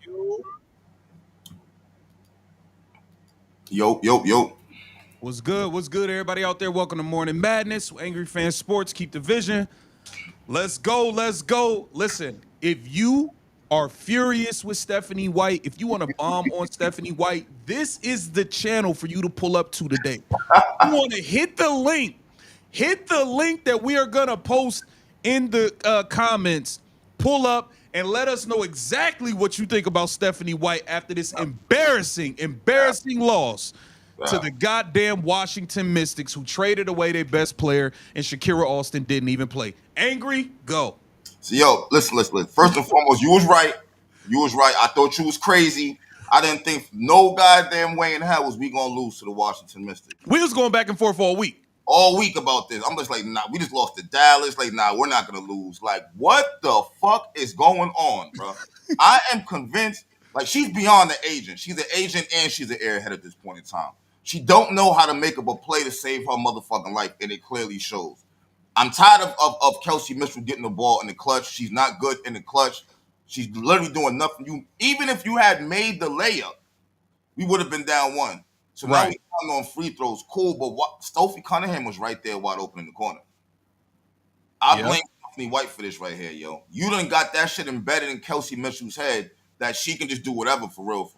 Yo, yo, yo. What's good? What's good, everybody out there? Welcome to Morning Madness. Angry Fan Sports. Keep the vision. Let's go. Let's go. Listen, if you are furious with Stephanie White, if you want to bomb on Stephanie White, this is the channel for you to pull up to today. You want to hit the link. Hit the link that we are going to post in the comments. Pull up and let us know exactly what you think about Stephanie White after this embarrassing loss to the goddamn Washington Mystics, who traded away their best player, and Shakira Austin didn't even play. Angry, go. So, yo, listen. First and foremost, you was right. You was right. I thought you was crazy. I didn't think no goddamn way in hell was we gonna lose to the Washington Mystics. We was going back and forth all week. All week about this. I'm just like, nah, we just lost to Dallas. Like, nah, we're not gonna lose. Like, what the fuck is going on, bro? I am convinced, like, she's beyond the agent. She's an agent and she's an airhead at this point in time. She don't know how to make up a play to save her motherfucking life, and it clearly shows. I'm tired of Kelsey Mitchell getting the ball in the clutch. She's not good in the clutch. She's literally doing nothing. Even if you had made the layup, we would have been down one. So now we counting on free throws. Cool, but what Sophie Cunningham was right there wide open in the corner. I blame Stephanie White for this right here, yo. You done got that shit embedded in Kelsey Mitchell's head that she can just do whatever for real.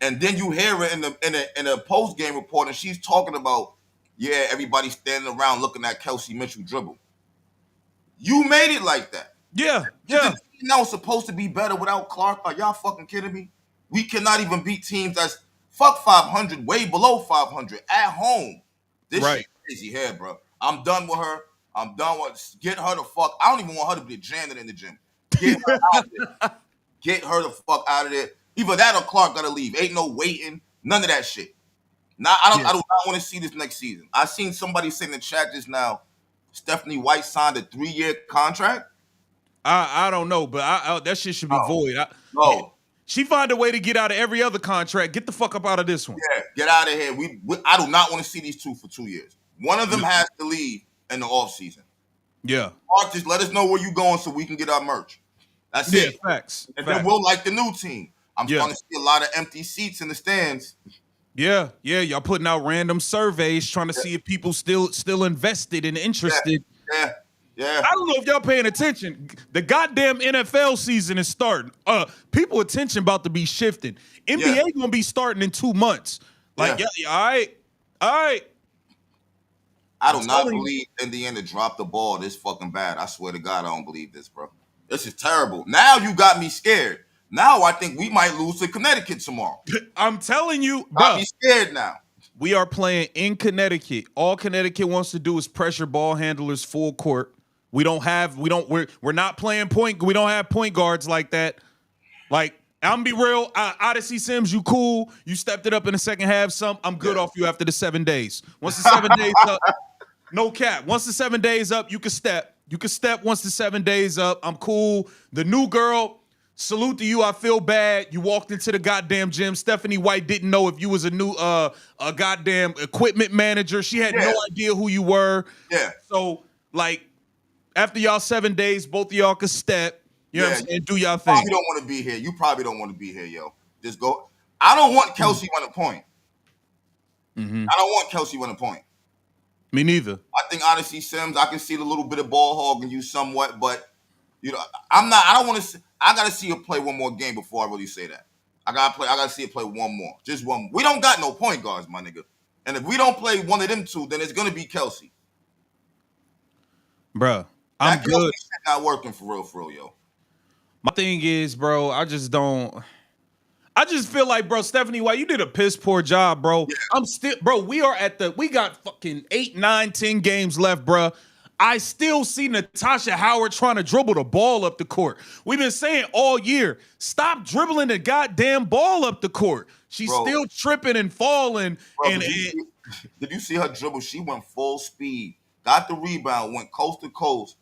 And then you hear her in a post game report, and she's talking about, yeah, everybody standing around looking at Kelsey Mitchell dribble. You made it like that. Yeah. The team now is supposed to be better without Clark. Are y'all fucking kidding me? We cannot even beat teams that's fuck 500, way below 500 at home. This shit crazy here, bro. I'm done with her. I'm done with get her the fuck. I don't even want her to be a janitor in the gym. Get her out of there. Get her the fuck out of there. Either that or Clark gotta leave. Ain't no waiting. None of that shit. I do not want to see this next season. I seen somebody say in the chat just now, Stephanie White signed a 3-year contract. I don't know, but that shit should be void. No. She find a way to get out of every other contract. Get the fuck up out of this one. Yeah, get out of here. I do not want to see these two for 2 years. One of them has to leave in the offseason. Yeah. Or just let us know where you going so we can get our merch. That's it. Facts. Then we'll like the new team. I'm starting to see a lot of empty seats in the stands. Yeah. Y'all putting out random surveys trying to see if people still invested and interested. Yeah. I don't know if y'all paying attention. The goddamn NFL season is starting. People attention about to be shifting. NBA gonna be starting in 2 months. Like, all right. I do not believe Indiana dropped the ball this fucking bad. I swear to God, I don't believe this, bro. This is terrible. Now you got me scared. Now I think we might lose to Connecticut tomorrow. I'm telling you, bro. I'm scared now. We are playing in Connecticut. All Connecticut wants to do is pressure ball handlers full court. We're not playing point. We don't have point guards like that. Like, I'm gonna be real. Odyssey Sims, you cool. You stepped it up in the second half. I'm good off you after the 7 days. Once the 7 days up, no cap. Once the 7 days up, you can step. You can step once the 7 days up. I'm cool. The new girl, salute to you. I feel bad. You walked into the goddamn gym. Stephanie White didn't know if you was a new a goddamn equipment manager. She had no idea who you were. Yeah. So, like, after y'all 7 days, both of y'all could step. You know what I'm saying? Do y'all thing. You don't want to be here. You probably don't want to be here, yo. Just go. I don't want Kelsey running point. I don't want Kelsey running point. Me neither. I think Odyssey Sims, I can see the little bit of ball hogging you somewhat, but you know, I don't want to. I gotta see her play one more game before I really say that. I gotta see her play one more. Just one. We don't got no point guards, my nigga. And if we don't play one of them two, then it's gonna be Kelsey. Bruh, I'm good. Shit not working for real, yo. My thing is, bro, I just feel like, bro, Stephanie White, you did a piss poor job, bro. Yeah. We got fucking 8, 9, 10 games left, bro. I still see Natasha Howard trying to dribble the ball up the court. We've been saying all year, stop dribbling the goddamn ball up the court. She's still tripping and falling. Bro, did you see her dribble? She went full speed, got the rebound, went coast to coast,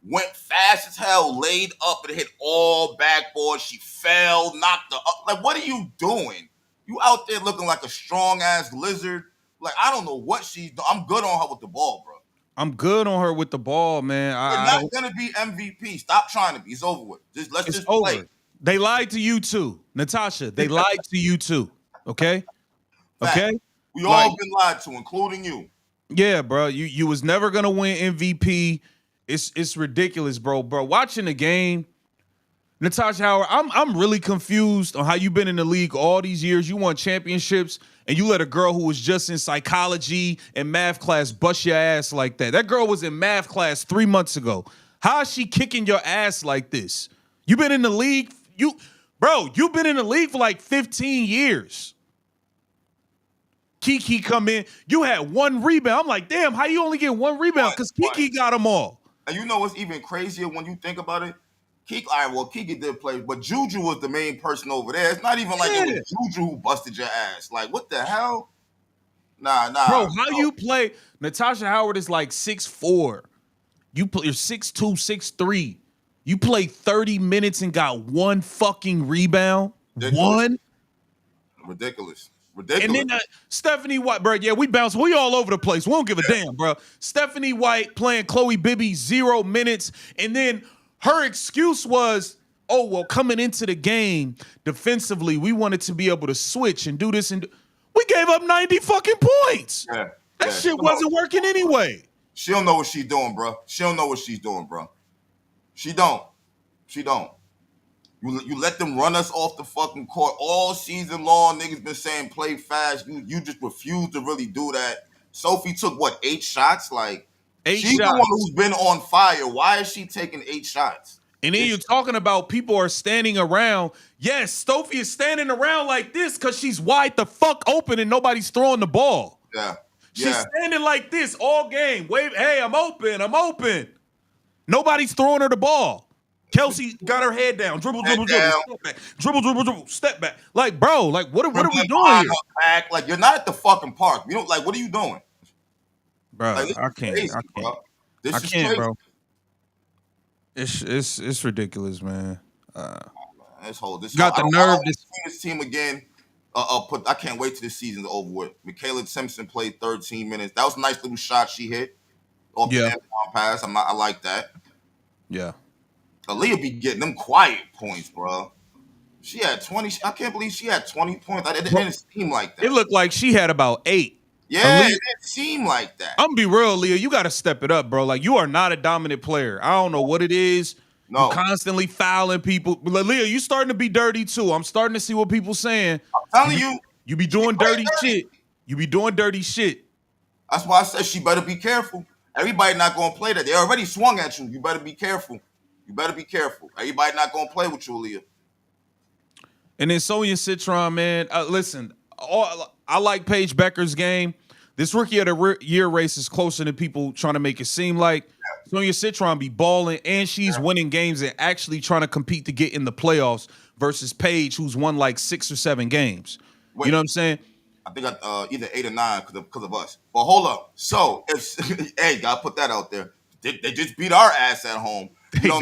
went fast as hell, laid up and hit all backboard. She fell, knocked her up. Like, what are you doing? You out there looking like a strong-ass lizard. Like, I don't know what she's doing. I'm good on her with the ball, bro. I'm good on her with the ball, man. We're not gonna be MVP. Stop trying to be. It's over with. Let's just play. They lied to you too, Natasha. They lied to you too. Okay, Fact. okay. We Like, all been lied to, including you. yeah, bro. You was never gonna win MVP. It's ridiculous, bro. Bro, watching the game, Natasha Howard, I'm really confused on how you've been in the league all these years. You won championships, and you let a girl who was just in psychology and math class bust your ass like that. That girl was in math class 3 months ago. How is she kicking your ass like this? You've been in the league, you've been in the league for like 15 years. Kiki come in, you had 1 rebound. I'm like, damn, how you only get 1 rebound? Because Kiki got them all. And you know what's even crazier when you think about it? Kiki did play, but Juju was the main person over there. It's not even like it was Juju who busted your ass. Like, what the hell? Nah. Bro, how you play? Natasha Howard is like 6'4". You're 6'2", 6'3". You played 30 minutes and got 1 fucking rebound. Ridiculous. 1? Ridiculous. And then Stephanie White, bro, yeah, we all over the place. We don't give a damn, bro. Stephanie White playing Chloe Bibby 0 minutes, and then her excuse was, oh, well, coming into the game defensively, we wanted to be able to switch and do this. We gave up 90 fucking points. Yeah. That shit wasn't working anyway. She don't know what she's doing, bro. She don't know what she's doing, bro. She don't. You let them run us off the fucking court all season long. Niggas been saying play fast. You just refuse to really do that. Sophie took, 8 shots? Like, 8 she's shots. the one who's been on fire. Why is she taking 8 shots? And then you're talking about people are standing around. Yes, Sophie is standing around like this because she's wide the fuck open and nobody's throwing the ball. Yeah. She's standing like this all game. Wave, hey, I'm open. Nobody's throwing her the ball. Kelsey got her head down. Dribble, step back. Dribble, step back. Like, bro, like what are we doing here? Back. Like, you're not at the fucking park. You don't, like, what are you doing? Bro, Like, I can't. Crazy, I can't. bro. This I is can't, crazy. bro. It's ridiculous, man. This got the nerve. This team again. I can't wait till this season's over with. Michaela Simpson played 13 minutes. That was a nice little shot she hit off the pass. I like that. Yeah. Aaliyah be getting them quiet points, bro. She had 20. I can't believe she had 20 points. It didn't seem like that. It looked like she had about 8. Yeah, Aaliyah, it didn't seem like that. I'm gonna be real, Leah. You got to step it up, bro. Like, you are not a dominant player. I don't know what it is. No. You're constantly fouling people. But Leah, you starting to be dirty too. I'm starting to see what people saying. I'm telling you. You be doing dirty shit. You be doing dirty shit. That's why I said she better be careful. Everybody not gonna play that. They already swung at you. You better be careful. Everybody not gonna play with you, Aaliyah. And then Sonia Citron, man. Listen, I like Paige Becker's game. This rookie of the year race is closer than people trying to make it seem like. Sonia Citron be balling, and she's winning games and actually trying to compete to get in the playoffs versus Paige, who's won like 6 or 7 games. You know what I'm saying? I think either 8 or 9 because of us. But hold up. So hey, gotta put that out there. They just beat our ass at home. You know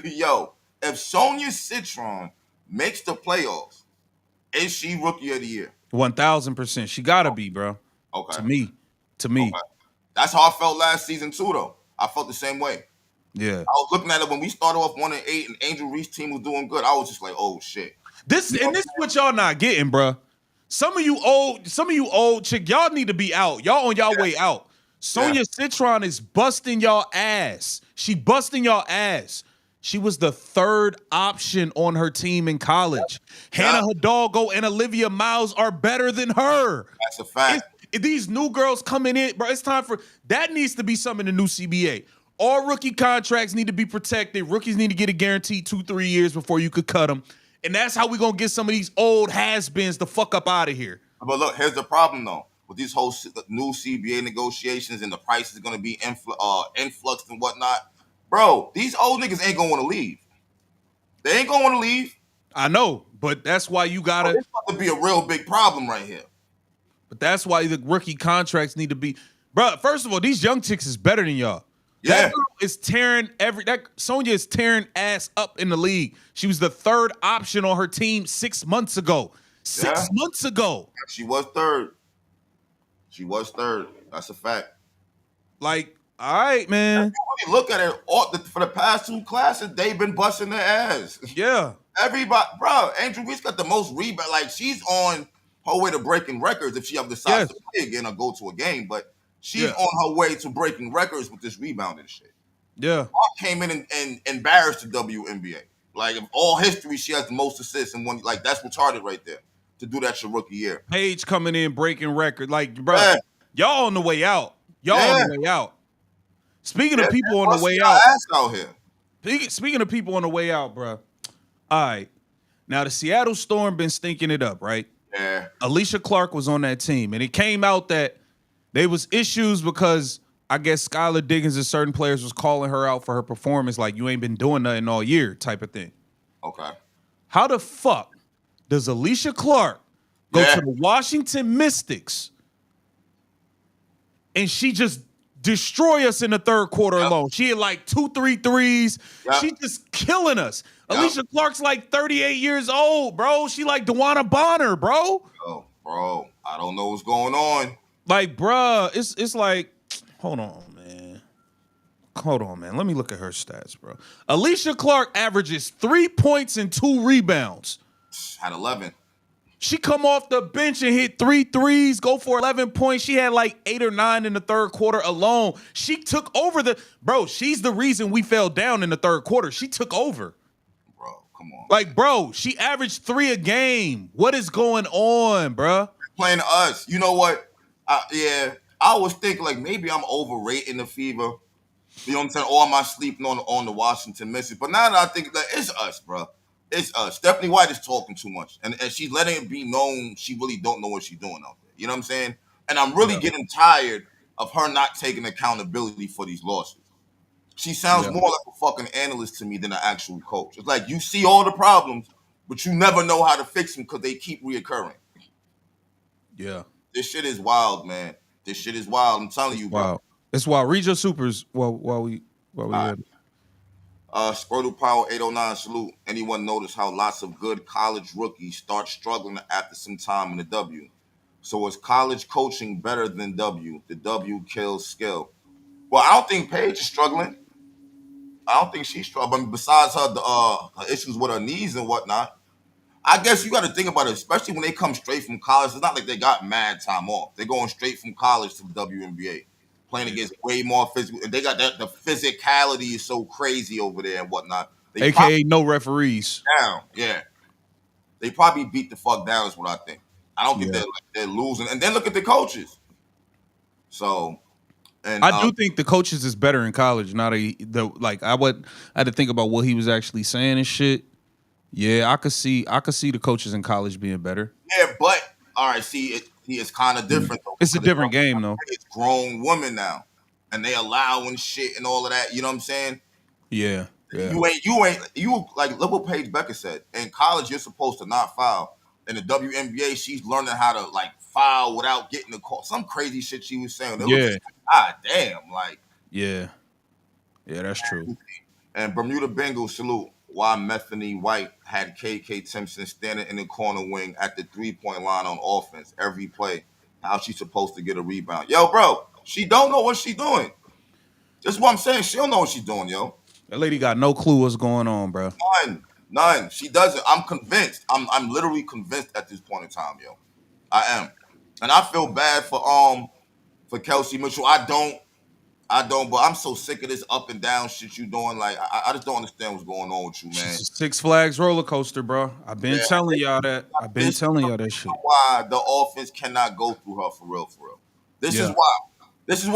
Yo, if Sonia Citron makes the playoffs, is she rookie of the year? 1,000%. She gotta be, bro. Okay. To me. Okay. That's how I felt last season too, though. I felt the same way. Yeah. I was looking at it when we started off 1-8 and Angel Reese's team was doing good. I was just like, oh shit. This is what y'all not getting, bro. Some of you old chick, y'all need to be out. Y'all on y'all way out. Sonia Citron is busting y'all ass. She busting y'all ass. She was the 3rd option on her team in college. Hannah Hidalgo and Olivia Miles are better than her. That's a fact. These new girls coming in, bro, it's time for that. Needs to be something in the new CBA. All rookie contracts need to be protected. Rookies need to get a guaranteed 2-3 years before you could cut them. And that's how we going to get some of these old has-beens the fuck up out of here. But look, here's the problem, though. With these whole new CBA negotiations and the price is going to be influxed and whatnot. Bro, these old niggas ain't going to want to leave. They ain't going to want to leave. I know, but that's why you got to... It's about to be a real big problem right here. But that's why the rookie contracts need to be... Bro, first of all, these young chicks is better than y'all. Yeah. That girl is tearing Sonia is tearing ass up in the league. She was the 3rd option on her team 6 months ago. 6 months ago. She was third. That's a fact. Like, All right, man. When you look at it, for the past 2 classes, they've been busting their ass. Yeah. Everybody, bro, Angel Reese got the most rebound. Like, she's on her way to breaking records if she ever decides Yes. to play again or go to a game. But she's Yeah. on her way to breaking records with this rebounding shit. Yeah. Mark came in and embarrassed the WNBA. Like, of all history, she has the most assists in one. Like, that's retarded right there to do that your rookie year. Paige coming in breaking record. Like, bro, Yeah. y'all on the way out. Y'all on the way out. Speaking of people on the way out here. Speaking of people on the way out, bro. All right. Now, the Seattle Storm been stinking it up, right? Yeah. Alicia Clark was on that team, and it came out that there was issues because I guess Skylar Diggins and certain players was calling her out for her performance, like, you ain't been doing nothing all year type of thing. Okay. How the fuck does Alicia Clark go to the Washington Mystics and she just destroy us in the third quarter alone? She had like 2-3 threes. She just killing us. Alicia Clark's like 38 years old, bro. She like DeWanna Bonner, bro. Oh, bro, I don't know what's going on. Like, bruh, it's like, hold on, man. Let me look at her stats, bro. Alicia Clark averages 3 points and 2 rebounds. Had 11. She come off the bench and hit 3 threes, go for 11 points. She had like 8 or 9 in the third quarter alone. She took over she's the reason we fell down in the third quarter. She took over. Bro, come on. Like, bro, she averaged 3 a game. What is going on, bro? Playing us. You know what? I was thinking like maybe I'm overrating the Fever. You know what I'm saying? Or am I sleeping on the Washington Mystics? But now that I think that it's us, bro. It's us. Stephanie White is talking too much. And she's letting it be known she really don't know what she's doing out there. You know what I'm saying? And I'm really getting tired of her not taking accountability for these losses. She sounds more like a fucking analyst to me than an actual coach. It's like you see all the problems, but you never know how to fix them because they keep reoccurring. Yeah. This shit is wild, man. This shit is wild. I'm telling you, bro. Wow. It's wild. Read your supers while we had it. Squirtle Power 809 salute. Anyone notice how lots of good college rookies start struggling after some time in the W? So is college coaching better than W? The W kills skill. Well, I don't think Paige is struggling. I don't think she's struggling. Besides her issues with her knees and whatnot, I guess you got to think about it, especially when they come straight from college. It's not like they got mad time off. They're going straight from college to the WNBA, playing against way more physical. They got the physicality is so crazy over there and whatnot. AKA no referees. Down, yeah. They probably beat the fuck down is what I think. I don't think they're losing. And then look at the coaches. So, and I do think the coaches is better in college. I had to think about what he was actually saying and shit. Yeah, I could see the coaches in college being better. Yeah, but all right, it's kind of different though. It's a different game though. It's grown women now, and they allowing shit and all of that. You know what I'm saying? Yeah. You like look what Paige Becker said. In college, you're supposed to not foul. In the WNBA, she's learning how to like foul without getting the call. Some crazy shit she was saying. God damn, like. Yeah, that's true. And Bermuda Bengals salute. Why Bethany White had KK Simpson standing in the corner wing at the 3-point line on offense every play. How she supposed to get a rebound? Yo, bro, she don't know what she's doing. That's what I'm saying. She don't know what she's doing, yo. That lady got no clue what's going on, bro. None. She doesn't. I'm convinced. I'm literally convinced at this point in time, yo. I am. And I feel bad for Kelsey Mitchell. I don't, but I'm so sick of this up and down shit you doing. Like, I just don't understand what's going on with you, man. She's a Six Flags roller coaster, bro. I've been telling y'all that. I've been telling y'all that shit. Why the offense cannot go through her for real. This is why. This is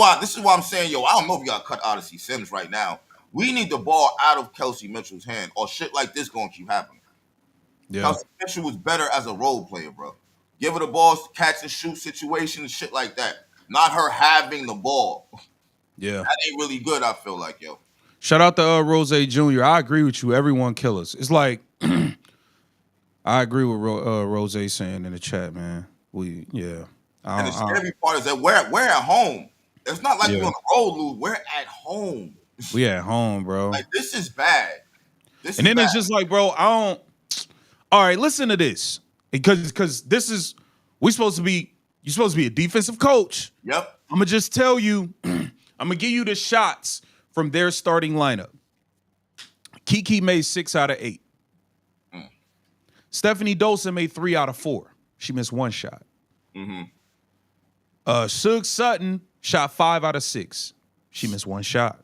why I'm saying, yo, I don't know if you got to cut Odyssey Sims right now. We need the ball out of Kelsey Mitchell's hand, or shit like this gonna keep happening. Yeah. Kelsey Mitchell was better as a role player, bro. Give her the ball, catch and shoot situation, and shit like that. Not her having the ball. Yeah. That ain't really good, I feel like, yo. Shout out to Rose Jr. I agree with you. Everyone kill us. It's like, I agree with Rose saying in the chat, man. And the scary part is that we're at home. It's not like we're on the road, lose. We're at home. We at home, bro. Like, this is bad. It's just like, bro, all right, listen to this. Because you're supposed to be a defensive coach. Yep. I'm going to just tell you, I'm going to give you the shots from their starting lineup. Kiki made 6 out of 8. Stephanie Dolson made 3 out of 4. She missed 1 shot. Suge Sutton shot 5 out of 6. She missed 1 shot.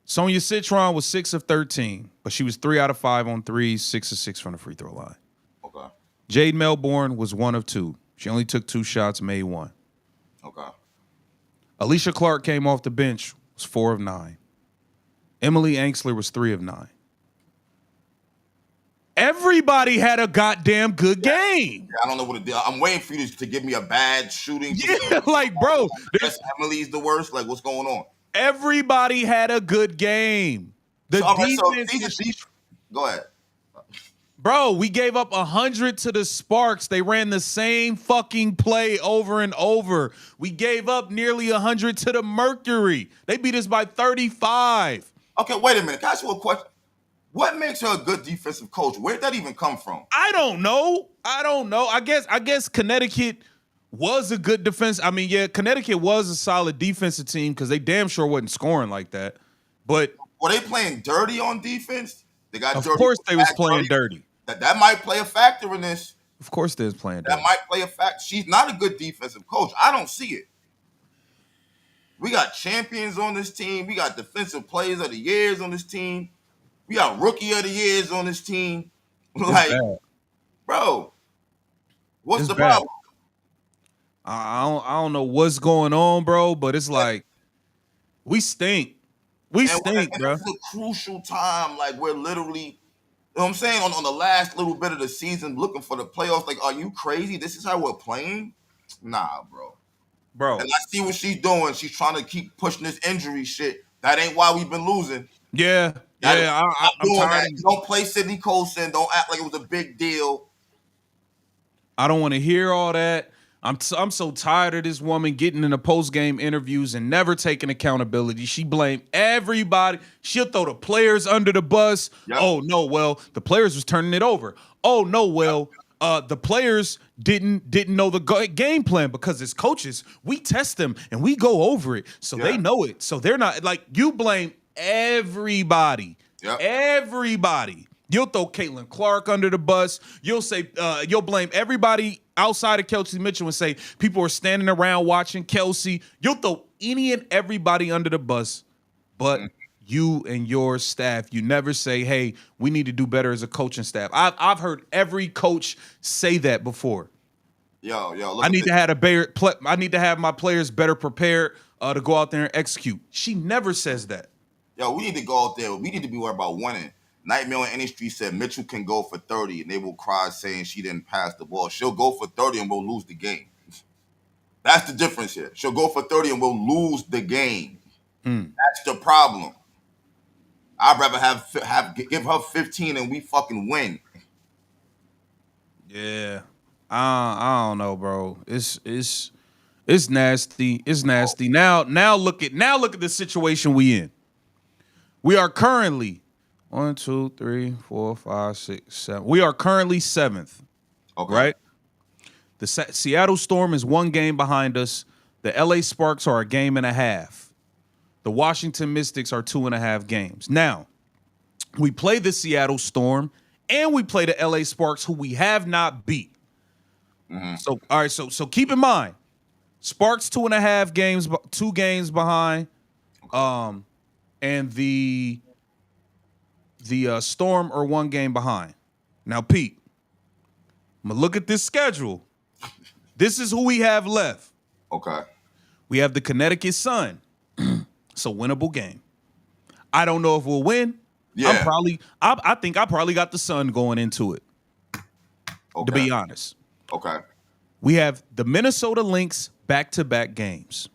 Sonia Citron was 6 of 13, but she was 3 out of 5 on threes, 6 of 6 from the free throw line. Okay. Jade Melbourne was 1 of 2. She only took 2 shots, made 1. Okay. Alicia Clark came off the bench, was 4 of 9. Emily Anxler was 3 of 9. Everybody had a goddamn good game. I don't know what to do. I'm waiting for you to give me a bad shooting. Yeah, like, bro. Emily's the worst. Like, what's going on? Everybody had a good game. The defense. Go ahead. Bro, we gave up 100 to the Sparks. They ran the same fucking play over and over. We gave up nearly 100 to the Mercury. They beat us by 35. Okay, wait a minute. Can I ask you a question? What makes her a good defensive coach? Where did that even come from? I don't know. I guess Connecticut was a good defense. I mean, yeah, Connecticut was a solid defensive team because they damn sure wasn't scoring like that. But were they playing dirty on defense? They got of dirty. Of course they was playing dirty. That might play a factor in this. Of course they was playing dirty. That might play a factor. She's not a good defensive coach. I don't see it. We got champions on this team. We got defensive players of the years on this team. We got rookie of the years on this team. Like, bro, what's the problem? I don't know what's going on, bro, but it's like we stink. We stink, bro. It's a crucial time. Like, we're literally, you know what I'm saying, on the last little bit of the season looking for the playoffs. Like, are you crazy? This is how we're playing? Nah, bro. And I see what she's doing. She's trying to keep pushing this injury shit. That ain't why we've been losing. Yeah. I'm tired. Don't play Sydney Colson. Don't act like it was a big deal. I don't want to hear all that. I'm so tired of this woman getting in the post-game interviews and never taking accountability. She blamed everybody. She'll throw the players under the bus. Yep. Oh, no, well, the players was turning it over. Oh, no, well, the players didn't know the game plan because as coaches, we test them and we go over it. So they know it. So they're not, like, you blame everybody. Yep. Everybody. You'll throw Caitlin Clark under the bus. You'll say you'll blame everybody outside of Kelsey Mitchell and say people are standing around watching Kelsey. You'll throw any and everybody under the bus, but you and your staff. You never say, "Hey, we need to do better as a coaching staff." I've heard every coach say that before. Yo, I need to have my players better prepared to go out there and execute. She never says that. Yo, we need to go out there. We need to be worried about winning. Nightmare on any street said Mitchell can go for 30 and they will cry saying she didn't pass the ball. She'll go for 30 and we'll lose the game. That's the difference here. She'll go for 30 and we'll lose the game. That's the problem. I'd rather give her 15 and we fucking win. Yeah. I don't know, bro. It's nasty. It's nasty. Now look at the situation we in. We are currently 1, 2, 3, 4, 5, 6, 7. We are currently 7th. Okay. Right? The Seattle Storm is 1 game behind us. The LA Sparks are a game and a half. The Washington Mystics are 2.5 games. Now, we play the Seattle Storm and we play the LA Sparks, who we have not beat. So, all right, so keep in mind, Sparks 2.5 games, 2 games behind. And the Storm are 1 game behind. Now, Pete, I'm going to look at this schedule. This is who we have left. Okay. We have the Connecticut Sun. It's a winnable game. I don't know if we'll win. Yeah. I think I probably got the Sun going into it, to be honest. Okay. We have the Minnesota Lynx back-to-back games.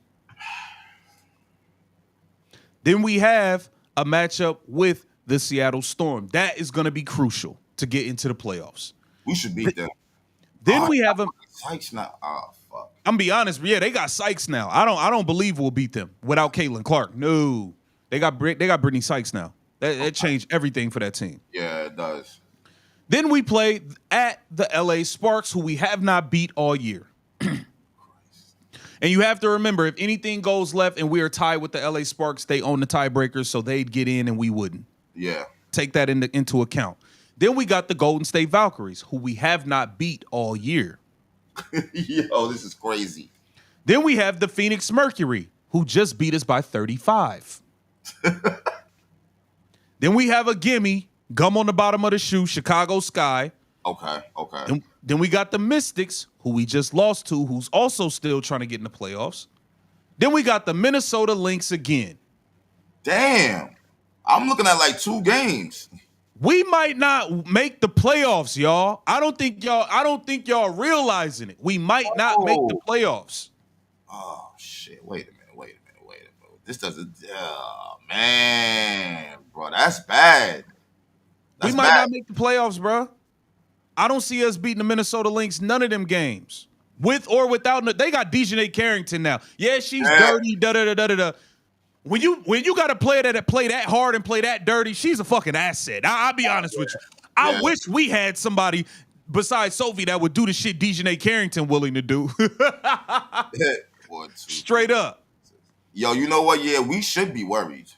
Then we have a matchup with the Seattle Storm. That is going to be crucial to get into the playoffs. We should beat them. Then we have a Sykes now. Oh, fuck. I'm gonna be honest. Yeah, they got Sykes now. I don't believe we'll beat them without Caitlin Clark. No, they got Brittany Sykes now. That changed everything for that team. Yeah, it does. Then we play at the LA Sparks, who we have not beat all year. And you have to remember, if anything goes left and we are tied with the LA Sparks, they own the tiebreakers, so they'd get in and we wouldn't. Yeah. Take that into account. Then we got the Golden State Valkyries, who we have not beat all year. Yo, this is crazy. Then we have the Phoenix Mercury, who just beat us by 35. Then we have a gimme, gum on the bottom of the shoe, Chicago Sky. Okay. And then we got the Mystics, who we just lost to, who's also still trying to get in the playoffs. Then we got the Minnesota Lynx again. Damn. I'm looking at like 2 games. We might not make the playoffs, y'all. I don't think y'all realizing it. We might not make the playoffs. Oh shit. Wait a minute. This doesn't man, bro. That's bad. We might not make the playoffs, bro. I don't see us beating the Minnesota Lynx none of them games. With or without, they got Dejanay Carrington now. Yeah, she's dirty, da-da-da-da-da-da. When you got a player that play that hard and play that dirty, she's a fucking asset. I'll be honest with you. I wish we had somebody besides Sophie that would do the shit Dejanay Carrington willing to do. Straight up. Yo, you know what? Yeah, we should be worried.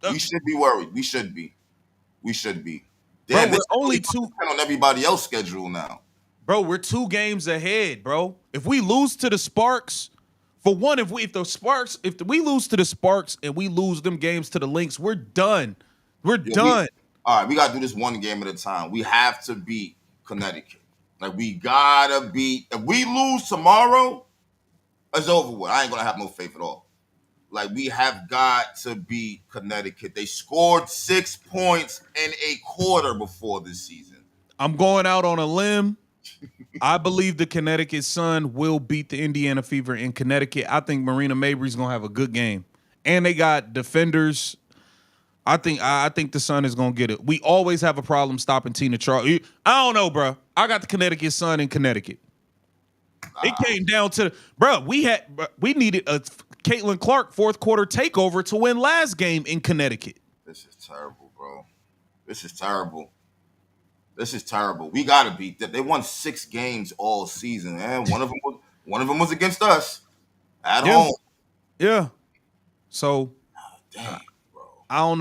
We should be worried. We should be. Damn, bro, we're only 2 on everybody else's schedule now. Bro, we're 2 games ahead, bro. If we lose to the Sparks, for one, if we lose to the Sparks and we lose them games to the Lynx, we're done. We're done. All right, we gotta do this one game at a time. We have to beat Connecticut. Like we gotta beat. If we lose tomorrow, it's over with. I ain't gonna have no faith at all. Like we have got to beat Connecticut. They scored 6 points in a quarter before this season. I'm going out on a limb. I believe the Connecticut Sun will beat the Indiana Fever in Connecticut. I think Marina Mabry's gonna have a good game, and they got defenders. I think the Sun is gonna get it. We always have a problem stopping Tina Charles. I don't know, bro. I got the Connecticut Sun in Connecticut. It came down to we needed a Caitlin Clark 4th quarter takeover to win last game in Connecticut. This is terrible, bro. This is terrible. We gotta beat them. They won 6 games all season, man. One of them was against us at home. Yeah. So damn, bro. I don't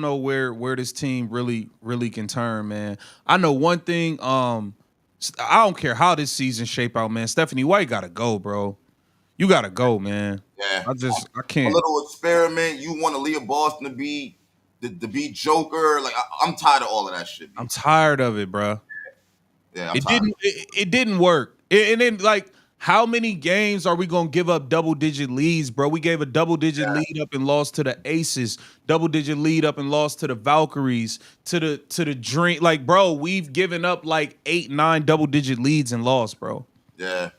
know where this team really can turn, man. I know one thing. I don't care how this season shape out, man. Stephanie White gotta go, bro. You gotta go, man. Yeah. I can't. A little experiment. You want Aaliyah Boston to be Joker. Like I'm tired of all of that shit. I'm tired of it, bro. Yeah, it didn't work. And then like, how many games are we gonna give up double-digit leads, bro? We gave a double-digit lead up and lost to the Aces, double-digit lead up and lost to the Valkyries, to the Dream. Like, bro, we've given up like 8, 9 double-digit leads and lost, bro. Yeah.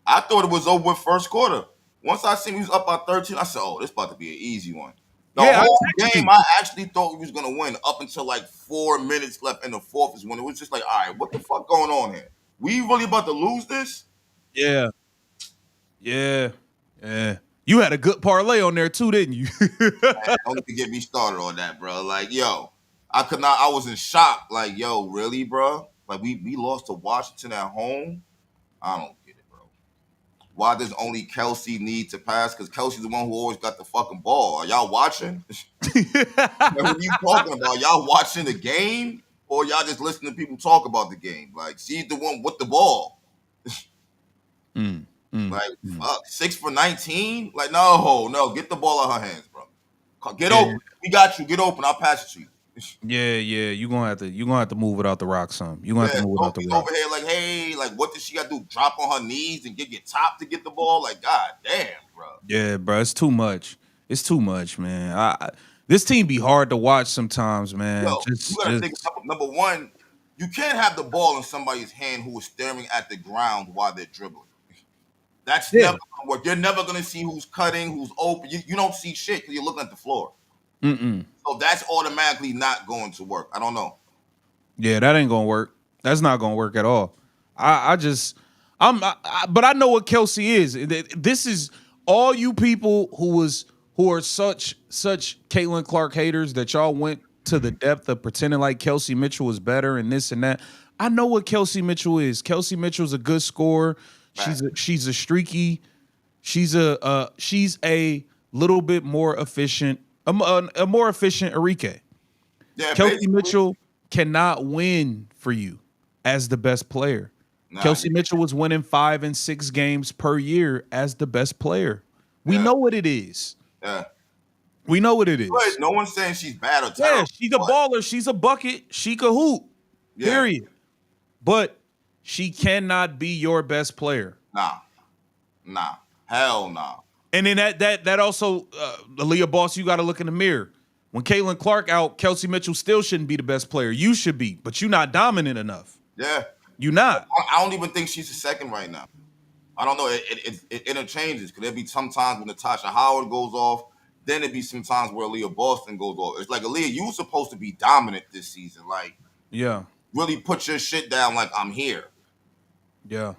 I thought it was over with first quarter. Once I seen we was up by 13, I said, "Oh, this about to be an easy one." The whole game, I actually thought we was gonna win up until like 4 minutes left in the 4th is when it was just like, all right, what the fuck going on here? We really about to lose this? Yeah. You had a good parlay on there too, didn't you? Man, don't even get me started on that, bro. Like, yo, I was in shock. Like, yo, really, bro? Like, we lost to Washington at home? I don't get it, bro. Why does only Kelsey need to pass? Because Kelsey's the one who always got the fucking ball. Are y'all watching? Like, what are you talking about? Y'all watching the game? Or y'all just listening to people talk about the game? Like, she's the one with the ball. Fuck, 6 for 19? Like, no, get the ball out of her hands, bro. Get open. We got you. Get open. I'll pass it to you. Yeah. You're gonna have to move it out the rock some. You're gonna have to move it out the rock. Over here, like, hey, like, what does she got to do? Drop on her knees and get top to get the ball? Like, god damn, bro. Yeah, bro, it's too much. It's too much, man. This team be hard to watch sometimes, man. Yo, you gotta think number one, you can't have the ball in somebody's hand who is staring at the ground while they're dribbling. That's never gonna work. You're never gonna see who's cutting, who's open. You don't see shit because you're looking at the floor. So that's automatically not going to work. I don't know. Yeah, that ain't gonna work. That's not gonna work at all. But I know what Kelsey is. This is all you people who are such Caitlin Clark haters that y'all went to the depth of pretending like Kelsey Mitchell was better and this and that. I know what Kelsey Mitchell is. Kelsey Mitchell's a good scorer. She's a streaky She's a little bit more efficient, a more efficient Enrique. Yeah, Kelsey basically. Mitchell cannot win for you as the best player. Nah, Kelsey Mitchell was winning 5 and 6 games per year as the best player. We yeah, know what it is. yeah. We know what it But is. no one's saying she's bad or Yeah, terrible. she's a But baller. She's a bucket. She can hoop. yeah, Period. But she cannot be your best player. nah, nah, hell nah. And then that also, Aaliyah Boss, you got to look in the mirror. When Caitlin Clark out, Kelsey Mitchell still shouldn't be the best player. You should be, but you're not dominant enough. Yeah, You not. I don't even think she's the second right now. I don't know. It interchanges because there'd be some times when Natasha Howard goes off. Then it'd be some times where Aaliyah Boston goes off. It's like Aaliyah, you were supposed to be dominant this season. Like Yeah. really put your shit down. Like I'm here. Yeah.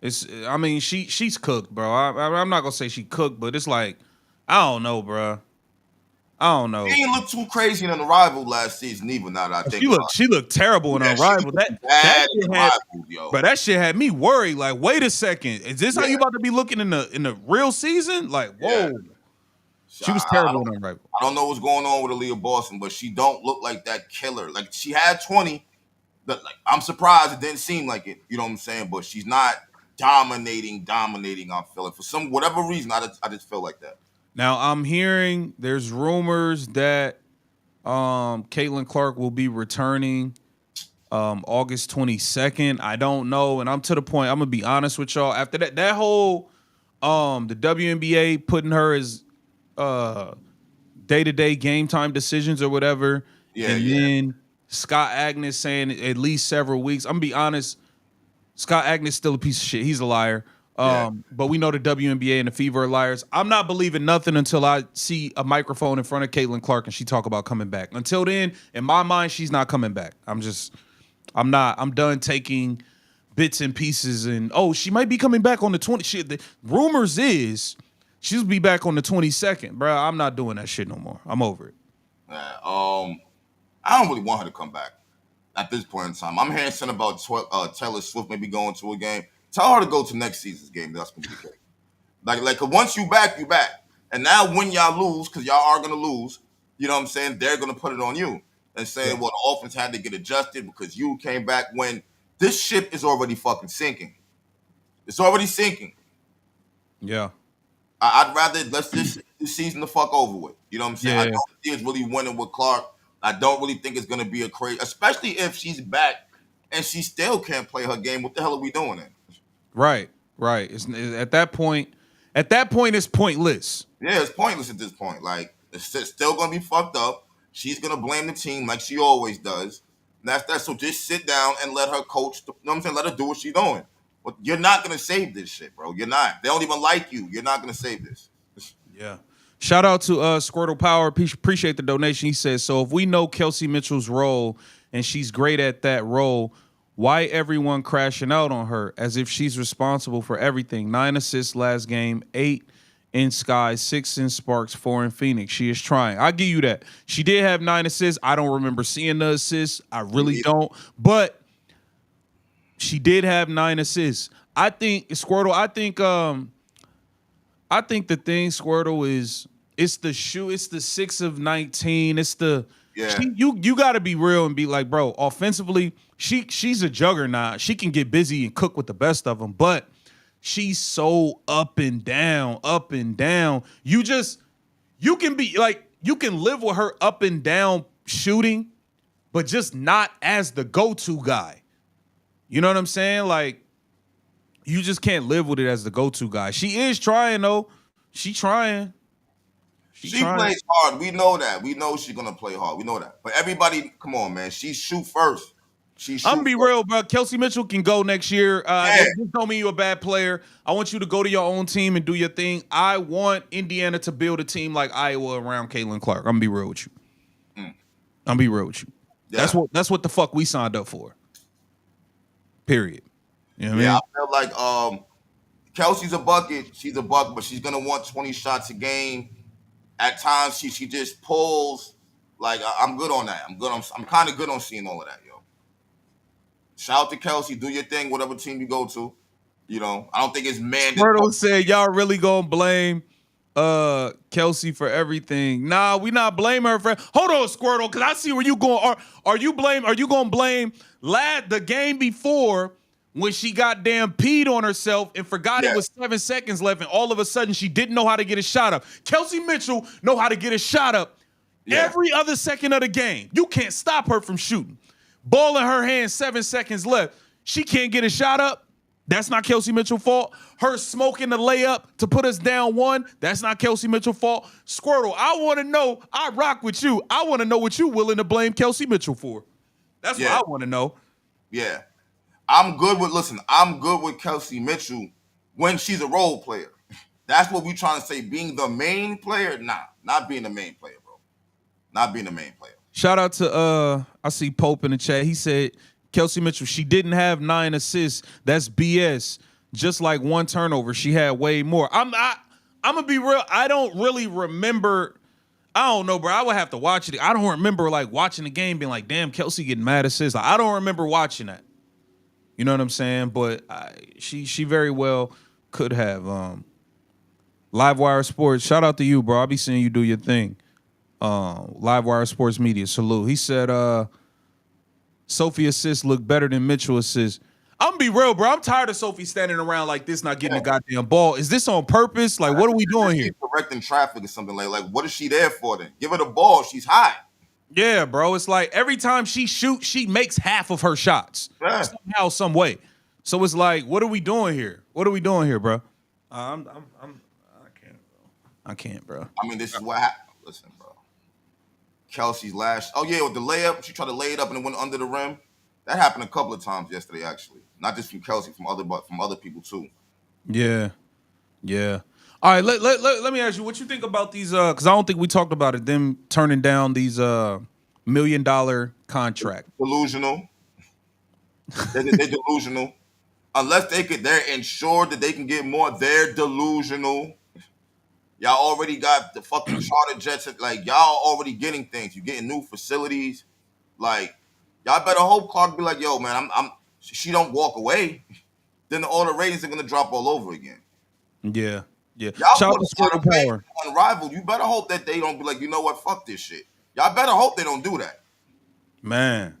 It's. I mean, she's cooked, bro. I'm not gonna say she cooked, but it's like, I don't know, bro. I don't know. She didn't look too crazy in the rival last season either. Now that I think about She looked terrible in it, yeah, her she rival. looked That bad in shit the had, rival, yo. but that shit had me worried. Like, wait a second, is this how Yeah. you about to be looking in the real season? Like, Yeah. whoa, she was terrible in her rival. I don't know what's going on with Aaliyah Boston, but she don't look like that killer. Like she had 20. Like I'm surprised it didn't seem like it. You know what I'm saying? But she's not dominating. I'm feeling for some whatever reason. I just feel like that. Now I'm hearing there's rumors that Caitlin Clark will be returning August 22nd. I don't know, and I'm to the point. I'm gonna be honest with y'all. After that whole the WNBA putting her as day-to-day game time decisions or whatever, Yeah, and yeah. then Scott Agnes saying at least several weeks. I'm gonna be honest. Scott Agnes still a piece of shit. He's a liar. Yeah. But we know the WNBA and the Fever are liars. I'm not believing nothing until I see a microphone in front of Caitlin Clark and she talk about coming back. Until then, in my mind, she's not coming back. I'm done taking bits and pieces and she might be coming back on the 20. Shit, the rumors is she'll be back on the 22nd, bro. I'm not doing that shit no more. I'm over it. Yeah. I don't really want her to come back at this point in time. I'm hearing something about Taylor Swift maybe going to a game. Tell her to go to next season's game. That's gonna be the case. Like, cause once you back, you back. And now when y'all lose, cause y'all are gonna lose, you know what I'm saying? They're gonna put it on you and saying, well, the offense had to get adjusted because you came back when this ship is already fucking sinking. It's already sinking. Yeah. I'd rather let's just this season the fuck over with. You know what I'm saying? I Yeah. don't see it's really winning with Clark. I don't really think it's gonna be a crazy, especially if she's back and she still can't play her game. What the hell are we doing then? Right. It's at that point. At that point, it's pointless. Yeah, it's pointless at this point. Like it's still gonna be fucked up. She's gonna blame the team like she always does. And that's that. So just sit down and let her coach. You know what I'm saying? Let her do what she's doing. But you're not gonna save this shit, bro. You're not. They don't even like you. You're not gonna save this. Yeah. Shout out to Squirtle Power. Appreciate the donation. He says, so if we know Kelsey Mitchell's role and she's great at that role, why everyone crashing out on her as if she's responsible for everything? 9 assists last game, 8 in Sky, 6 in Sparks, 4 in Phoenix. She is trying. I'll give you that. She did have 9 assists. I don't remember seeing the assists. I really don't. But she did have 9 assists. I think Squirtle, I think the thing, Squirtle, is it's the 6 of 19. It's the you got to be real and be like, bro, offensively, she's a juggernaut. She can get busy and cook with the best of them, but she's so up and down. You can be like, you can live with her up and down shooting, but just not as the go-to guy. You know what I'm saying? Like, you just can't live with it as the go-to guy. She is trying, though. She trying. She plays hard. We know that. We know she's gonna play hard. We know that. But everybody, come on, man. She shoot first. I'm gonna be real, bro. Kelsey Mitchell can go next year. Yeah. Just don't mean you're a bad player. I want you to go to your own team and do your thing. I want Indiana to build a team like Iowa around Caitlin Clark. I'm gonna be real with you. Yeah. That's what the fuck we signed up for. Period. You know what I mean? I feel like Kelsey's a bucket. She's a bucket, but she's gonna want 20 shots a game. At times, she just pulls. Like I'm good on that. I'm kind of good on seeing all of that, yo. Shout out to Kelsey. Do your thing, whatever team you go to. You know, I don't think it's mandatory. Squirtle said y'all really gonna blame Kelsey for everything. Nah, we not blame her for. Hold on, Squirtle, because I see where you going. Are you gonna blame the game before when she got damn peed on herself and forgot it was 7 seconds left, and all of a sudden she didn't know how to get a shot up? Kelsey Mitchell know how to get a shot up every other second of the game. You can't stop her from shooting. Ball in her hand, 7 seconds left. She can't get a shot up. That's not Kelsey Mitchell's fault. Her smoking the layup to put us down 1, that's not Kelsey Mitchell's fault. Squirtle, I want to know. I rock with you. I want to know what you willing to blame Kelsey Mitchell for. That's what I want to know. Yeah. I'm good with Kelsey Mitchell when she's a role player. That's what we trying to say. Being the main player? Nah, not being the main player, bro. Not being the main player. Shout out to I see Pope in the chat. He said Kelsey Mitchell, she didn't have 9 assists. That's BS. Just like 1 turnover, she had way more. I'm gonna be real. I don't really remember. I don't know, bro. I would have to watch it. I don't remember like watching the game, being like, "Damn, Kelsey getting mad assists." Like, I don't remember watching that. You know what I'm saying? But she very well could have. Livewire Sports. Shout out to you, bro. I'll be seeing you do your thing. Livewire Sports Media. Salute. He said, Sophie assists look better than Mitchell assists. I'm gonna be real, bro. I'm tired of Sophie standing around like this, not getting the goddamn ball. Is this on purpose? Like, what are we doing here? Correcting traffic or something like what is she there for then? Give her the ball. She's high. Yeah, bro. It's like every time she shoots, she makes half of her shots somehow, some way. So it's like, what are we doing here? What are we doing here, bro? I can't, bro. I can't, bro. I mean, this is what happened. Listen, bro. Kelsey's last. Oh yeah, with the layup, she tried to lay it up and it went under the rim. That happened a couple of times yesterday, actually. Not just from Kelsey, from other people too. Yeah. All right, let me ask you what you think about these. Because I don't think we talked about it. Them turning down these $1 million contract. Delusional. They're delusional. Unless they're ensured that they can get more, they're delusional. Y'all already got the fucking charter jets. Like, y'all already getting things. You're getting new facilities. Like, y'all better hope Clark be like, yo, man, she don't walk away. Then all the ratings are gonna drop all over again. Yeah. Y'all shout out to Squirtle Power. Unrivaled. You better hope that they don't be like, you know what, fuck this shit. Y'all better hope they don't do that. Man.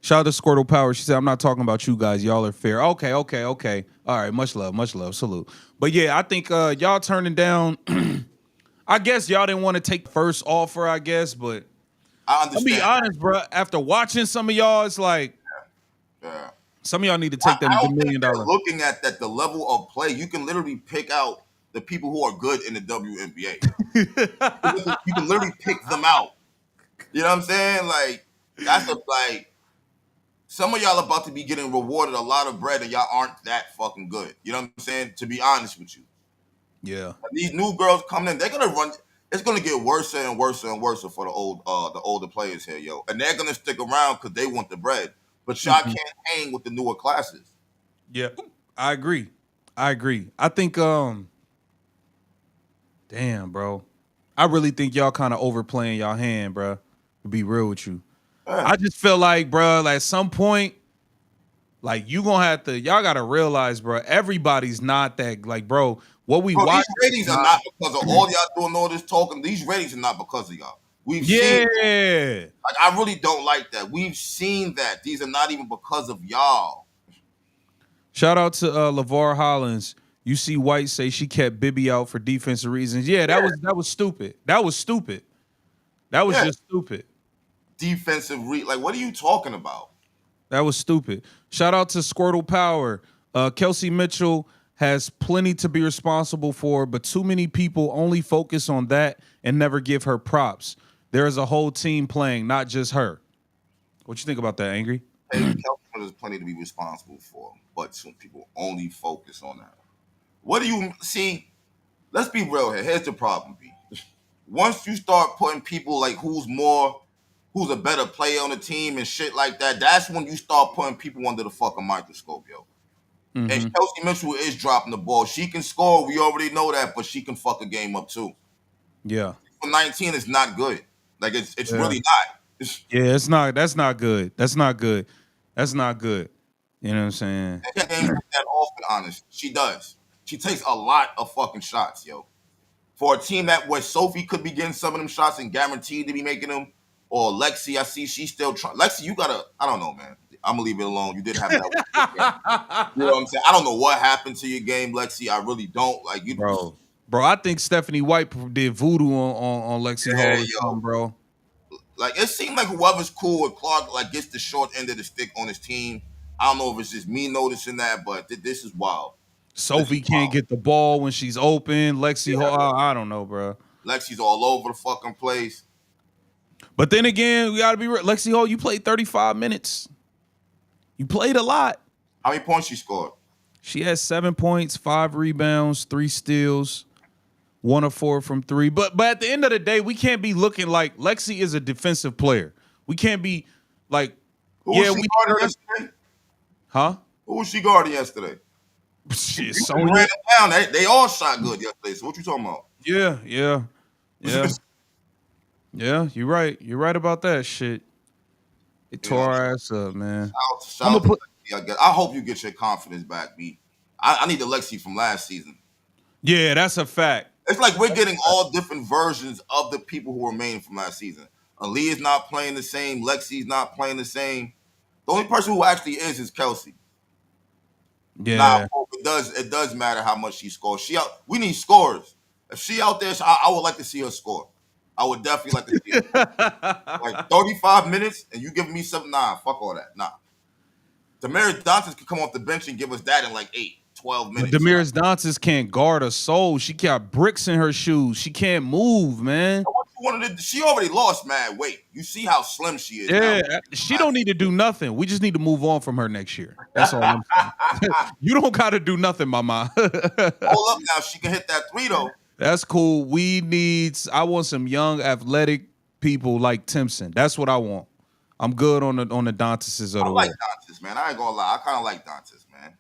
Shout out to Squirtle Power. She said, I'm not talking about you guys. Y'all are fair. Okay. All right, much love. Salute. But yeah, I think y'all turning down. I guess y'all didn't want to take the first offer, I guess, but I understand. I'll be honest, bro. After watching some of y'all, it's like some of y'all need to take that $1 million. Looking at that, the level of play, you can literally pick out the people who are good in the WNBA. You can literally pick them out. You know what I'm saying? Like, that's some of y'all about to be getting rewarded a lot of bread and y'all aren't that fucking good. You know what I'm saying? To be honest with you. Yeah. These new girls coming in, they're gonna run. It's gonna get worse and worse and worse for the older players here, yo. And they're gonna stick around because they want the bread. But y'all can't hang with the newer classes. Yeah, I agree. I think, damn, bro. I really think y'all kind of overplaying y'all hand, bro. To be real with you. I just feel like, bro, like at some point, like you gonna have to, y'all gotta realize, bro, everybody's not that, like, bro, what we watch. These ratings are not because of all y'all doing all this talking. These ratings are not because of y'all. We've seen that. Like, I really don't like that. We've seen that. These are not even because of y'all. Shout out to LeVar Hollins. You see White say she kept Bibby out for defensive reasons. Yeah, that was stupid. That was just stupid. Defensive like, what are you talking about? That was stupid. Shout out to Squirtle Power. Kelsey Mitchell has plenty to be responsible for, but too many people only focus on that and never give her props. There is a whole team playing, not just her. What you think about that, Angry? Hey, Kelsey has plenty to be responsible for, but some people only focus on that. What do you see? Let's be real here. Here's the problem, B. Once you start putting people like who's a better player on the team and shit like that, that's when you start putting people under the fucking microscope, yo. And Kelsey Mitchell is dropping the ball. She can score. We already know that, but she can fuck a game up too. Yeah. 19 is not good. Like, it's really not. Yeah, it's not. That's not good. That's not good. You know what I'm saying? That game's not that often, honest. She does. She takes a lot of fucking shots, yo. For a team that where Sophie could be getting some of them shots and guaranteed to be making them, or Lexi, I see she's still trying. Lexi, you gotta, I don't know, man. I'm gonna leave it alone. You did have that one game. You know what I'm saying? I don't know what happened to your game, Lexi. I really don't. Like you, Bro, I think Stephanie White did voodoo on Lexi yeah, Hall or yo. something, bro. Like it seemed like whoever's cool with Clark like gets the short end of the stick on his team. I don't know if it's just me noticing that, but this is wild. This is Sophie can't wild. get the ball when she's open. Lexi Yeah, Hall, bro. I don't know, bro. Lexi's all over the fucking place. But then again, we gotta be real. Lexi Hall, you played 35 minutes. You played a lot. How many points she scored? She has 7 points, 5 rebounds, 3 steals, 1 of 4 from 3. But at the end of the day, we can't be looking like Lexi is a defensive player. We can't be like, Who yeah, was she we guarding yesterday? huh? Who was she guarding yesterday? Shit, You Sonya. ran it down. They all shot good yesterday. So what you talking about? Yeah. Yeah, you're right. You're right about that shit. It You know, tore our ass up, man. shout I'm out gonna to put. Lexi. I hope you get your confidence back, B. I need the Lexi from last season. Yeah, that's a fact. It's like we're getting all different versions of the people who remain from last season. Aaliyah's not playing the same. Lexi's not playing the same. The only person who actually is Kelsey. Now Yeah. it does matter how much she scores. We need scores. If she out there, I would like to see her score. I would definitely like to see her score. Like 35 minutes and you giving me something. Nah, fuck all that. Nah. Damaris Johnson could come off the bench and give us that in like 8, 12 But minutes. Damaris Dantas can't guard a soul. She got bricks in her shoes. She can't move, man. She already lost mad weight. You see how slim she is Yeah, now. she don't need to do nothing. We just need to move on from her next year. That's all I'm saying. You don't got to do nothing, mama. Hold up now. She can hit that three though. That's cool. I want some young athletic people like Timpson. That's what I want. I'm good on the Dantases of I the like world. Dantas, man. I ain't gonna lie. I kind of like Dantas, man.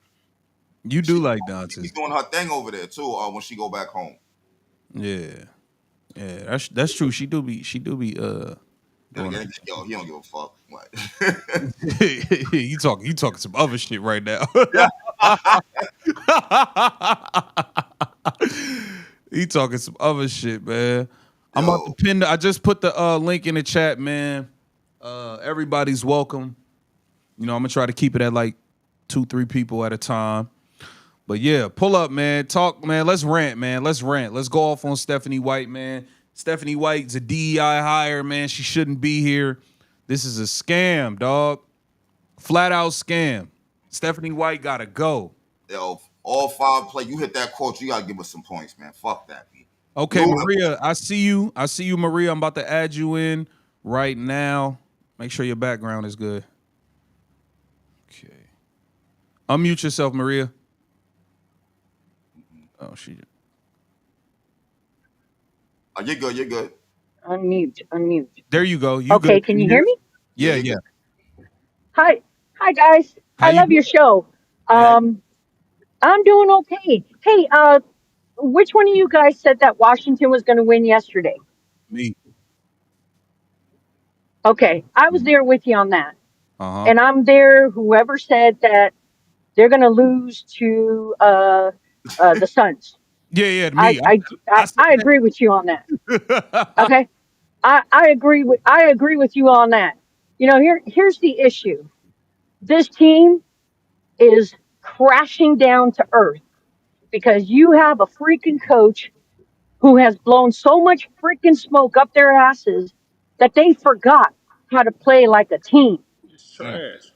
You do like She's Dantas. doing her thing over there too. When she go back home. Yeah. Yeah, that's true. She do be Then doing again, her. yo, he don't give a fuck. What? you talking some other shit right now. Yeah. He talking some other shit, man. I'm about to Yo, pin. I just put the link in the chat, man. Everybody's welcome. You know, I'm gonna try to keep it at like 2-3 people at a time. But yeah, pull up, man. Talk, man. Let's rant, man. Let's rant. Let's go off on Stephanie White, man. Stephanie White's a DEI hire, man. She shouldn't be here. This is a scam, dog. Flat out scam. Stephanie White gotta go. yo, all 5 play. You hit that quote. You gotta give us some points, man. Fuck that, B. Okay, New Maria, I see you. I see you, Maria. I'm about to add you in right now. Make sure your background is good. Okay. Unmute yourself, Maria. Oh, she. You're good. You're good. Unmute. There you go. You Okay, good? can you hear me? Yeah, Yeah, you're yeah. good. Hi guys. How I you love your doing? show. Hey, I'm doing okay. Hey, which one of you guys said that Washington was going to win yesterday? me. Okay, I was there with you on that. Uh huh. And I'm there whoever said that they're going to lose to the Suns. Yeah, I me. I I I, said I agree with you on that. that. Okay? I agree with you on that. You know, here's the issue. This team is crashing down to earth because you have a freaking coach who has blown so much freaking smoke up their asses that they forgot how to play like a team. It's Mm, trash. mm.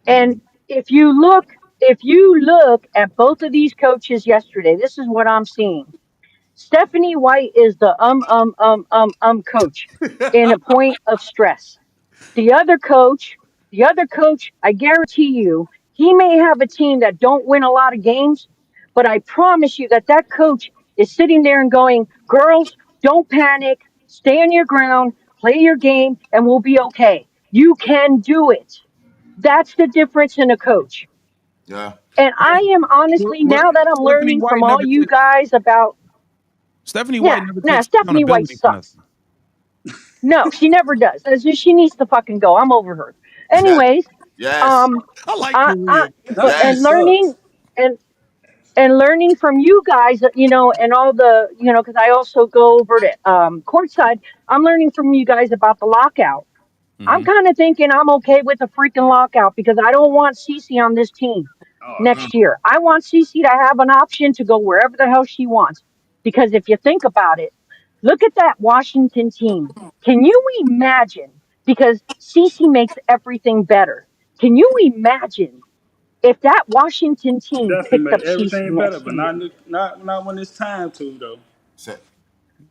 And if you look at both of these coaches yesterday, this is what I'm seeing. Stephanie White is the coach in a point of stress. The other coach, the other coach, I guarantee you, he may have a team that don't win a lot of games, but I promise you that that coach is sitting there and going, "Girls, don't panic. Stay on your ground, play your game, and we'll be okay. You can do it." That's the difference in a coach. Yeah. And I am honestly, now that I'm Stephanie learning White from all never you took guys about, Stephanie yeah, White never nah, takes Stephanie White accountability for sucks. nothing. No, she never does. She needs to fucking go. I'm over her. Yeah. Anyways, Yes. Um, I like I Maria. but That shit and Yes. learning sucks. and and learning from you guys, and all the, because I also go over to courtside. I'm learning from you guys about the lockout. I'm Mm-hmm. kind of thinking I'm okay with a freaking lockout because I don't want Cece on this team Oh Mm. next year. I want Cece to have an option to go wherever the hell she wants. Because if you think about it, look at that Washington team. Can you imagine? Because Cece makes everything better. Can you imagine if that Washington team definitely picked make up Cece everything better, next but year? not when it's time to though. So,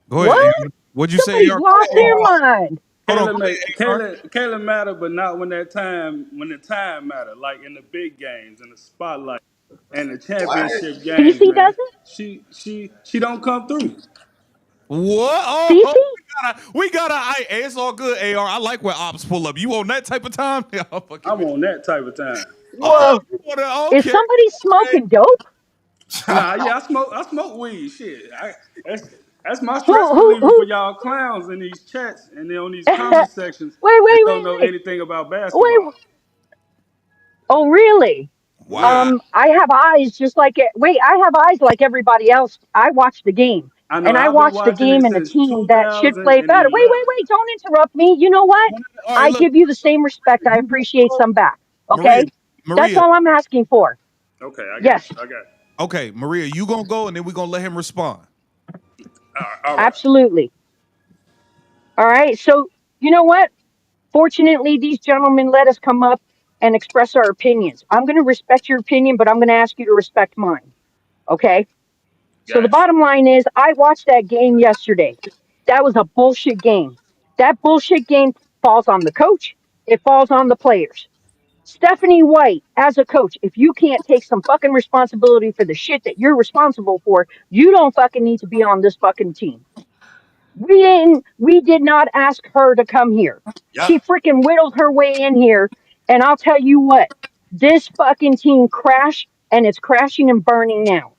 Go ahead, What? AR. What'd you say, Somebody's AR? lost Hold their on, mind. hold on. Go ahead, AR. Kayla matter, but not when the time matter, like in the big games, in the spotlight, and the what? championship games, Cece man. doesn't? She don't come through. What? Oh, Cece? it's all good, AR. I like when ops pull up. You on that type of time? Yeah, I'm fucking I'm with on that type of time. you. Oh, Whoa. you wanna, Is okay, somebody okay. smoking dope? Nah, yeah, I smoke weed. Shit, that's that's my stress reliever for Who? y'all clowns in these chats and then on these wait, comment sections wait, that wait, don't know wait. anything about Wait. basketball. Oh, really? Yeah. Wow. I have eyes just like it. Wait, I have eyes like everybody else. I watch the game, I know and I I've been watch the watching it game and the since team that should play better. Wait, wait, 2011. wait! Don't interrupt me. You know what? All right, I look, give you the same respect. I you gonna appreciate go, some back. Maria. Okay, that's Maria. all I'm asking for. Okay, I got Yes, you. I got you. Okay, Maria, you gonna go, and then we gonna let him respond. All right, all right. absolutely. All right. So you know what? Fortunately, these gentlemen let us come up and express our opinions. I'm going to respect your opinion, but I'm going to ask you to respect mine. Okay. So the Got you. bottom line is, I watched that game yesterday. That was a bullshit game. That bullshit game falls on the coach. It falls on the players. Stephanie White, as a coach, if you can't take some fucking responsibility for the shit that you're responsible for, you don't fucking need to be on this fucking team. We did not ask her to come here. Yep. She freaking whittled her way in here. And I'll tell you what, this fucking team crashed and it's crashing and burning now.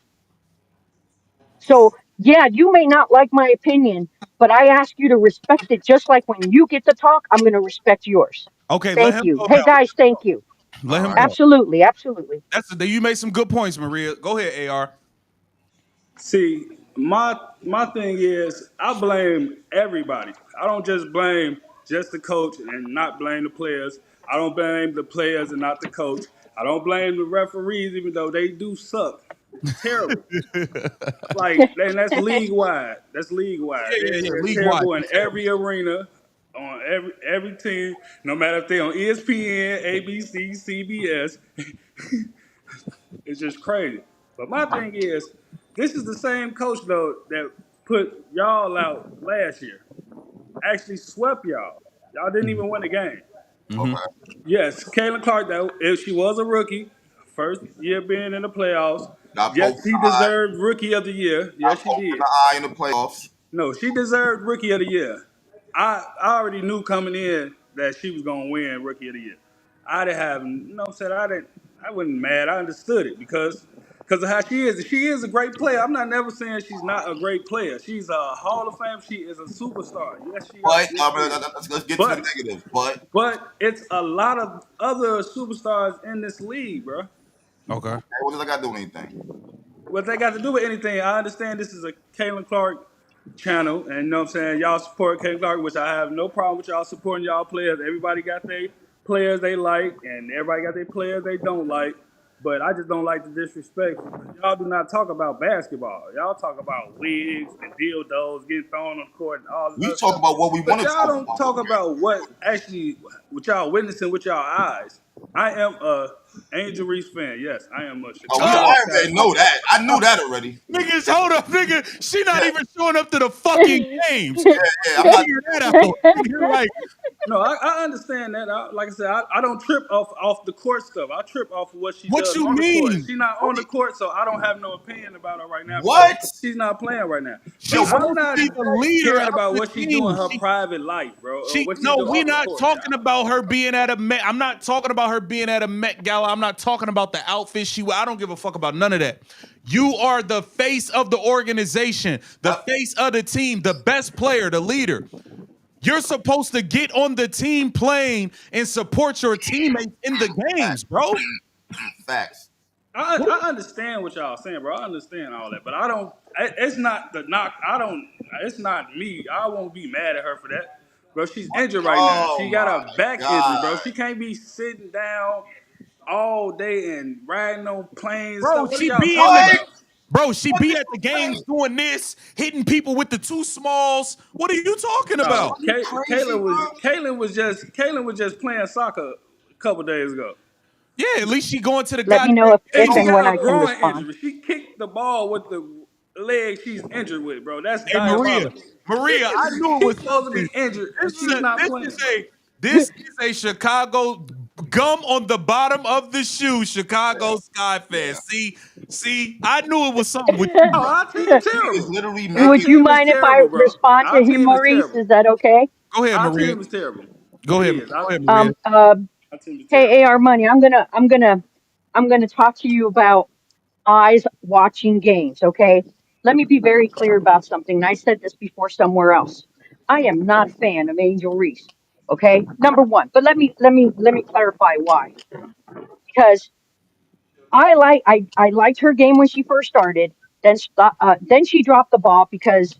So, yeah, you may not like my opinion, but I ask you to respect it just like when you get to talk, I'm going to respect yours. Okay, let Thank him you. go Hey, now. guys, thank you. Let All him right. go. Absolutely. Absolutely. You made some good points, Maria. Go ahead, AR. See, my thing is I blame everybody. I don't just blame just the coach and not blame the players. I don't blame the players and not the coach. I don't blame the referees even though they do suck. Terrible. Like, and that's league wide. That's league wide. Yeah, yeah, yeah. They're League wide, terrible in they're terrible. every arena, on every team, no matter if they're on ESPN, ABC, CBS. It's just crazy. But my thing is, this is the same coach though that put y'all out last year. Actually swept y'all. Y'all didn't even win a game. Mm-hmm. Okay. Yes, Caitlin Clark though, if she was a rookie, first year being in the playoffs. Got Yes, poked in she the eye. deserved rookie of the year. Yes, Got she poked in did. the eye in the playoffs. No, she deserved Rookie of the Year. I already knew coming in that she was gonna win Rookie of the Year. I didn't have, you know what I'm saying? I wasn't mad. I understood it because of how she is. She is a great player. I'm not never saying she's not a great player. She's a Hall of Fame. She is a superstar. Yes, she are. But Yes, she is. let's get to the But negatives. But but it's a lot of other superstars in this league, bro. Okay. okay, what does I got to do with anything? What they got to do with anything? I understand this is a Caitlin Clark channel, and you know what I'm saying? Y'all support Caitlin Clark, which I have no problem with y'all supporting y'all players. Everybody got their players they like, and everybody got their players they don't like. But I just don't like the disrespect. Y'all do not talk about basketball. Y'all talk about wigs and dildos getting thrown on the court and all this We other talk stuff. about what we want But to y'all talk don't about. talk about what y'all witnessing with y'all eyes. I am a Angel Reese fan. Yes, I am a Oh, Chicago Oh, I already Sky. know that. I knew that already. niggas, hold up, nigga. She not Yeah, even showing up to the fucking games. yeah. I'm not. Figure that out. You're like, No, I understand that. Like I said, I don't trip off the court stuff. I trip off of what she what does you on the court. mean? She's not on the court, so I don't have no opinion about her right now because What? she's not playing right now. Yo, But She's what? I'm supposed to not be the leader caring of about the what she do in team. her private life, bro, or what she No, do we off the not court. talking about her being at a Met. I'm not talking about her being at a Met Gala. I'm not talking about the outfit she wear. I don't give a fuck about none of that. You are the face of the organization, the Yep. face of the team, the best player, the leader. You're supposed to get on the team plane and support your teammates in the games, Facts. bro. Facts. I understand what y'all saying, bro. I understand all that, but I don't. It's not the knock. I don't. It's not me. I won't be mad at her for that, bro. She's injured right now. Oh She got my a back injury, God. bro. She can't be sitting down all day and riding on planes and Bro, stuff. What are she y'all be in talking the What? about? bro, she What be did at the you games say? doing this, hitting people with the two smalls. What are you talking No, about? Are you crazy, bro? Caitlin was just playing soccer a couple days ago. Yeah, at least she going to the Let me goddamn know And if she So and got when a I can growing respond. injury. She kicked the ball with the leg she's injured with, bro. That's Hey Maria, diabolical. Maria, I knew it She's was supposed to something. be injured and she's not This playing, is bro. a Chicago gum on the bottom of the shoe, Chicago Sky fan. yeah. See, I knew it was something with you, Oh, bro. our team She is terrible. literally Our Would making you team is mind if I terrible, bro. respond to Our him, team is Maurice? terrible. Is that okay? Go ahead, Our Maria. team is terrible. Go It ahead. is. Go ahead, Maria. Um, uh, Our team is terrible. hey, AR Money, I'm gonna talk to you about eyes watching games. Okay, let me be very clear about something. And I said this before somewhere else. I am not a fan of Angel Reese. Okay, number one. But let me clarify why. Because I liked her game when she first started. Then she dropped the ball because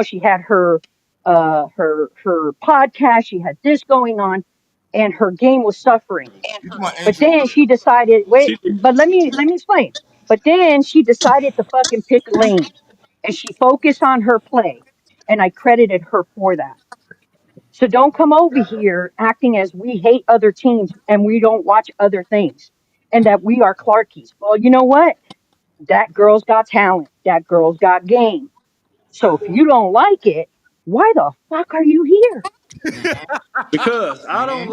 she had her podcast. She had this going on, and her game was suffering. you to my But Angel then she decided, wait, but let me explain. But then she decided to fucking pick a lane, and she focused on her play, and I credited her for that. So don't come over here acting as we hate other teams and we don't watch other things and that we are Clarkies. Well, you know what? That girl's got talent. That girl's got game. So if you don't like it, why the fuck are you here? Because Mm-hmm. Go I ahead.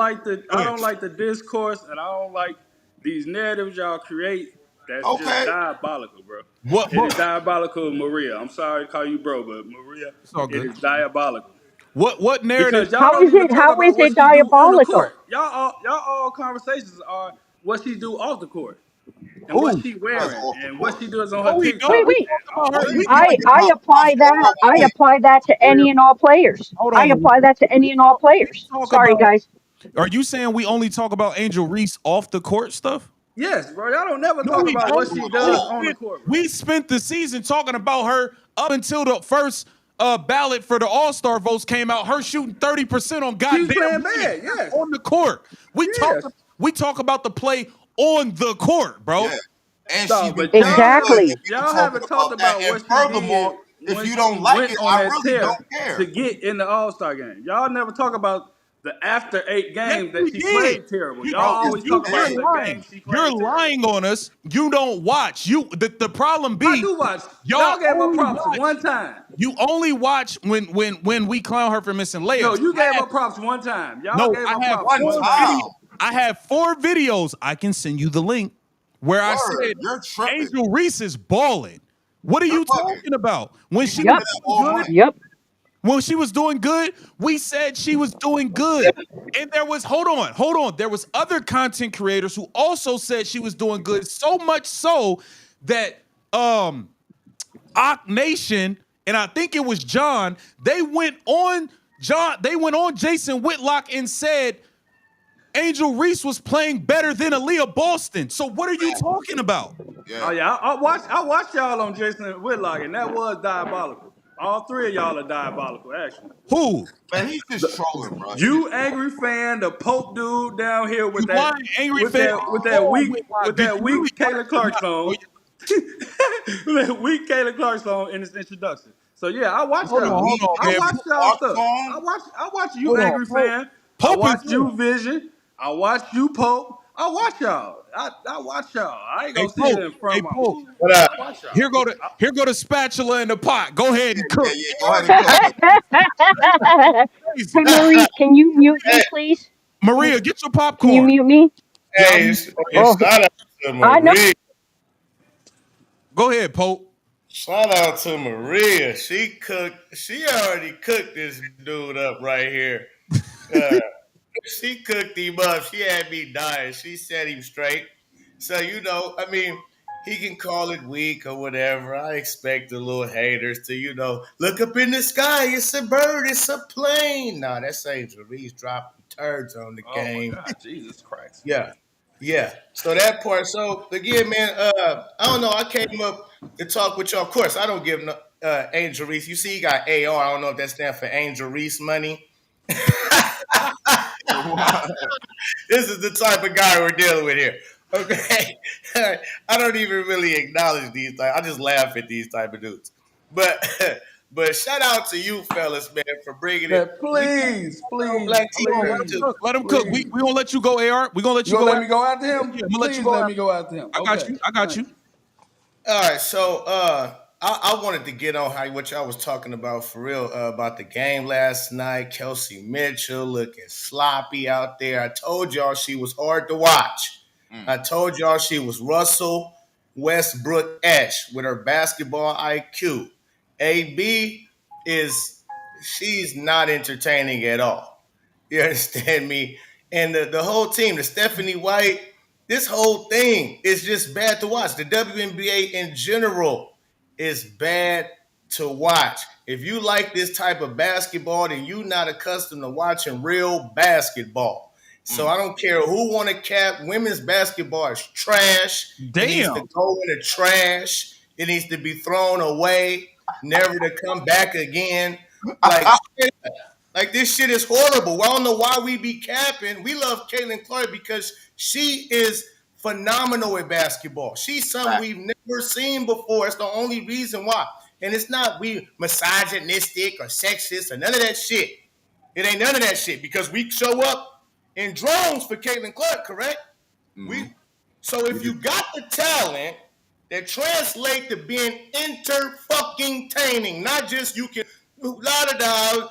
don't like the discourse and I don't like these narratives y'all create that's just Okay. diabolical, bro. What? It What? is diabolical, Maria. I'm sorry to call you bro, but Maria, It's all it good. is diabolical. What narrative? Because y'all How don't is even it talk how is about what it she do on the diabolical? court. Y'all all conversations are what she do off the court and what Who? she That's wearing off the and what court. she does on her No, we Wait, don't. We TikTok. wait. talk And about her. What are you We talking I about? apply that I Wait. apply that to Maria, any and all players. hold I on, Maria. apply that to any and all We players. talk Sorry about. guys. Are you saying we only talk about Angel Reese off the court stuff? yes, bro, y'all don't never No, talk we about That's what don't. she going We does on. on the spent court, bro. we spent the season talking about her up until the first ballot for the All Star votes came out. Her shooting 30% on She was goddamn playing wins bad, yes. on the court. Yes. We talk about the play on the court, bro. Yeah. And No, she's been but playing good, Exactly. and we've been y'all talking haven't talked about that. about And what she did furthermore, if when you don't she like went it, on I that really tear don't care. to get in the All Star game. Y'all never talk about the after 8 games Yes, we that she did. played terrible. Y'all Bro, yes, always we talk You're about did. the lying. games she You're played terrible. lying on us. You don't watch. The problem I be do watch. y'all Y'all gave her only props watch. one time. You only watch when we clown her for missing No, layups. you gave her props one time. Y'all No, gave I her have props One one four time. time. videos. I have 4 videos. I can send you the link where I Word. said You're tripping. Angel Reese is balling. What are You're you bugging. talking about? When You she can was say Yep. that doing all good, month. Yep. when she was doing good, we said she was doing good. And there was hold on. There was other content creators who also said she was doing good. So much so that Ock Nation, and I think it was John, they went on Jason Whitlock and said Angel Reese was playing better than Aaliyah Boston. So what are you talking about? Oh Yeah. yeah, I watched y'all on Jason Whitlock, and that was diabolical. All three of y'all are diabolical, actually. Who? Man, he's just trolling, bro. He just You angry fan, the Pope dude down here You lying, angry fan? Oh, Whitlock. with Did that you really weak watch Caitlin or Clark not? Oh, song, with that weak Caitlin Clark song in his introduction. So yeah, I watch hold the on, y'all. hold weak on, I man. Caitlin watch y'all Clark stuff. song. I watch you Hold on. angry fan. I Pope is watch who? you Vision. I watch you Pope. I watch y'all. I watch y'all. I ain't Hey, gonna sit Pope. here in front Hey, of my Pope. booth. What up? I watch Here y'all. go the here go the spatula in the pot. Go ahead Yeah, and yeah, cook. yeah. Go ahead and cook. Hey Crazy. Maurice, can you mute me, please? Maria, get your Can you popcorn. mute me? Yeah, Hey, okay. Oh, shout out to I know. Maria. Go ahead, Pope. Shout out to Maria. She cooked. She already cooked this dude up right here. Uh, she cooked him up. She had me dying. She set him straight. So I mean, he can call it weak or whatever. I expect the little haters to, look up in the sky. It's a bird. It's a plane. Nah, that's Angel Reese dropping turds on the Oh my game. God, Jesus Christ. Yeah. Yeah. So that part. So again, man, I don't know. I came up to talk with y'all. Of course, I don't give no Angel Reese. You see, he got AR. I don't know if that stands for Angel Reese money. This is the type of guy we're dealing with here. Okay. I don't even really acknowledge these type. I just laugh at these type of dudes. But but shout out to you fellas, man, for bringing it. Man, We got please, please, black Hold on, let t-shirts him please, too. cook. Let him cook. We please. we gonna let you go, AR. We gonna let You you gonna go. let me go after Yeah, him? I'm gonna let you Please go. let me go after him. I got Okay. you. I got you. Thanks. All right, so I wanted to get on what y'all was talking about for real about the game last night. Kelsey Mitchell looking sloppy out there. I told y'all she was hard to watch. Mm. I told y'all she was Russell Westbrook Esch with her basketball IQ. AB is she's not entertaining at all. You understand me? And the whole team, the Stephanie White, this whole thing is just bad to watch. The WNBA in general is bad to watch. If you like this type of basketball, then you're not accustomed to watching real basketball. So Mm. I don't care who want to cap. Women's basketball is trash. It needs to Damn. go in the trash. It needs to be thrown away, never to come back again. Like like this shit is horrible. I don't know why we be capping. We love Caitlin Clark because she is phenomenal at basketball. She's something Fact. we've never seen before. It's the only reason why. And it's not we misogynistic or sexist or none of that shit. It ain't none of that shit because we show up in drones for Caitlin Clark, correct? Mm-hmm. We so We if just you got the talent that translate to being fucking taining, not just you can la da da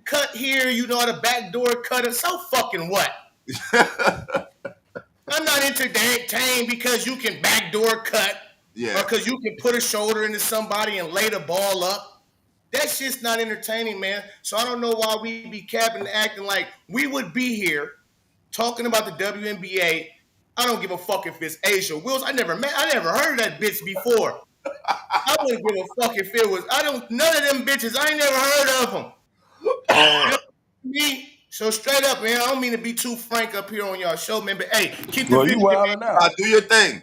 cut here, you know how to backdoor cut it. So fucking what? I'm not entertained because you can backdoor cut or yeah. because you can put a shoulder into somebody and lay the ball up. That shit's not entertaining, man. So I don't know why we be capping and acting like we would be here talking about the WNBA. I don't give a fuck if it's Asia Wills. I never heard of that bitch before. I wouldn't give a fuck if it was. None of them bitches. I ain't never heard of them. You know me? So straight up, man. I don't mean to be too frank up here on y'all show, man. But hey, keep the Well, you vision, man. wilding out. Do your thing.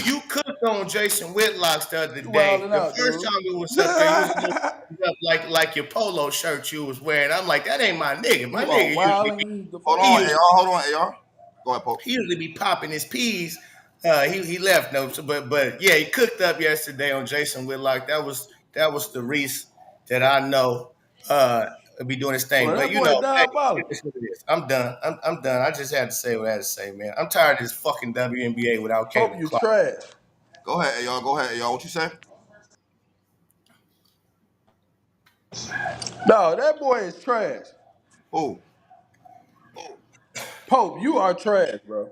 You cooked on Jason Whitlock's the other You day. wilding The out, first dude. time we was up there, you was up like your polo shirt you was wearing. I'm like, that ain't my nigga. My You are nigga usually wilding the Hold fuck he on, out. usually AR. Hold on, AR. Go ahead, Pope. he usually be popping his peas. He left no, but yeah, he cooked up yesterday on Jason Whitlock. That was the Reese that I know be doing his thing. Well, But that boy hey, it diabolical. is what it is. I'm done. I'm done. I just had to say what I had to say, man. I'm tired of this fucking WNBA without Hope Caitlin you Clark. trash. Go ahead, AR. Go ahead, AR. What you say? No, that boy is trash. Who? Pope, you are trash, bro.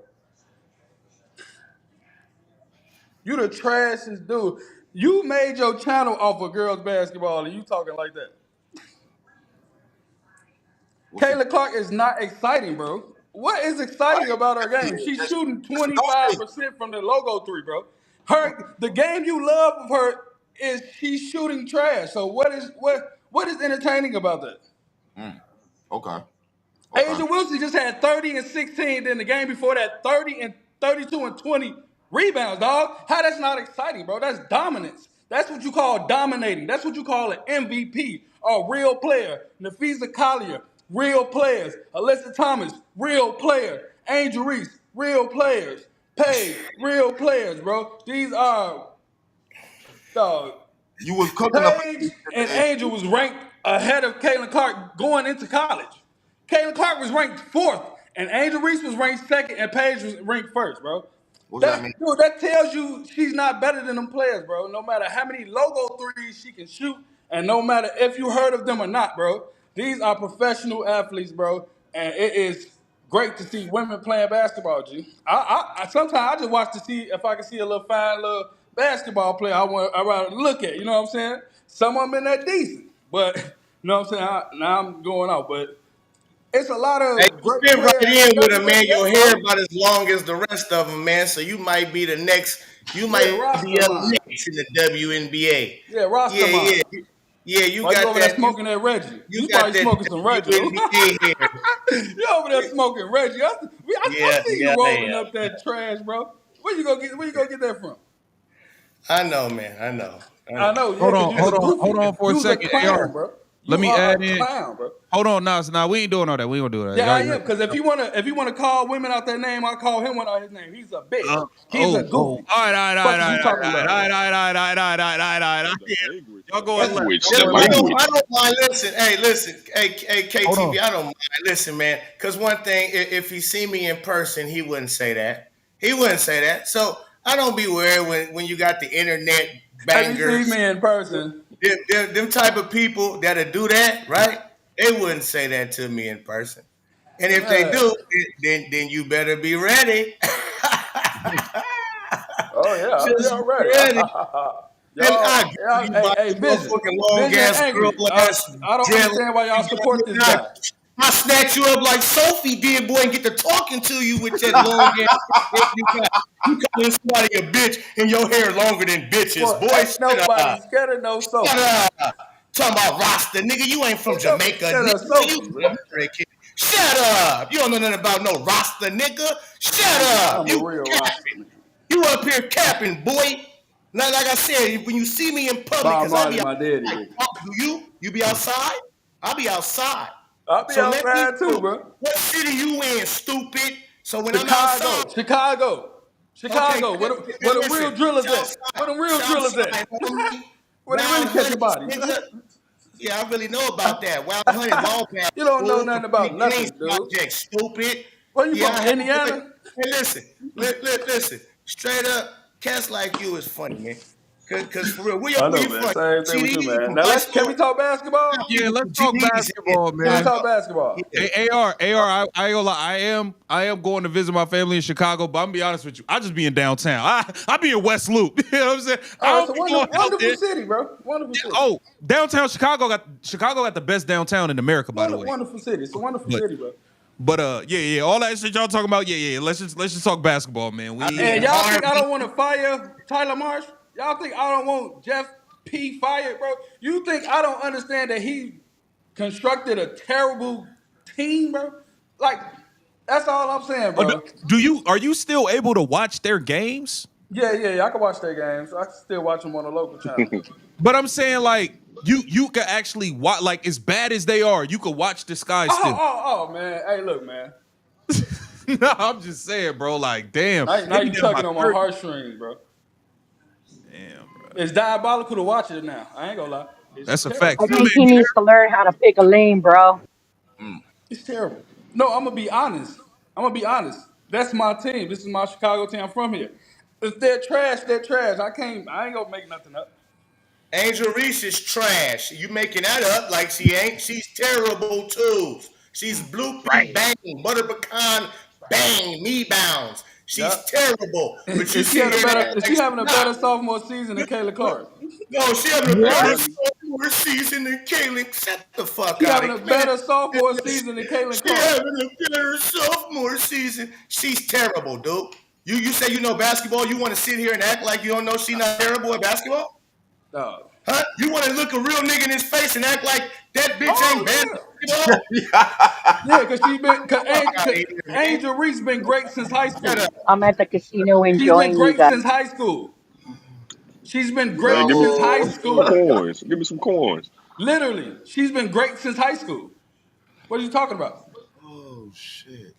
You the trashiest dude. You made your channel off of girls basketball and you talking like that. What's she? Kayla Clark is not exciting, bro. What is exciting about her game? She's shooting Just don't say. 25% from the logo three, bro. The game you love of her is she's shooting trash. So what is entertaining about that? Mm, okay. Okay. Asia Wilson just had 30 and 16. Then the game before that, 30 and 32 and 20 rebounds, dog. How that's not exciting, bro? That's dominance. That's what you call dominating. That's what you call an MVP, a real player. Nafisa Collier, real players. Alyssa Thomas, real player. Angel Reese, real players. Paige, real players, bro. These are, dog. You was cooking up. Paige and Angel was ranked ahead of Caitlin Clark going into college. Caitlin Clark was ranked fourth, and Angel Reese was ranked second, and Paige was ranked first, bro. What does that mean? That tells you she's not better than them players, bro. No matter how many logo threes she can shoot, and no matter if you heard of them or not, bro. These are professional athletes, bro, and it is great to see women playing basketball, G. I sometimes I just watch to see if I can see a little fine little basketball player I rather look at. You know what I'm saying? Some of them been that decent, but you know what I'm saying. Now I'm going out, but it's a lot Hey, of fit right in in the with him, man. Your WNBA, hair bro. about as long as the rest of them, man. So you might be the next. You Yeah, might be roster up line. next in the WNBA. Yeah, roster Yeah, yeah, line. yeah. You Why you got over there that. smoking that Reggie? You You got probably that smoking some Reggie. WNBA hair. You over there smoking Reggie. I Yeah, see you yeah, rolling yeah. up that trash, bro. Where you gonna get that from? I know, man. I know. I I know. know, yeah, because you's a goofy. Hold on for a You's a second. AR, clown, bro. let You me are add a in. clown, bro. Hold on, nah, we ain't doing all that. We ain't gonna do that. Yeah, I Y'all, am. Because if you wanna call women out their name, I call him out his name. He's a bitch. He's a All goofy. right. Fuck is you talking about? Angry Y'all going left. Switch Y'all the going left. I language. don't mind. Listen. Hey, Hold on. KTV. I don't mind. Listen, man. Because one thing, if he see me in person, he wouldn't say that. He wouldn't say that. So I don't be worried when you got the internet Have you seen bangers, me in person? them type of people that'll do that, right? They wouldn't say that to me in person. And if they Man. do, then you better be ready. Oh yeah, I'll be Just all be ready. ready. And I y'all, give you hey, my hey, Vision, motherfucking long Vision and ass girl Angry. ass I don't dreadlock. understand why y'all support this guy. I snatch you up like Sophie did, boy, and get to talking to you with that long ass hair you got. You calling somebody a bitch and your hair longer than bitches. Boy, Boy, ain't shut nobody up. scared of no Shut Sophie. up. Talking about Rasta, nigga. You ain't from Ain't nobody Jamaica, scared of nigga. You Sophie, bro. American. Shut up. You don't know nothing about no Rasta, nigga. Shut up. I'm a You real roster, capping. nigga. You up here capping, boy. Now, like I said, when you see me in public, Bob because I Marley, be my daddy, outside. nigga. Do you? You be outside? I'll be outside. I'll be So let me outside too, know bro. what city you in, stupid. So when I'm outside, Chicago, Chicago, okay, Chicago. Where the, man, where the real listen, drillers South at? Side, Where the real South drillers at? Side, homie, Where they Wild really catching Honeys, bodies? nigga. Yeah, I really know about that. Wild Honeys, Wild Bag, You don't know fool, nothing from about St. James nothing, dude. Project, stupid. Where you Yeah, from? I have. Indiana? Hey, listen, listen. Straight up, cats like you is funny, man. Cause for real, I where know, you man. from? Same thing with you, GD man. from Now high can school. we talk Nah, basketball? we Yeah, get let's some talk GDs in here. basketball, Can we man. talk basketball? Yeah. Hey, I ain't gonna lie. I am going to visit my family in Chicago, but I'm gonna be honest with you. I just be in downtown. I be in West Loop. You know what I'm saying? I Oh, it's don't a be going out wonderful there. city, bro. Wonderful city. Oh, downtown Chicago got the best downtown in America, by the way. Wonderful city. It's a wonderful But city, bro. yeah, all that shit y'all talking about. Yeah. Let's just talk basketball, man. I be We And in y'all think I Harvey. don't want to fire Tyler Marsh? Y'all think I don't want Jeff P fired, bro? You think I don't understand that he constructed a terrible team, bro? Like, that's all I'm saying, bro. are you still able to watch their games? Yeah. I can watch their games. I can still watch them on a local channel. But I'm saying like you could actually watch like as bad as they are, you could watch this guy still. Oh, man. Hey, look, man. No, I'm just saying, bro. Like, damn, Now they be you down by tugging on my 30. heartstrings, bro. Damn, bro. It's diabolical to watch it now. I ain't gonna lie. It's That's a terrible. fact. I Phil think may he be needs to learn how to pick a lane, bro. It's terrible. No, I'm gonna be honest. That's my team. This is my Chicago team. I'm from here. If they're trash, they're trash. I ain't gonna make nothing up. Angel Reese is trash. You making that up like she ain't. She's terrible too. She's blue pea Right. bang, butter pecan bang, me bounds. Yeah. She's terrible. But you Is she sit here and act is like she she's having a not. better sophomore season than Kayla Clark? No, she having a better what? sophomore season than Kaylin. Shut the fuck She out having of a here. Man, better sophomore season than Kaylin she Clark. having a better sophomore season. She's terrible, dude. You say you know basketball. You want to sit here and act like you don't know she's not terrible at basketball? No. Huh? You want to look a real nigga in his face and act like that bitch ain't bad Oh at basketball? yeah. Because Fuck out of here, man. Angel Reese been great since high Shut school. up. I'm at the casino She's been enjoying you great guys. since high school. She's been Man, great give me since high some school. coins. Give me some coins. Literally, she's been great since high school. What are you talking about? Oh shit.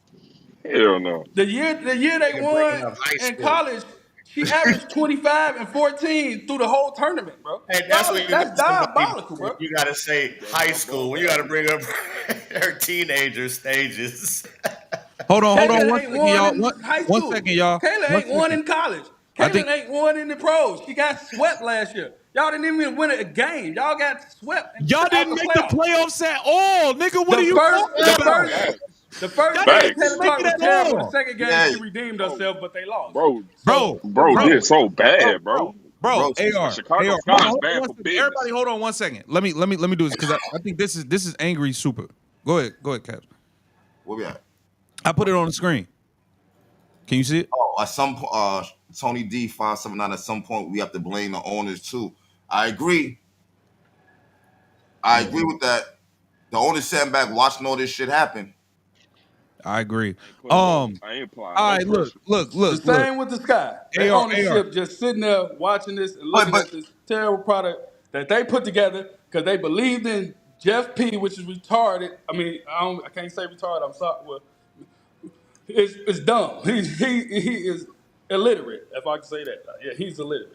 Hell no. The year they Nigga won bringing up high in school. college, she averaged 25 and 14 through the whole tournament, bro. Hey, that's when you got That's somebody. diabolical, bro. You got to say high school. When you got to bring up her teenager stages. Hold on Kayla one ain't second, won y'all. in high One school. second, y'all. Kayla One ain't won second. in college. I Kayla think ain't won in the pros. She got swept last year. Y'all didn't even win a game. Y'all got swept and y'all out didn't the make the playoffs. playoffs at all, nigga. What are The you first, talking the about? first, Facts. the first Y'all game, didn't Facts. Kayla make Clark it was at terrible. The all, second game, Yeah, she redeemed Bro, herself, but they lost. bro, bro. So what we bro, Bro, did doing? so bro, bad, bro, bro. bro. The AR. Chicago Hold Sky is on bad one for second. Everybody, business. hold on one second. Let me do this because I think this is angry super. Go ahead, Caps. where we at? I put it on the screen. Can you see it? Oh, at some point, Tony D 579. At some point, we have to blame the owners too. I agree. I agree with that. The owners sitting back watching all this shit happen. I agree. I ain't putting no. All I ain't applying no right, look, pressure. look, The look, look. same with the Sky. They AR, AR. ownership just sitting there watching this and But looking but at this terrible product that they put together because they believed in Jeff P, which is retarded. I mean, I can't say retarded. I'm sorry. Well, it's dumb. He is illiterate, if I can say that. Yeah, he's illiterate.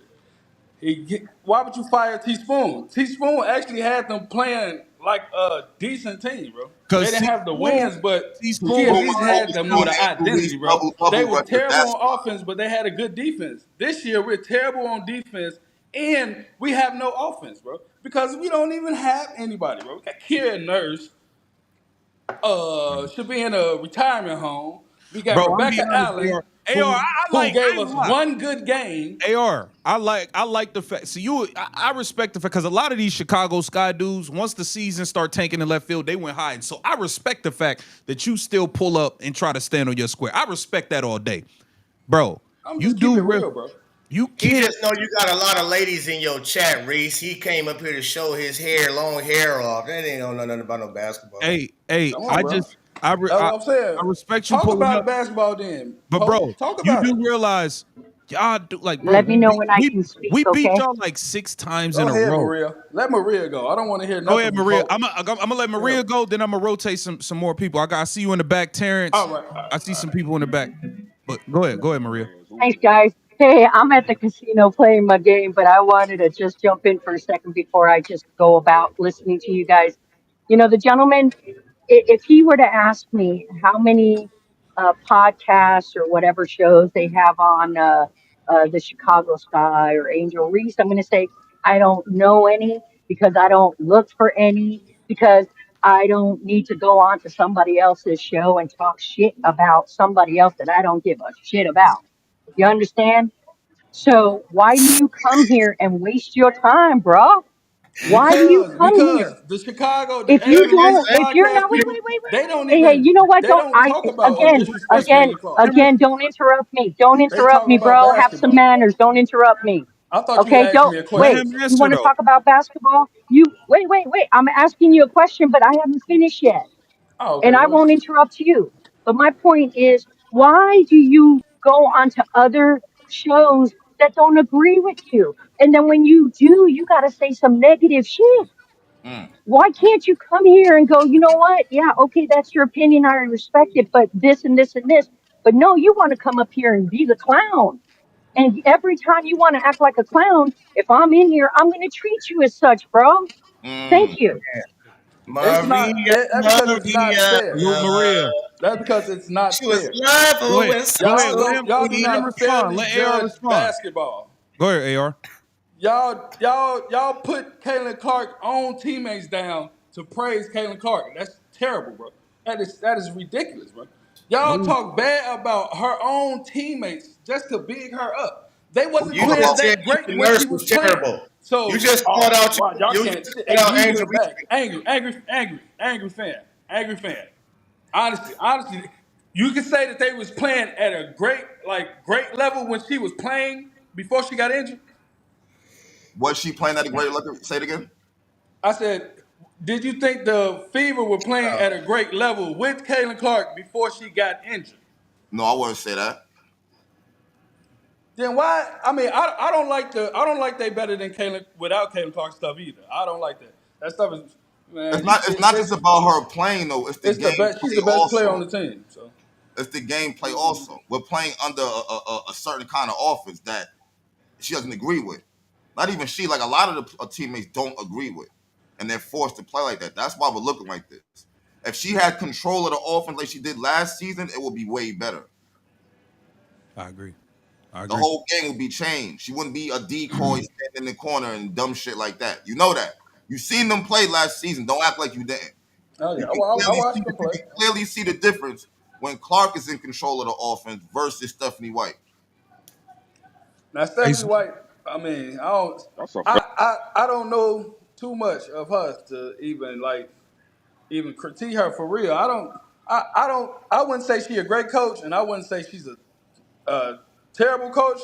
Why would you fire Teaspoon? Teaspoon actually had them playing like a decent team, bro. They Because didn't have the wins, but he at Teaspoon Spoon least was had them with overcome an and identity, released bro. They double were record. terrible That's on offense, but they had a good defense. This year, we're terrible on defense, and we have no offense, bro, because we don't even have anybody, bro. We got Kieran Nurse, should be in a retirement home. We got bro, I'm be Rebecca honest, Allen, AR, who I gave ain't us gonna lie. one good game. I like the fact. So I respect the fact because a lot of these Chicago Sky dudes, once the season start tanking in left field, they went high. And so I respect the fact that you still pull up and try to stand on your square. I respect that all day, bro. I'm You just keeping do it real, bro. you He can't. just know you got a lot of ladies in your chat, Reese. He came up here to show his hair, long hair off. That ain't know nothing about no basketball. Hey, Come on, I bro. just I, re- That's what I'm I saying. respect you Talk pulling about up, basketball then. but bro, Talk you about do it. realize y'all do like, bro. Let me know when I can speak, We beat okay? y'all like 6 times Go in a ahead, row. Maria. Let Maria go. I don't want to hear Go nothing ahead, from Maria. Coach. I'm gonna let Maria Yeah. go. Then I'm gonna rotate some more people. I see you in the back, Terrence. All right. All right. I see some people in the back. But go ahead, Maria. Man's Thanks, hooping. guys. Hey, I'm at the casino playing my game, but I wanted to just jump in for a second before I just go about listening to you guys. You know, the gentleman, if he were to ask me how many podcasts or whatever shows they have on the Chicago Sky or Angel Reese, I'm going to say I don't know any because I don't look for any because I don't need to go on to somebody else's show and talk shit about somebody else that I don't give a shit about. You understand? So why do you come here and waste your time, bro? Why do you come Because here? the Chicago, the If you Angel Reese don't, if you're not, podcast wait, people, wait, wait, wait, they wait. don't Hey, hey, even you know what? they Don't don't I talk about or again, disrespect again, Caitlin Clark. don't interrupt me. Don't They interrupt talk me, about bro. Have some basketball. manners. Don't interrupt me. I thought you Okay, asked don't me a Let wait. question. him You answer want to though. talk about basketball? You wait, wait, wait. I'm asking you a question, but I haven't finished yet, Oh, and okay. I Well, won't interrupt you. But my point is, why do you go onto other shows that don't agree with you? And then when you do, you got to say some negative shit. mm. Why can't you come here and go, you know what? Yeah, okay, that's your opinion. I respect it, but this and this and this. But no, you want to come up here and be the clown. And every time you want to act like a clown, if I'm in here, I'm going to treat you as such, bro. Thank Mm. you. it's not. Maria, That's because it's not Maria. fair. Maria, That's because it's She not was fair. go live ahead. when Go ahead. Y'all so don't. Y'all do Let him not sweet. respond. fairly Let AR judge respond. basketball. Go ahead, AR. Y'all put Caitlin Clark own teammates down to praise Caitlin Clark. That's terrible, bro. That is ridiculous, bro. Y'all talk bad about her own teammates just to big her up. They wasn't You Talk playing just about said that great Keith when Nurse she was was playing. terrible. You So, just called oh out wow, y'all you can't. just Hey, called out you Angel went Reese. back. Angry fan. Honestly, you could say that they was playing at a great level when she was playing before she got injured. was she playing at a great level? Say it again. I said, did you think the Fever were playing at a great level with Caitlin Clark before she got injured? No, I wouldn't say that. Then why? I mean, I don't like they better than Caitlin without Caitlin Clark stuff either. I don't like that. That stuff is, man. It's not just about her playing though. It's the It's the game best. She's play the best player on also. the team. So It's the gameplay also. We're playing under a certain kind of offense that she doesn't agree with. Not even she, like a lot of the teammates don't agree with, and they're forced to play like that. That's why we're looking like this. If she had control of the offense like she did last season, it would be way better. I agree. I The agree. whole game would be changed. She wouldn't be a decoy standing in the corner and dumb shit like that. You know that. You seen them play last season. Don't act like you didn't. oh yeah, I watched them You play. can clearly see the difference when Clark is in control of the offense versus Stephanie White. Now Hey, Stephanie White, I mean, That's a fact. I don't know too much of her to even critique her for real. I don't. I wouldn't say she's a great coach, and I wouldn't say she's a terrible coach.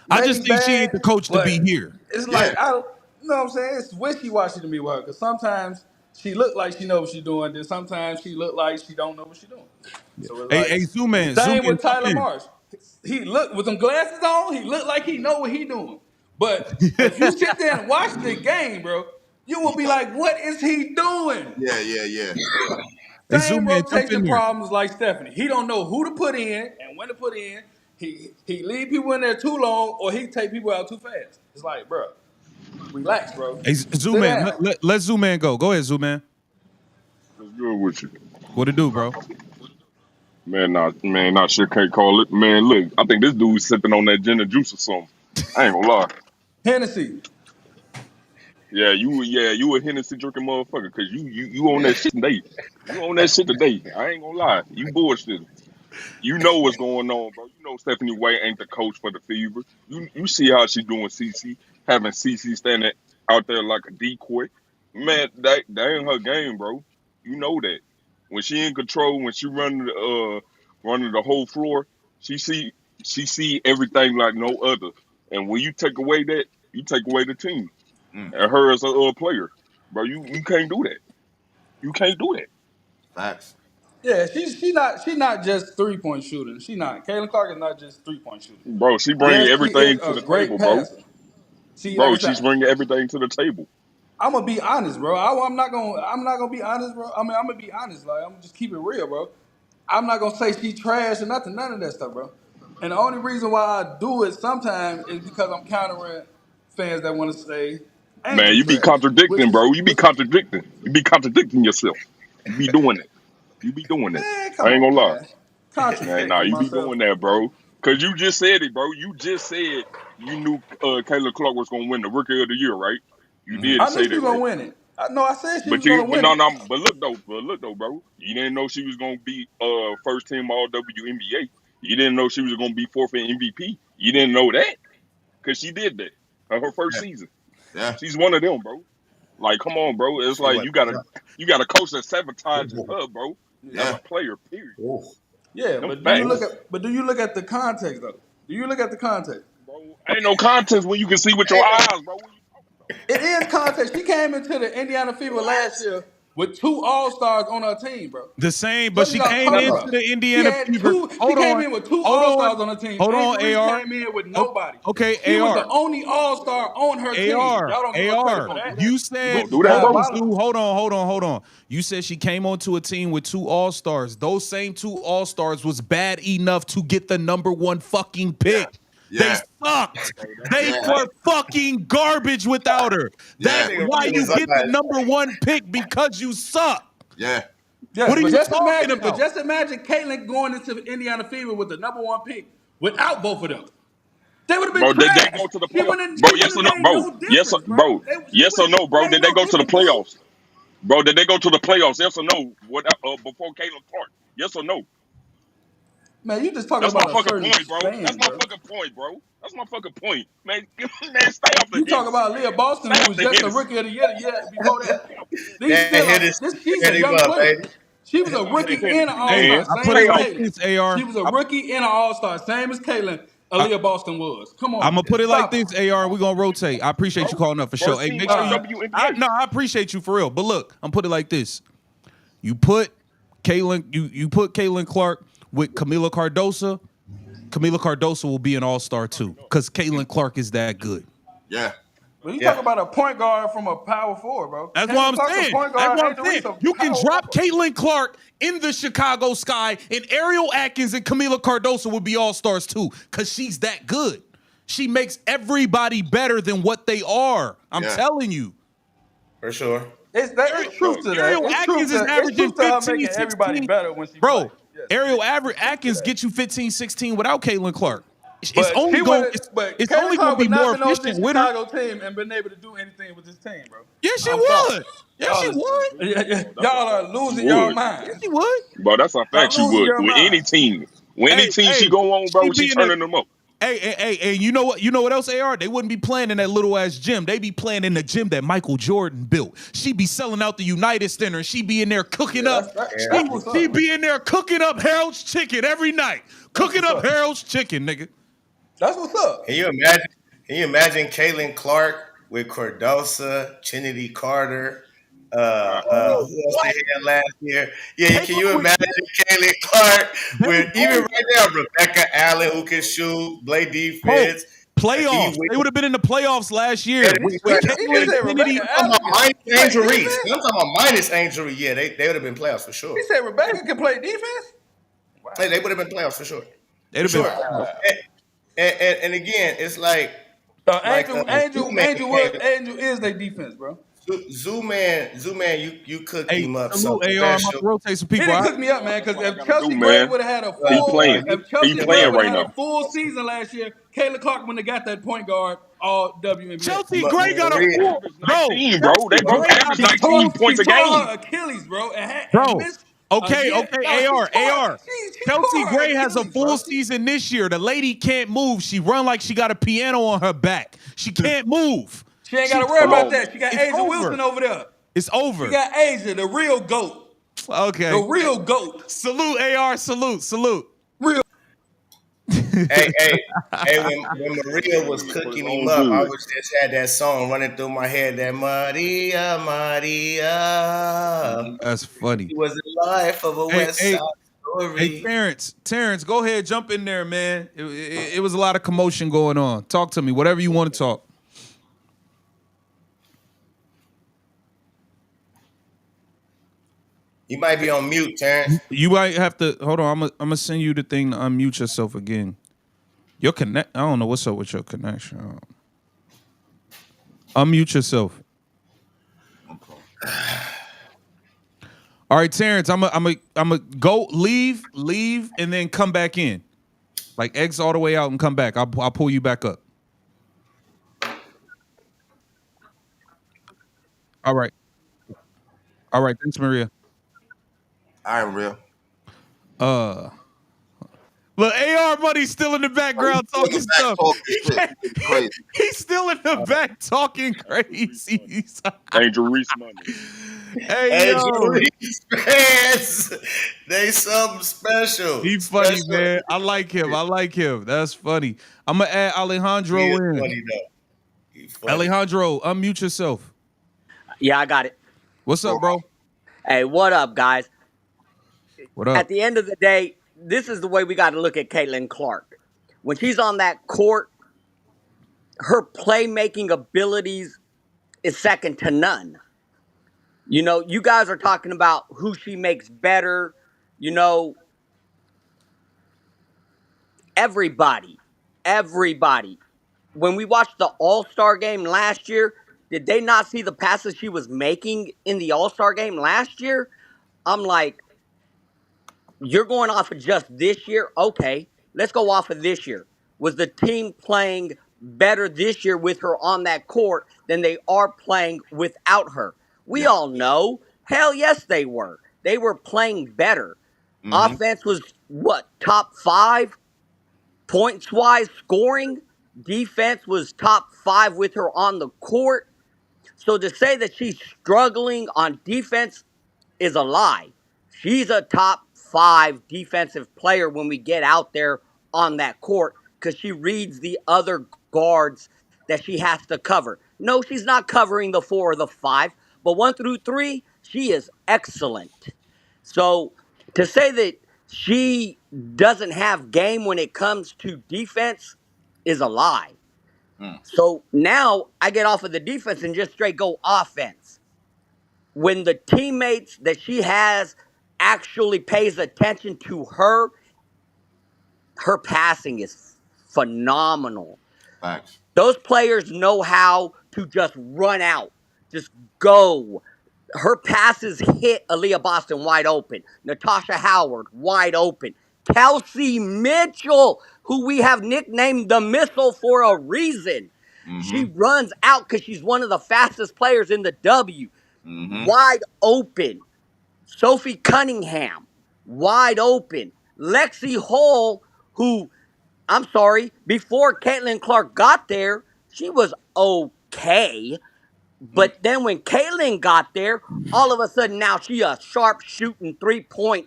I just Maybe think she ain't the bad, coach to be but here. it's Yeah. like I don't. You know what I'm saying? It's wishy-washy to me with her because sometimes she look like she know what she's doing, then sometimes she look like she don't know what she's doing. So it's like Hey, Zoom in, same with jump Tyler in. Marsh. He look with them glasses on. He look like he know what he doing. But if you sit there and watch the game, bro, you will be like, what is he doing? Yeah. Hey, Same Zoom in, jump in rotation there. problems like Stephanie. He don't know who to put in and when to put in. He leave people in there too long, or he take people out too fast. It's like, bro, relax, bro. Hey, Zoom Sit in. down. Let Zoom in go. Go ahead, Zoom in. What's good with you? What it do, bro? Man, sure can't call it. Man, look, I think this dude's sipping on that gin and juice or something. I ain't gonna lie. Hennessy. You a Hennessy drinking motherfucker, cause you on that shit today. You on that shit today. I ain't gonna lie. You bullshit. You know what's going on, bro. You know Stephanie White ain't the coach for the Fever. You see how she doing CC, having CC standing out there like a decoy. Man, that ain't her game, bro. You know that. When she in control, when she running the whole floor, she see everything like no other. And when you take away that, you take away the team Mm. and her as a player, bro. You can't do that. You can't do that, Facts. Yeah, she not just 3-point shooting. She not. Caitlin Clark is not just 3-point shooting. bro. She bringing Yes, she is everything to a the great table, bro. passer. See, like I Bro, she's said, bringing everything to the table. I'm gonna be honest, bro. I'm not gonna be honest, bro. I mean, I'm gonna be honest. Like I'm gonna just keep it real, bro. I'm not gonna say she trash or nothing, none of that stuff, bro. And the only reason why I do it sometimes is because I'm countering fans that want to say Man, Angry you be trash, contradicting, bro. You be contradicting. You be contradicting yourself. You be doing it. You be doing it. man, I come ain't on, gonna lie. man, Man, nah, contradicting you be myself. doing that, bro. Cause you just said it, bro. You just said you knew Kayla Clark was gonna win the Rookie of the Year, right? You Mm-hmm. did I knew say she that, was gonna right? win it. I said she was But gonna but win no, it. no, but look though, bro. You didn't know she was gonna be first team All WNBA. You didn't know she was gonna be forfeit MVP. You didn't know that because she did that her first Yeah. season. Yeah. She's one of them, bro. Like, come on, bro. It's See like what? you got a coach that's sabotaging her, bro, as Yeah. a player. Period. Oh, Yeah, Them but oh. facts, do you look at the context though? Do you look at the context? bro. Ain't no contest when you can see with your Ain't no eyes, bro. What you talking about? It is context. She came into the Indiana Fever what? last year with 2 All-Stars on her team, bro. The same, but What are she y'all came talking into No. about? the She Indiana had Fever. two. She Hold came on, in with two hold on, All-Stars on her team. hold on, Angel Reese AR. came in with nobody. Okay, She was the AR. only All-Star on her team. AR, Y'all don't give her credit AR, for gonna do that. that? you You said, gonna do It's that, bro? Stu, diabolical. hold on. You said she came onto a team with 2 All-Stars. Those same 2 All-Stars was bad enough to get the #1 fucking Yeah. pick. They Yeah. sucked. Bro, that's They a Yeah. were fact. fucking garbage without her. That Yeah. That's nigga why really you was get the somebody. #1 pick because you suck. Yeah. What Yes, are but you just talking imagine, about? Caitlin going into Indiana Fever with the #1 pick without both of them. They would have been Bro, did they trash. go to the She playoffs? wouldn't. Bro, She yes wouldn't or have no? made Bro, no difference, bro. She yes or wouldn't no, bro? made Did they no go to the difference, bro. playoffs? Bro, did they go to the playoffs? Yes or no? What before Caitlin Clark? Yes or no? Man, you just talking That's my about a fucking certain point, bro. That's span, my bro. fucking point, bro. That's my fucking point, man. Man, stay off the You talk Hennessy, about Leah man. Boston, Stay who off was the just a Hennessy. rookie of the year the year before that. Stay off the Hennessy, These That still man. are hit this. She's set a him young up, player. baby. She was Stay a off rookie the and an Hennessy, Hey, All-Star, man. I put same it as Stay off like the Caitlin. this, Hennessy. AR. She was a rookie and an All-Star, same as Caitlin. I, Aaliyah Boston was. Come I'm on, gonna put it like stop it. this, AR. We're gonna rotate. I appreciate you Bro, calling up for sure. first Hey, team make all sure you. WNBA. I appreciate you for real. But look, I'm put it like this. You put Caitlin, you put Caitlin Clark with Camila Cardoso. Camila Cardoso will be an All-Star too, because Caitlin Clark is that good. Yeah. But you talk Yeah. about a point guard from a power forward, bro. That's what Caitlin I'm Clark's a saying. point That's guard. what I'm Angel saying. Reese a You can power drop forward. Caitlin Clark in the Chicago sky, and Ariel Atkins and Camila Cardoso would be All-Stars too, because she's that good. She makes everybody better than what they are. I'm Yeah. telling you. For sure. It's truth to that. Ariel It's Atkins is it's averaging truth to her 15, making everybody 16. better when she plays. Bro, Yes, it Ariel is. It's truth to Atkins that. get you 15, 16 without Caitlin Clark. It's But only she going would it's, but it's Caitlin only going to Clark be would not more been on this efficient with her. Chicago team and been able to do anything with this team, bro. Yes, she I'm sorry. would. Yes, she Y'all would. Bro, that's a y'all are fact. She losing y'all would. Yes, minds. she would. Bro, that's a Y'all fact. She losing would. your With any minds. team. When any Hey, team she hey, go on, bro, she'd she be in a turning them up. Hey, you know what? You know what else, AR? They wouldn't be playing in that little ass gym. They be playing in the gym that Michael Jordan built. She be selling out the United Center, and she be in there cooking up. That's what's She up. be in there cooking up Harold's chicken every night. Cooking up Harold's chicken, nigga. That's what's up. Can you imagine? Can you imagine Caitlin Clark with Cordosa, Trinity Carter? Who else they had last year? Yeah, can you imagine Caitlin Clark with even right now Rebecca Allen who can shoot, play defense? Playoffs. They would have been in the playoffs last year. Yeah, With He Caitlin, said Kennedy. Rebecca I'm Allen talking about minus can play Angel Reese. defense? I'm talking about minus Angel Reese. Yeah, they would have been playoffs for sure. He said Rebecca can play defense? They would have been playoffs for sure. They'd have For been. sure. And again, it's like Angel Zoo-Man is their defense, bro. Man, you cooked Hey, him up salute something AR. I'm special. about to rotate some He people. didn't All cook me up, man, because if gotta Kelsey do, Gray man. would have had a He full, playing. if Kelsey He Gray playing would right have had now. a full season last year, Kayla Clark wouldn't have got that point guard all WNBA. Chelsea Gray got a Maria- full, bro. 19, bro. They both Gray got average a 19 points She a tore game. her Achilles, bro, and Bro, missed okay, again. No, AR. She Kelsey tore her Gray has a Achilles, full bro. season this year. The lady can't move. She run like she got a piano on her back. She can't move. She ain't got to worry Come about on, that. She got It's Asia over. Wilson over there. It's over. She got Asia, the real GOAT. Okay. The real GOAT. Salute, AR. Salute. Real. hey, when Maria was cooking him up, I was just had that song running through my head. That Maria. That's funny. She was the life of a West Side story. Hey, Terrence, go ahead, jump in there, man. It was a lot of commotion going on. Talk to me, whatever you want to talk. You might be on mute, Terrence. You might have to hold on. I'm gonna send you the thing to unmute yourself again. Your connect. I don't know what's up with your connection. Unmute yourself. All right, Terrence. I'm a go leave, and then come back in. Like X all the way out and come back. I'll pull you back up. All right. Thanks, Maria. All right, real. Look, AR Money's still in the background talking stuff. Crazy. He's still in the back talking crazy. Angel Reese money. Hey, yo. Angel Reese fans, they something special. He funny, Special. man. I like him. That's funny. I'm going to add Alejandro He is in. funny, though. He's funny. Alejandro, unmute yourself. Yeah, I got it. What's up, bro? Hey, what up, guys? What up? At the end of the day, this is the way we got to look at Caitlin Clark. When she's on that court, her playmaking abilities is second to none. You know, you guys are talking about who she makes better. You know, everybody. When we watched the All-Star game last year, did they not see the passes she was making in the All-Star game last year? I'm like, you're going off of just this year? Okay, let's go off of this year. Was the team playing better this year with her on that court than they are playing without her? We all know. Hell yes, they were. They were playing better. Offense was, top 5? Points-wise, scoring. Defense was top 5 with her on the court. So to say that she's struggling on defense is a lie. She's a top 5 defensive player when we get out there on that court because she reads the other guards that she has to cover. No, she's not covering the 4 or the 5, but 1 through 3, she is excellent. So to say that she doesn't have game when it comes to defense is a lie. So now I get off of the defense and just straight go offense. When the teammates that she has actually pays attention to her passing is phenomenal. Thanks. Those players know how to just run out, just go. Her passes hit Aaliyah Boston wide open. Natasha Howard wide open. Kelsey Mitchell, who we have nicknamed the Missile for a reason. She runs out because she's one of the fastest players in the W. Wide open. Sophie Cunningham, wide open. Lexi Hall, who I'm sorry, before Caitlin Clark got there, she was okay. Mm. But then when Caitlin got there, all of a sudden now she a sharp shooting 3-point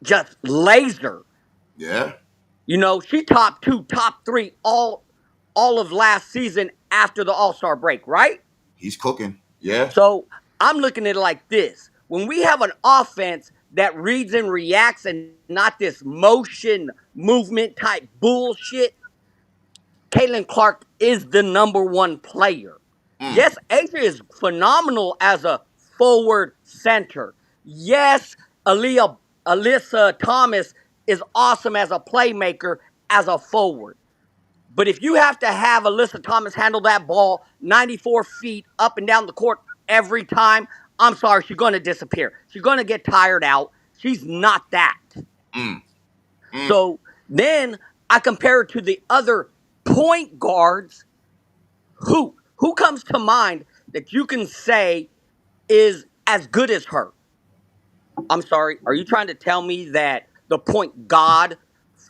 just laser. Yeah, She top two, top three all of last season after the All-Star break, right? he's cooking. Yeah. So I'm looking at it like this. When we have an offense that reads and reacts and not this motion movement type bullshit, Caitlin Clark is the number one player. Mm. Yes, Asia is phenomenal as a forward center. Yes, Alyssa Thomas is awesome as a playmaker as a forward. But if you have to have Alyssa Thomas handle that ball 94 feet up and down the court every time, I'm sorry, she's going to disappear. She's going to get tired out. She's not that. Mm. Mm. So then I compare it to the other point guards. Who comes to mind that you can say is as good as her? I'm sorry. Are you trying to tell me that the point god No.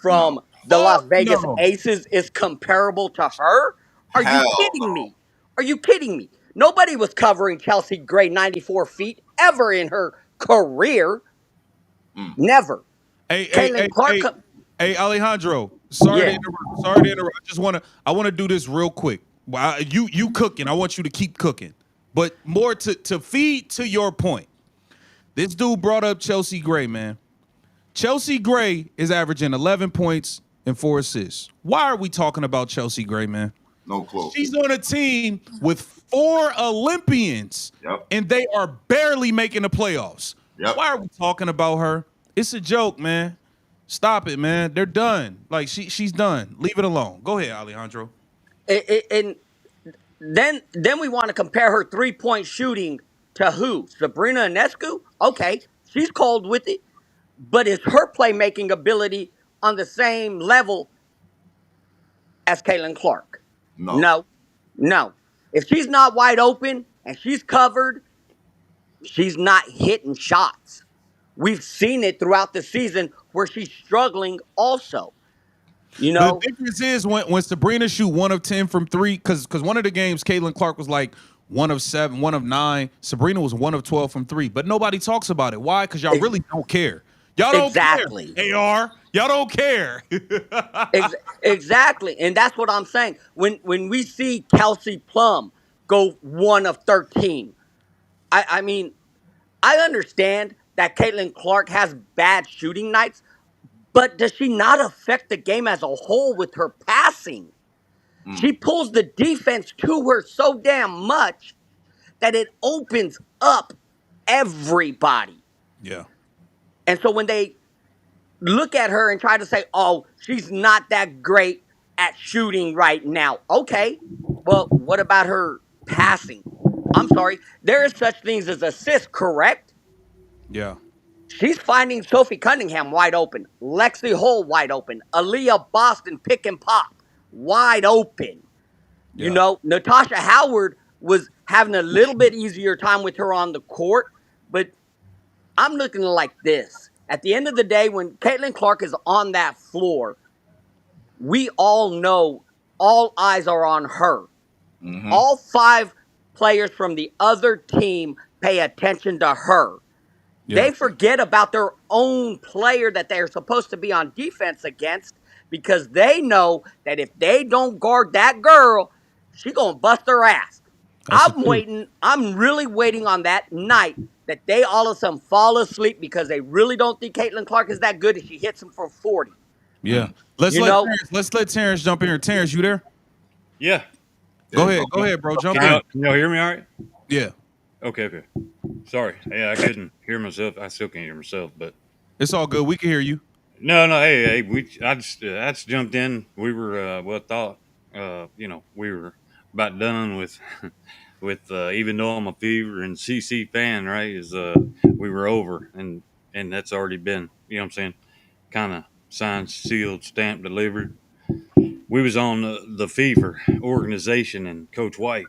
from the Las Fuck Vegas no. Aces is comparable to her? Are you Hell kidding no. me? Are you kidding me? Nobody was covering Kelsey Gray 94 feet ever in her career. Mm. Never. Hey, hey, hey, Caitlin Clark. hey, hey, Alejandro. Sorry to Yeah. interrupt. Sorry to interrupt. I wanna do this real quick. Well, you cooking. I want you to keep cooking. But more to feed to your point. This dude brought up Chelsea Gray, man. Chelsea Gray is averaging 11 points and 4 assists. Why are we talking about Chelsea Gray, man? No clue. She's on a team with 4 Olympians, Yep. and they are barely making the playoffs. Yep. Why are we talking about her? It's a joke, man. Stop it, man. They're done. Like she's done. Leave it alone. Go ahead, Alejandro. And then we want to compare her 3-point shooting to who? Sabrina Ionescu? Okay, she's cold with it. But is her playmaking ability on the same level as Caitlin Clark? No. No, no. If she's not wide open and she's covered, she's not hitting shots. We've seen it throughout the season where she's struggling also. You The know, difference is when Sabrina shoot 1 of 10 from 3, because one of the games Caitlin Clark was like 1 of 7, 1 of 9. Sabrina was 1 of 12 from 3, but nobody talks about it. Why? Because y'all really don't care. Y'all don't exactly. care. AR, y'all don't care. Exactly. And that's what I'm saying. When we see Kelsey Plum go 1 of 13, I mean, I understand that Caitlin Clark has bad shooting nights, but does she not affect the game as a whole with her passing? Mm. She pulls the defense to her so damn much that it opens up everybody. Yeah. And so when they look at her and try to say, oh, she's not that great at shooting right now. Okay. Well, what about her passing? I'm sorry. There is such things as assists, correct? Yeah. She's finding Sophie Cunningham wide open, Lexi Hull wide open, Aaliyah Boston pick and pop wide open. Yeah. Natasha Howard was having a little bit easier time with her on the court, but I'm looking like this. At the end of the day, when Caitlin Clark is on that floor, we all know all eyes are on her. Mm-hmm. All 5 players from the other team pay attention to her. Yeah. They forget about their own player that they're supposed to be on defense against because they know that if they don't guard that girl, she gonna bust her ass. That's the truth. I'm really waiting on that night that they all of a sudden fall asleep because they really don't think Caitlin Clark is that good if she hits them for 40. Yeah. Mm. Let's You let know, Terrence, let's let Terrence jump in here. Terrence, you there? Yeah. Go Yeah, ahead. Go ahead, bro. Jump Can in. y'all hear me all right? Yeah. Okay. Sorry. Yeah, I couldn't hear myself. I still can't hear myself, but It's all good. We can hear you. no. Hey, I just jumped in. We were, we were about done with, even though I'm a Fever and CC fan, right, we were over and that's already been, you know what I'm saying? Kind of signed, sealed, stamped, delivered. We was on the Fever organization and Coach White.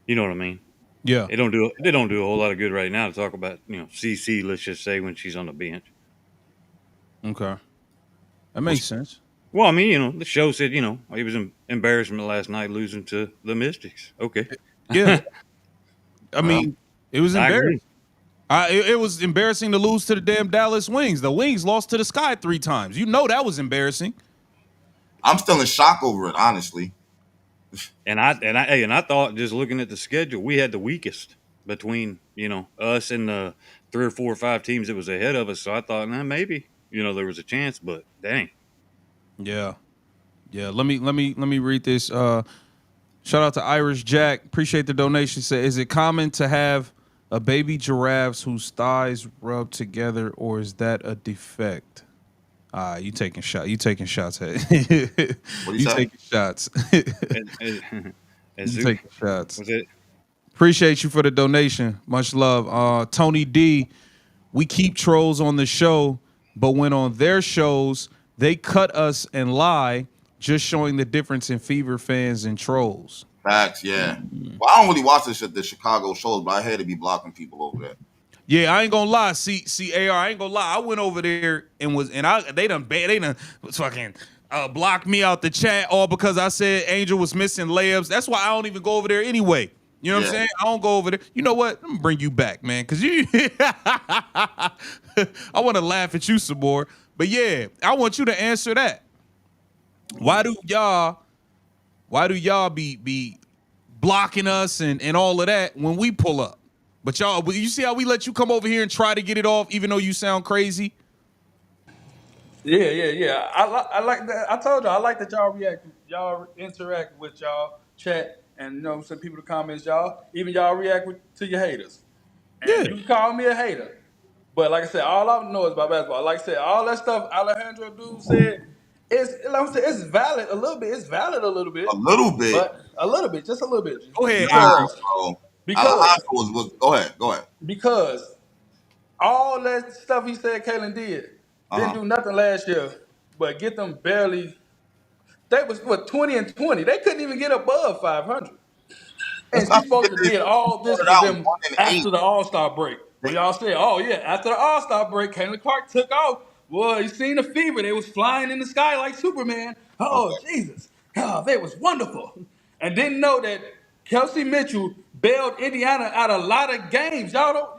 You know what I mean? Yeah. They don't do a whole lot of good right now to talk about, CC, let's just say, when she's on the bench. Okay. That makes sense. Well, I mean, the show said, it was an embarrassment last night losing to the Mystics. Okay. Yeah. I Well, mean, it was I agree. embarrassing. It was embarrassing to lose to the damn Dallas Wings. The Wings lost to the Sky 3 times. You know that was embarrassing. I'm still in shock over it, honestly. And I thought, just looking at the schedule, we had the weakest between, us and the 3 or 4 or 5 teams that was ahead of us. So I thought, maybe, there was a chance, but dang. Yeah. Yeah. Let me read this. Shout out to Irish Jack. Appreciate the donation. Say, is it common to have a baby giraffes whose thighs rub together, or is that a defect? You taking shot. You taking shots. Hey. What do you You say? taking shots. And You taking shots. was it? Appreciate you for the donation. Much love. Tony D, we keep trolls on the show, but when on their shows, they cut us and lie, just showing the difference in Fever fans and trolls. Facts, yeah. Well, I don't really watch the Chicago shows, but I had to be blocking people over there. Yeah, I ain't gonna lie. See, AR, I ain't gonna lie. I went over there and they done fucking blocked me out the chat all because I said Angel was missing layups. That's why I don't even go over there anyway. You know what I'm saying? I don't go over there. You know what? I'm gonna bring you back, man, because you. I want to laugh at you some more, but yeah, I want you to answer that. Why do y'all be blocking us and all of that when we pull up? But y'all, you see how we let you come over here and try to get it off, even though you sound crazy? Yeah. I like that. I told y'all I like that y'all interact with y'all chat, and some people to comments y'all. Even y'all react to your haters, and Yeah. you can call me a hater. But like I said, all I know is about basketball. Like I said, all that stuff Alejandro dude said is, like I said, it's valid a little bit. It's valid a little A bit, little bit. but a little bit, just a little bit, Go ahead, Nah, Angry. because bro. Alejandro because was go ahead. Go ahead. because all that stuff he said Kalen didn't Uh-huh. do nothing last year, but get them barely. They was 20-20. They couldn't even get above 500. Let's And not she's forget supposed to they did all this started for out them 1-8. after the All-Star break. When They, y'all said, oh yeah, after the All-Star break, Caitlin Clark took off. Well, you seen the fever. They was flying in the sky like Superman. Oh, okay. Jesus. Oh, they was wonderful. And didn't know that Kelsey Mitchell bailed Indiana out a lot of games. Y'all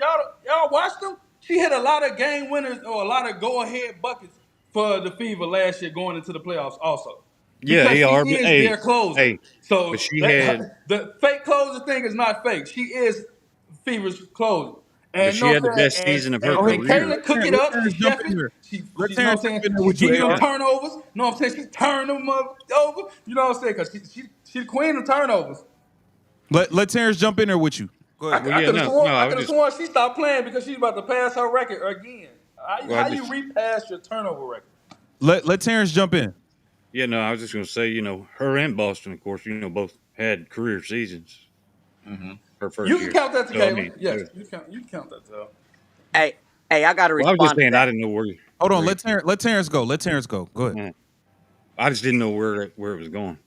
watched them? She hit a lot of game winners or a lot of go-ahead buckets for the Fever last year going into the playoffs also because Yeah, she AR, but is hey, their closer. hey, but So she had, that the fake closer thing is not fake. She is Fever's closer. but And you she know had what the I'm saying? best season of her Go ahead, And Terrence. career. Kaylin cook it Let up. She Terrence jump chef in it. there. She Let you know Terrence what I'm jump saying? in there She with give you, you them AR. turnovers. You know what I'm saying? She turn them up over. You know what I'm saying? Because she the queen of turnovers. Let Terrence jump in there with you. Go ahead. Well, I yeah, could have no, sworn no, I I was could have just, sworn she stopped playing because she's about to pass her record again. well, I How you just, repass your turnover record? Let Terrence jump in. yeah, no, I was just going to say, her and Boston, of course, both had career seasons Mm-hmm. her You first can year. count that to So I Kayla. mean, Yes, you can count that to her. Hey, I got to well, I was just respond to saying I that. didn't know Hold on. where, Let Terrence go. Let Terrence go. Go ahead. I just didn't know where it was going.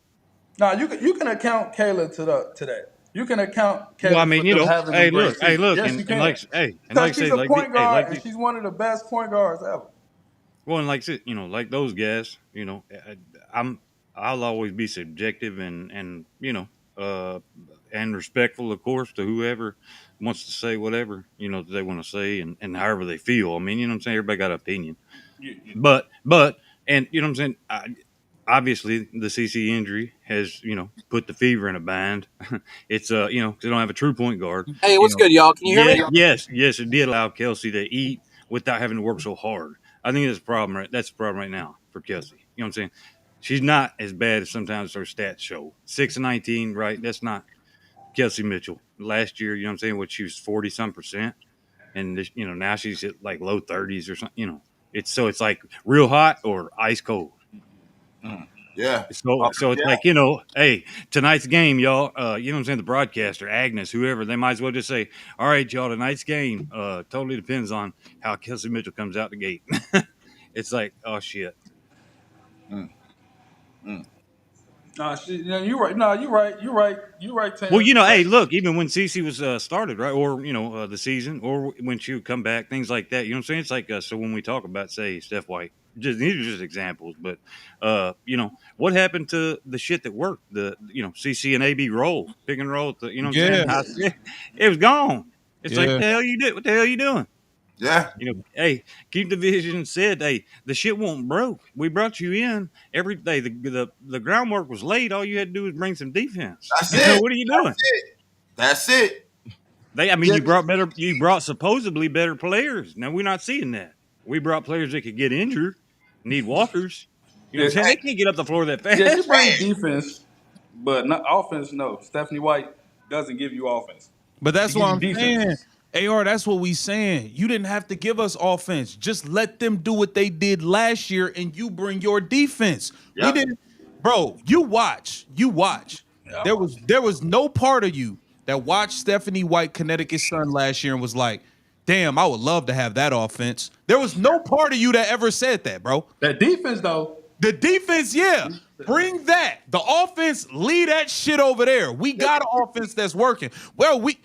Now you can account Kayla to that. You can account Well, I Kayla for mean, them having them great hey, seasons. look, Yes, you and like, can. I Because she's say, a point like guard and the, she's one of the best point guards ever. well, and like, like those guys, I'm, I'll always be subjective and and respectful, of course, to whoever wants to say whatever that they want to say and however they feel. I mean, you know what I'm saying. Everybody got an opinion, but and you know what I'm saying. Obviously, the CC injury has put the Fever in a bind. It's 'cause they don't have a true point guard. Hey, what's good, y'all? Can you hear Yeah, me? yes, it did allow Kelsey to eat without having to work so hard. I think that's a problem. That's the problem right now for Kelsey. You know what I'm saying? She's not as bad as sometimes her stats show. 6 and 19, right? That's not Kelsey Mitchell. Last year, you know what I'm saying? What she was 40 some percent, and this, now she's at like low 30s or something. It's like real hot or ice cold. Mm. Yeah. So it's Yeah. like, hey, tonight's game, y'all. You know what I'm saying? The broadcaster, Agnes, whoever, they might as well just say, all right, y'all, tonight's game totally depends on how Kelsey Mitchell comes out the gate. It's like, oh shit. Mm. Mm. You're right. No, you're right. You're right. You're right, Well, Terrence. hey, But look, even when Cece was started, right, or the season, or when she would come back, things like that. You know what I'm saying? It's like so when we talk about, say, Steph White. these are just examples, but what happened to the shit that worked? The CC and AB roll, pick and roll. You know what I'm Yeah, saying? It was gone. It's like yeah. the hell you did. What the hell you doing? Yeah. Hey, Keep Division said, hey, the shit won't broke. We brought you in every day. The groundwork was laid. All you had to do was bring some defense. That's it. What are you doing? That's it. Yeah, You brought supposedly better players. Now we're not seeing that. We brought players that could get injured, need walkers. You know what I'm saying? Yeah, They can't get up the floor that yeah, she fast. brings defense, but not offense. No, Stephanie White doesn't give you offense. but She that's what gives you I'm saying. defense. AR, that's what we saying. You didn't have to give us offense. Just let them do what they did last year, and you bring your defense. We Yep. didn't, bro. You watch. You watch. Yeah, There was no part of you that watched Stephanie White, Connecticut's son, last year and was like, "Damn, I would love to have that offense." There was no part of you that ever said that, bro. that defense though. The defense, yeah. Bring that. The offense, leave that shit over there. We got an offense that's working. Well, we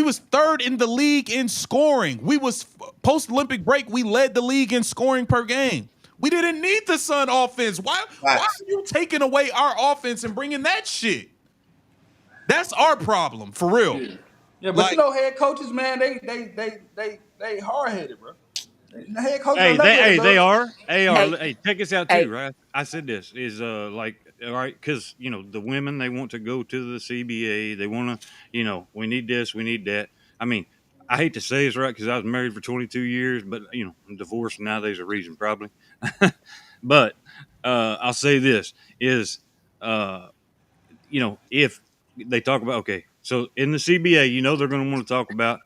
was third in the league in scoring. We was post-Olympic break, we led the league in scoring per game. We didn't need the Sun offense. Why are you taking away our offense and bringing that shit? That's our problem, for real. Yeah, yeah, but Like, you know, head coaches, man, they hard headed, bro. The head coaches are Hey, knuckleheads, they bro. are. Hey, Hey, check this out hey, too, right? I said this is like all right because the women they want to go to the CBA. They want to we need this, we need that. I mean, I hate to say this, right? Because I was married for 22 years, but I'm divorced now. There's a reason probably, but I'll say this is if they talk about so in the CBA, they're going to want to talk about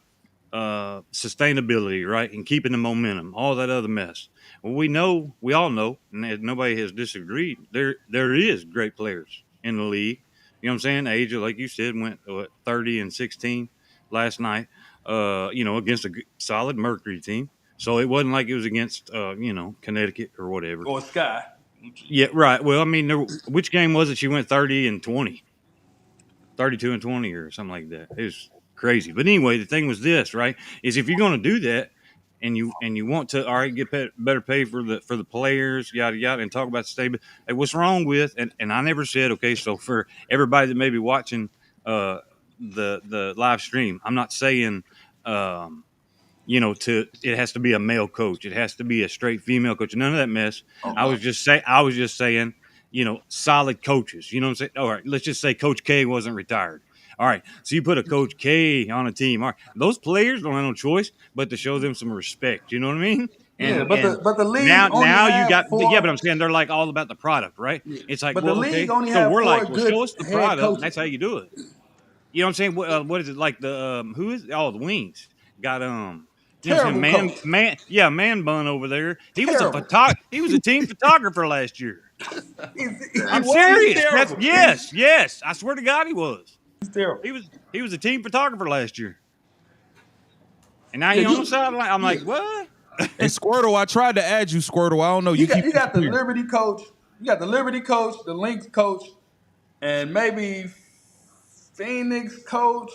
sustainability, right, and keeping the momentum, all that other mess. Well, we all know, and nobody has disagreed. There is great players in the league. You know what I'm saying? Asia, like you said, went 30 and 16 last night. Against a solid Mercury team. So it wasn't like it was against Connecticut or whatever. Or Sky. Yeah, right. Well, I mean, which game was it? She went 30 and 20. 32 and 20 or something like that. It was crazy. But anyway, the thing was this, right? Is if you're going to do that and you want to get better pay for the players, yada yada, and talk about stability. Hey, what's wrong with and I never said so for everybody that may be watching the live stream, I'm not saying it has to be a male coach. It has to be a straight female coach. None of that mess. Okay. I was just saying, solid coaches. You know what I'm saying? All right, let's just say Coach K wasn't retired. All right, so you put a Coach K on a team. All right, those players don't have no choice but to show them some respect. You know what I mean? Yeah, And but the league only now you had got four. but I'm saying they're like all about the product, right? Yeah. It's like, But the well, league okay, only so had we're four like, well, good show us the head product. coaches. And that's how you do it. You know what I'm saying? What is it like the who is the Wings got Terrible coach. man bun over there. He was Terrible. he was a team photographer last year. He I'm was serious. terrible. Yes. I swear to God, he was. He's terrible. He was a team photographer last year, and now Yeah, he on you- the sideline. I'm like, yeah. what? hey, Squirtle, I tried to add you, Squirtle. I don't know. You You got keep you got the disappearing. Liberty coach. You got the Liberty coach, the Lynx coach, and maybe Phoenix coach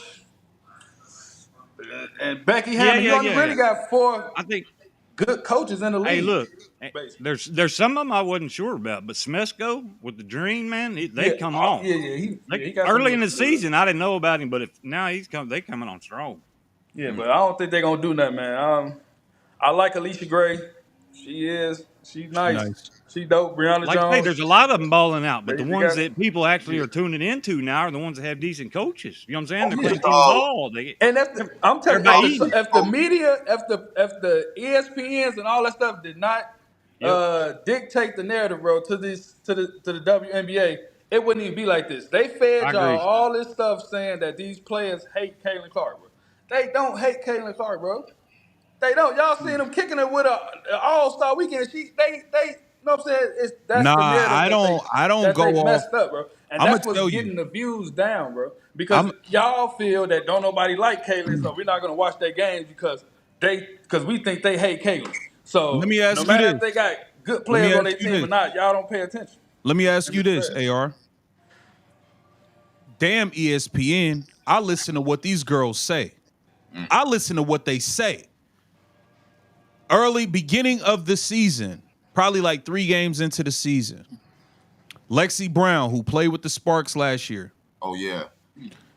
and Becky Hammond. You only really got four I think. good coaches in the league. Hey, look, Basically. there's some of them I wasn't sure about, but Smesco with the Dream man, they Yeah, come on. he got Early some in the good- season, I didn't know about him, but if now they coming on strong. Yeah, but I don't think they're gonna do nothing, man. I like Alicia Gray. She's nice. Nice. She dope. Brianna Like I say, Jones. there's a lot of them balling out, but They the ones got- that people actually yeah. are tuning into now are the ones that have decent coaches. You know what I'm saying? They're yeah. playing team ball. And I'm telling you, Everybody if the media, if the ESPNs and all that stuff did not dictate the narrative, bro, to the WNBA, it wouldn't even be like this. They I fed y'all agree. all this stuff saying that these players hate Caitlin Clark, bro. They don't hate Caitlin Clark, bro. They don't. Y'all seen them kicking it with an All-Star weekend. They you know what I'm saying? That's Nah, the narrative I don't that go they off. messed up, bro. And I'ma that's what's tell you. getting the views down, bro. Because y'all feel that don't nobody like Caitlyn, so we're not gonna watch their games because we think they hate Caitlyn. Let So me no ask you matter this. if they got good Let me players on their ask you team or this. not, y'all don't pay attention. Let me ask And you it's this, trash. AR. Damn ESPN, I listen to what these girls say. I listen to what they say. Early beginning of the season, probably like 3 games into the season. Lexi Brown, who played with the Sparks last year, Oh yeah.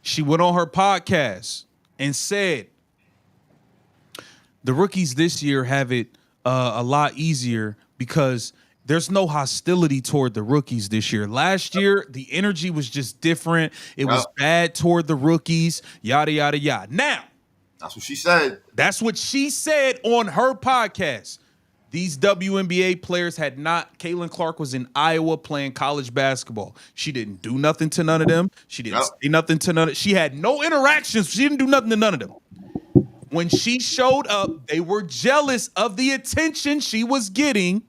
she went on her podcast and said the rookies this year have it a lot easier because there's no hostility toward the rookies this year. Last year, the energy was just different. It was bad toward the rookies, yada, yada, yada. Now, That's what she said. that's what she said on her podcast. These WNBA players had not. Caitlin Clark was in Iowa playing college basketball. She didn't do nothing to none of them. She didn't say nothing to none of. She had no interactions. She didn't do nothing to none of them. When she showed up, they were jealous of the attention she was getting,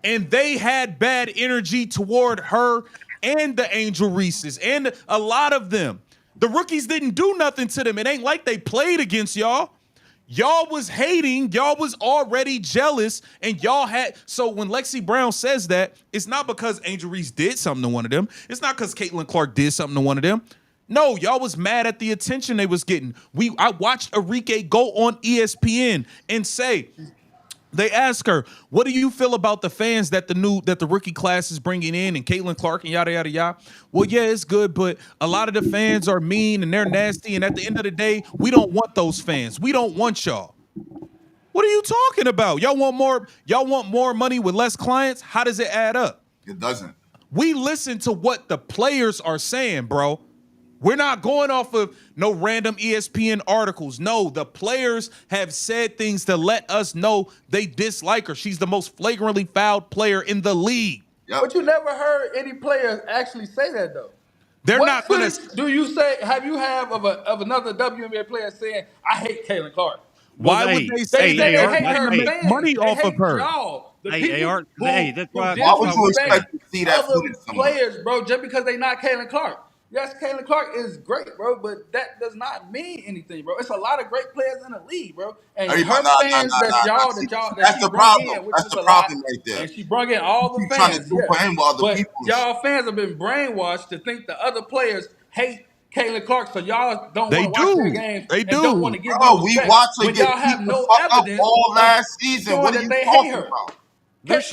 and they had bad energy toward her and the Angel Reeses and a lot of them. The rookies didn't do nothing to them. It ain't like they played against y'all. Y'all was hating. Y'all was already jealous, and y'all had. So when Lexi Brown says that, it's not because Angel Reese did something to one of them. It's not because Caitlin Clark did something to one of them. No, y'all was mad at the attention they was getting. I watched Enrique go on ESPN and say, they ask her, what do you feel about the fans that the rookie class is bringing in and Caitlin Clark and yada, yada, yada? Well, yeah, it's good, but a lot of the fans are mean and they're nasty. And at the end of the day, we don't want those fans. We don't want y'all. What are you talking about? Y'all want more money with less clients? How does it add up? It doesn't. We listen to what the players are saying, bro. We're not going off of no random ESPN articles. No, the players have said things to let us know they dislike her. She's the most flagrantly fouled player in the league. Yep. But you never heard any players actually say that though. They're What not going to. footage do you say? Have you of another WNBA player saying, "I hate Caitlin Clark"? Why Well, would hey, they They say hey, that? say hey, they They're Art, hate trying her to hey, make fans. money They off of hate her. y'all. The hey, people Art, who, hey, that's who why Why would you I'm saying. expect disrespect to see that other footage somewhere? players, bro, just because they not Caitlin Clark. Yes, Caitlin Clark is great, bro, but that does not mean anything, bro. It's a lot of great players in the league, bro. And Everybody, her nah, nah, fans nah, nah, nah. See, that that's she the bring problem. in, which That's is the a lot, problem right there. and she bring in You all the keep trying to fans, do for yes. him what other But people. y'all fans have been brainwashed to think the other players hate Caitlin Clark, so y'all don't want They to watch their do. games They and don't do. want to give them Bro, we respect watched her when get y'all beat have the no fuck up evidence all of last season. showing What are that you they hate talking her. about?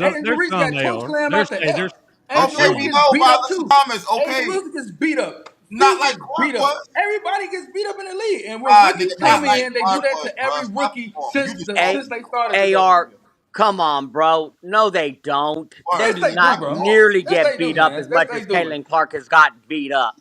Angel Reese Some got they choke are. slam after There's F. Angel Okay, some Reese we are. gets know beat up Violet too. Thomas. Angel Okay, Reese gets beat up. not Fee like gets Clark beat up. was. Everybody gets beat up in the league. And when Ah, nigga, rookies not come like in, they do Clark that was, to bro. every Stop rookie performing. You just talking. A since they started the AR, WNBA. come on, bro. No, they don't. They Word. Yes, do they do, not bro. nearly Yes, get they do, beat up man. as Yes, much they as do. Caitlin Clark has gotten beat up.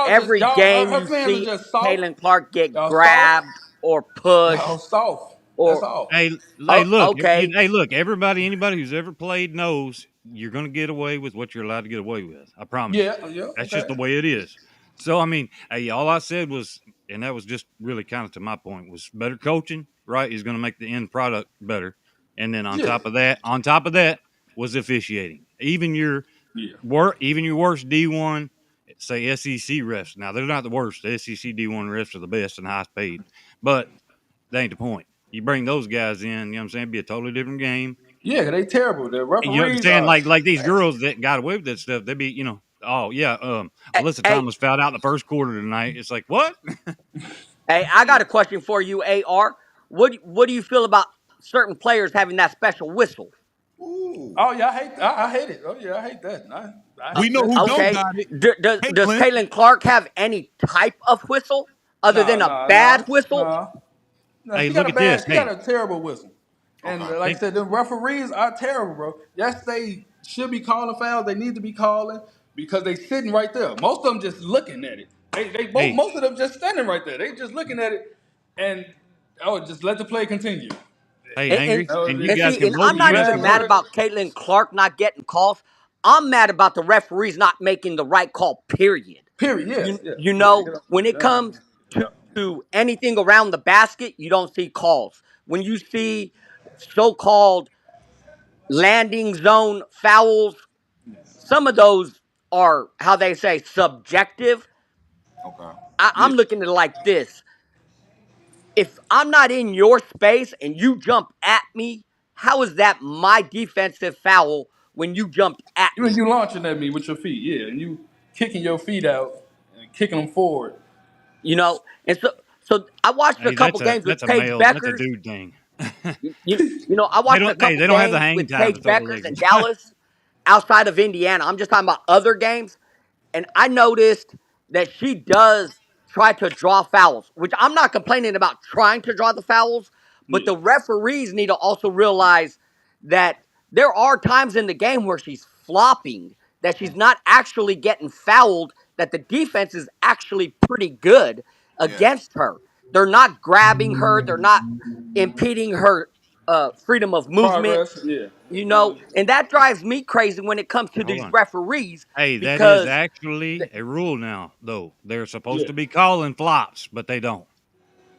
Every game Her you fans are see just soft. Caitlin Clark get Y'all soft. grabbed or Y'all pushed soft. That's or all. Hey, oh, look, okay, hey, look. Anybody who's ever played knows you're going to get away with what you're allowed to get away with. I promise you. Yeah, yeah, That's just okay. the way it is. So, I mean, hey, all I said was, and that was just really kind of to my point, was better coaching. Right, is going to make the end product better. And then Yeah, on top of that, was officiating. yeah. Even your worst D1, say SEC refs. Now they're not the worst. The SEC D1 refs are the best and highest paid, but that ain't the point. You bring those guys in, you know what I'm saying? It'd be a totally different game. Yeah, they terrible. The And you referees understand, are like these trash. girls that got away with that stuff, they'd be, oh yeah, Alyssa hey, Thomas fouled out in the first quarter tonight. It's like, what? hey, I got a question for you, AR. What do you feel about certain players having that special whistle? Ooh. Oh yeah, I hate it. Oh yeah, I hate that. I We hate know that who too. don't Okay, got it. does Caitlin. Caitlin Clark have any type of whistle other Nah, than a nah, bad nah, whistle? nah. No, Hey, she got look a at this. bad. She got Hey, a terrible whistle. And Okay. like I hey, said, the referees are terrible, bro. Yes, they should be calling fouls. They need to be calling because they sitting right there. Most of them just looking at it. hey, Most of them just standing right there. They just looking at it, and just let the play continue. hey, And, and, angry, No, and you and guys see, can and vote. I'm you You not guys even can grab mad vote. her. about Caitlin Clark not getting calls. I'm mad about the referees not making the right call, period. Period. Yes. You Yeah. you Yeah. know, when it comes Yeah. to anything around the basket, you don't see calls. When you see so-called landing zone fouls, some of those are how they say subjective. Okay. Yeah. I'm looking at it like this. If I'm not in your space and you jump at me, how is that my defensive foul when you jumped at me? You launching at me with your feet, yeah, and you kicking your feet out and kicking them forward. You know, and so I watched a Hey, couple games with that's a Paige male, that's a Beckers. dude thing. I They watched a don't. Hey, couple they don't have the games hang with time to Paige throw the Beckers leg. in Dallas outside of Indiana. I'm just talking about other games. And I noticed that she does try to draw fouls, which I'm not complaining about trying to draw the fouls, but Yeah. the referees need to also realize that there are times in the game where she's flopping, that she's not actually getting fouled, that the defense is actually pretty good Yeah. against her. They're not grabbing her, they're not impeding her freedom of movement, Progress. Yeah. and that drives me crazy when it comes to Hold these on. referees Hey, that is because actually a rule now, though. They're supposed Yeah. to be calling flops, but they don't.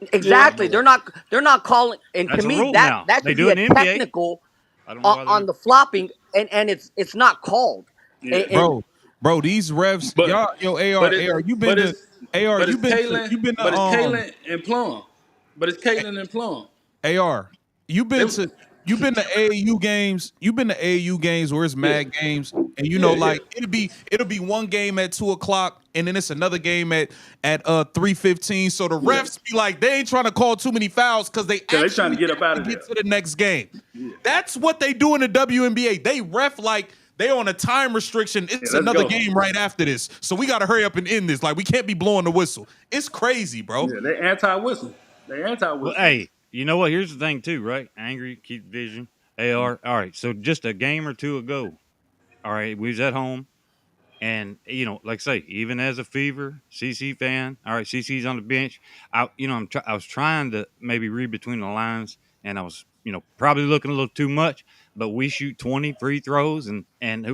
Yeah. exactly they're not calling, and to That's a me rule that now. that They should do be it a in the NBA. technical I don't know why they. on the flopping, and it's not called. Yeah. And Bro, these refs, But y'all, yo, but AR, it you been but to it's AR, but it's Caitlin you been to but it's Caitlin and Plum. But it's Caitlin and Plum. AR, you They been to AAU games. You been to AAU games where it's yeah. mad games, and Yeah, yeah. like it'll be one game at 2 o'clock, and then it's another game at 3:15. So the Yeah. refs be like, they ain't trying to call too many fouls because they Cause they trying to actually get up have out to of get there. to the next game. Yeah. That's what they do in the WNBA. They ref like they on a time restriction. Yeah, It's let's another go. game right after this, so we got to hurry up and end this. Like we can't be blowing the whistle. It's crazy, bro. Yeah, they anti-whistle. They Well, anti-whistle. hey, you know what? Here's the thing, too, right? Angry, keep vision, AR. All right, so just a game or two ago, all right, we was at home, and like I say, even as a Fever CC fan, all right, CC's on the bench. I was trying to maybe read between the lines, and I was, probably looking a little too much. But we shoot 20 free throws, and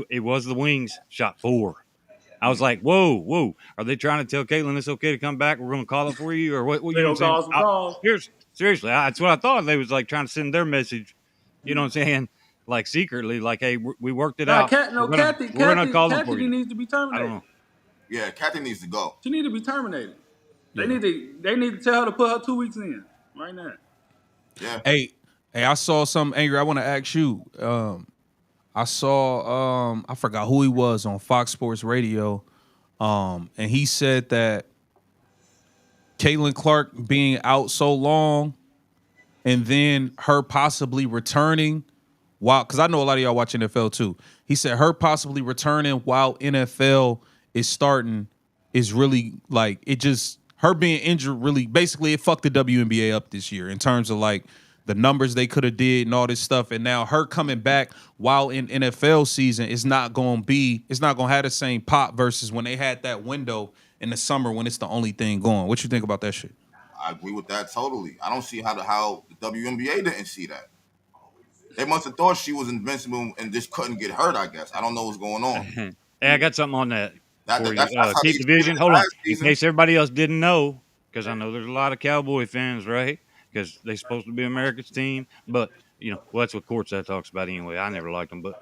it was the Wings shot 4. I was like, whoa, whoa. Are they trying to tell Caitlin it's okay to come back? We're going to call it for you? Or what? You They know what I'm gonna saying? cause some calls. Here's seriously, that's what I thought. They was like trying to send their message, you know what I'm saying? Like secretly, like, hey, we worked it Nah, out. Cat, no, Kathy, We're gonna Kathy, call them for Kathy you. needs to be I don't terminated. know. Yeah. Kathy needs to go. She need to be terminated. They Yeah. need to, they need to tell her to put her 2 weeks in right now. Yeah. Hey, I saw something angry. I want to ask you. I saw I forgot who he was on Fox Sports Radio. And he said that Caitlin Clark being out so long and then her possibly returning while, because I know a lot of y'all watch NFL too. He said her possibly returning while NFL is starting is really like it just her being injured really basically it fucked the WNBA up this year in terms of like the numbers they could have did and all this stuff. And now her coming back while in NFL season is not gonna have the same pop versus when they had that window in the summer when it's the only thing going. What you think about that shit? I agree with that totally. I don't see how the WNBA didn't see that. They must have thought she was invincible and just couldn't get hurt. I guess I don't know what's going on. Hey, I got something on that for you. That's how they Keep the explained vision. it Hold on. last In season. case everybody else didn't know, because I know there's a lot of Cowboy fans, right? Because they're supposed to be America's team. But, well, that's what Courtside talks about anyway. I never liked them, but,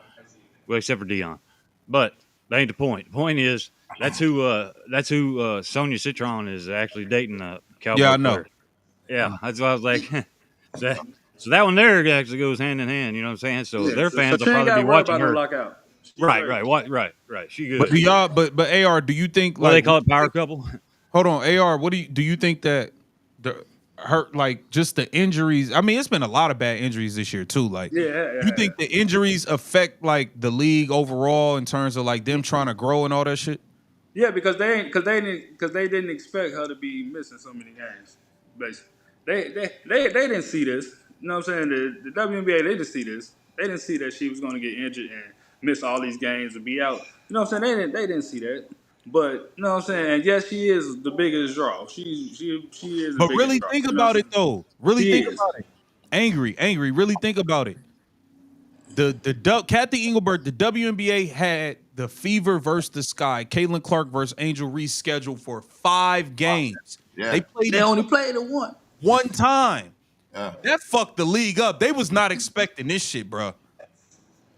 well, except for Dion. But that ain't the point. The point is that's who Sonia Citron is actually dating, a Yeah, Cowboy I know. player. Yeah, that's why I was like, that, so that one there actually goes hand in hand. You know what I'm saying? So Yeah, their so fans will she ain't probably got be to worry watching about no her. lockout. She Right, straight. right, right. She But good. do y'all but AR, do you think What do they like call it? Power couple? hold on, AR, what do you think that the hurt like just the injuries? I mean, it's been a lot of bad injuries this year too. Like, Yeah, you yeah, yeah. think the injuries affect like the league overall in terms of like them trying to grow and all that shit? Yeah, because they didn't expect her to be missing so many games. Basically, they didn't see this. You know what I'm saying? The WNBA they didn't see this. They didn't see that she was going to get injured and miss all these games and be out. You know what I'm saying? They didn't see that. But you know what I'm saying? And yes, she is the biggest draw. She is the But biggest really draw. think You know what about I'm it saying? though. Really She think is. about it. Angry. Really think about it. Kathy Engelbert, the WNBA had the Fever versus the Sky, Caitlin Clark versus Angel Reese scheduled for 5 games. They Yeah. played They each only other played it one. one time. Yeah. That fucked the league up. They was not expecting this shit, bro. I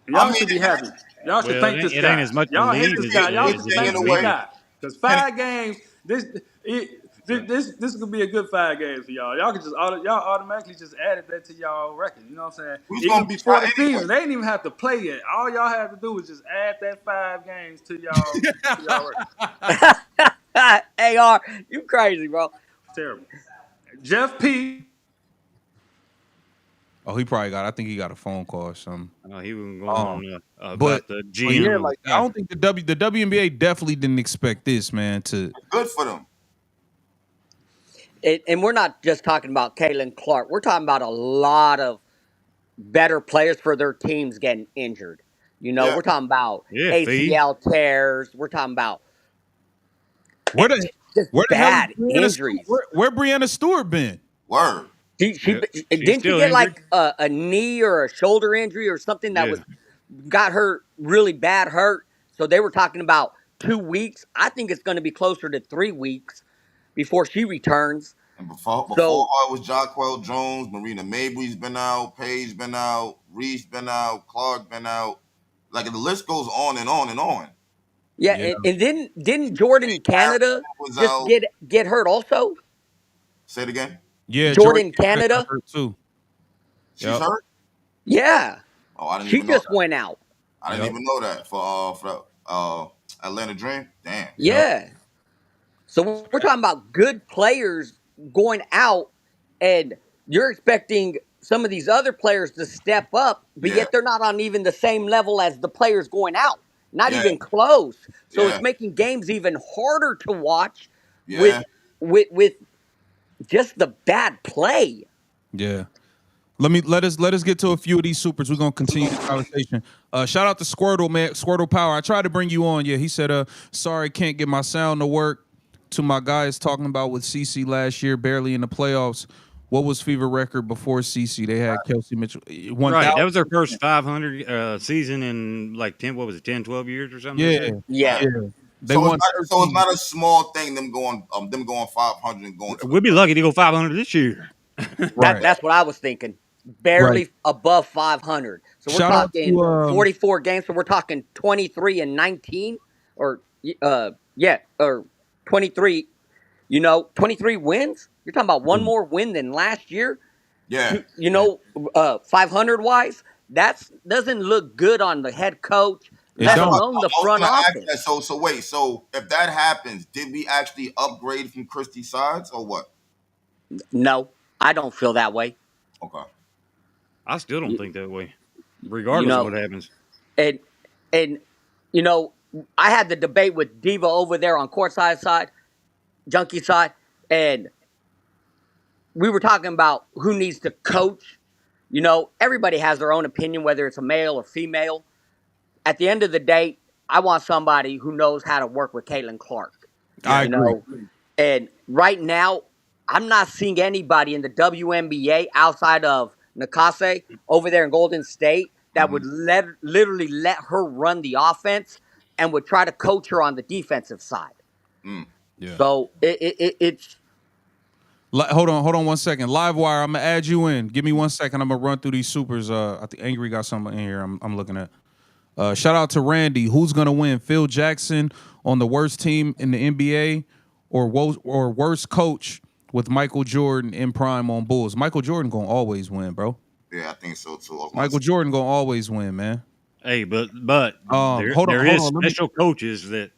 Y'all mean, should be happy. Y'all should Well, thank this it ain't guy. as much a Y'all hate lead this as guy. Y'all good should it thing is in thank a a this way. league. guy. Because And 5 games, this could be a good 5 games for y'all. Y'all could just y'all automatically just added that to y'all record. You know what I'm saying? we was Even gonna be before shot the anyway. season, they didn't even have to play yet. All y'all had to do was just add that 5 games to y'all record. AR, you crazy, bro. Terrible. Jeff P. Oh, he probably got. I think he got a phone call or something. He was going Um, on but about the but yeah, GM. like I don't think the WNBA definitely didn't expect this, man. To Good for them. And we're not just talking about Caitlin Clark. We're talking about a lot of better players for their teams getting injured. You know, Yeah. we're talking about Yeah, fee. ACL tears. We're talking about where the just where the hell is bad Brianna Stewart? injuries. Where Brianna Stewart been? Word. She Yeah, she's didn't she still get injured. like a knee or a shoulder injury or something that Yeah. was got her really bad hurt. So they were talking about 2 weeks. I think it's going to be closer to 3 weeks before she returns. And before So her was Jacquel Jones, Marina Mabry's been out, Paige been out, Reese been out, Clark been out. Like the list goes on and on and on. yeah, Yeah, and didn't Jordan Canada Was just out. get hurt also? Say it again. yeah. Jordan Jordan Canada got Canada, hurt too. She's Yep, hurt. yeah, Oh, I didn't she even know just that. went out. I didn't yep, even know that for Atlanta Dream. Damn. yep. Yeah, so we're talking about good players going out, and you're expecting some of these other players to step up, but Yeah. yet they're not on even the same level as the players going out. Not Yeah. even close. So it's Yeah. making games even harder to watch with Yeah. with just the bad play. Yeah. Let us get to a few of these supers. We're gonna continue the conversation. Shout out to Squirtle, man. Squirtle Power. I tried to bring you on. Yeah, he said, sorry, can't get my sound to work. To my guys talking about with CC last year, barely in the playoffs. What was Fever record before CC? They had Kelsey Mitchell. Right. That was their 1,000. first 500 season in like 10, what was it, 10, 12 years or something? Yeah, They said? Yeah. yeah. They won So it's 13. not a small thing them going 500 and going to the We'll be lucky to go 500 this year. Right, That's what I was thinking. right. Barely above 500. So we're Shout out talking to 44 games. So we're talking 23 and 19, or yeah, or 23. 23 wins. You're talking about one more win than last year. Yeah. 500 wise, that doesn't look good on the head coach, it let That's what don't. alone the I was front gonna ask that. office. So wait. So if that happens, did we actually upgrade from Christie sides or what? No, I don't feel that way. Okay. I still don't You, think that way, you regardless of know, what happens. and and you know, I had the debate with Diva over there on courtside side, junkie side, and we were talking about who needs to coach. Everybody has their own opinion, whether it's a male or female. At the end of the day, I want somebody who knows how to work with Caitlin Clark. I Yeah. You agree. know, and right now, I'm not seeing anybody in the WNBA outside of Nakase over there in Golden State that would literally let her run the offense and would try to coach her on the defensive side. Mm. Yeah. So it's Hold on 1 second. Livewire, I'm gonna add you in. Give me 1 second. I'm gonna run through these supers. I think Angry got something in here. I'm looking at. Shout out to Randy. Who's gonna win? Phil Jackson on the worst team in the NBA, or worst coach with Michael Jordan in prime on Bulls? Michael Jordan gonna always win, bro. Yeah, I think so too. I was gonna Michael say- Jordan gonna always win, man. Hey, but there Hold there on. is Let me special coaches that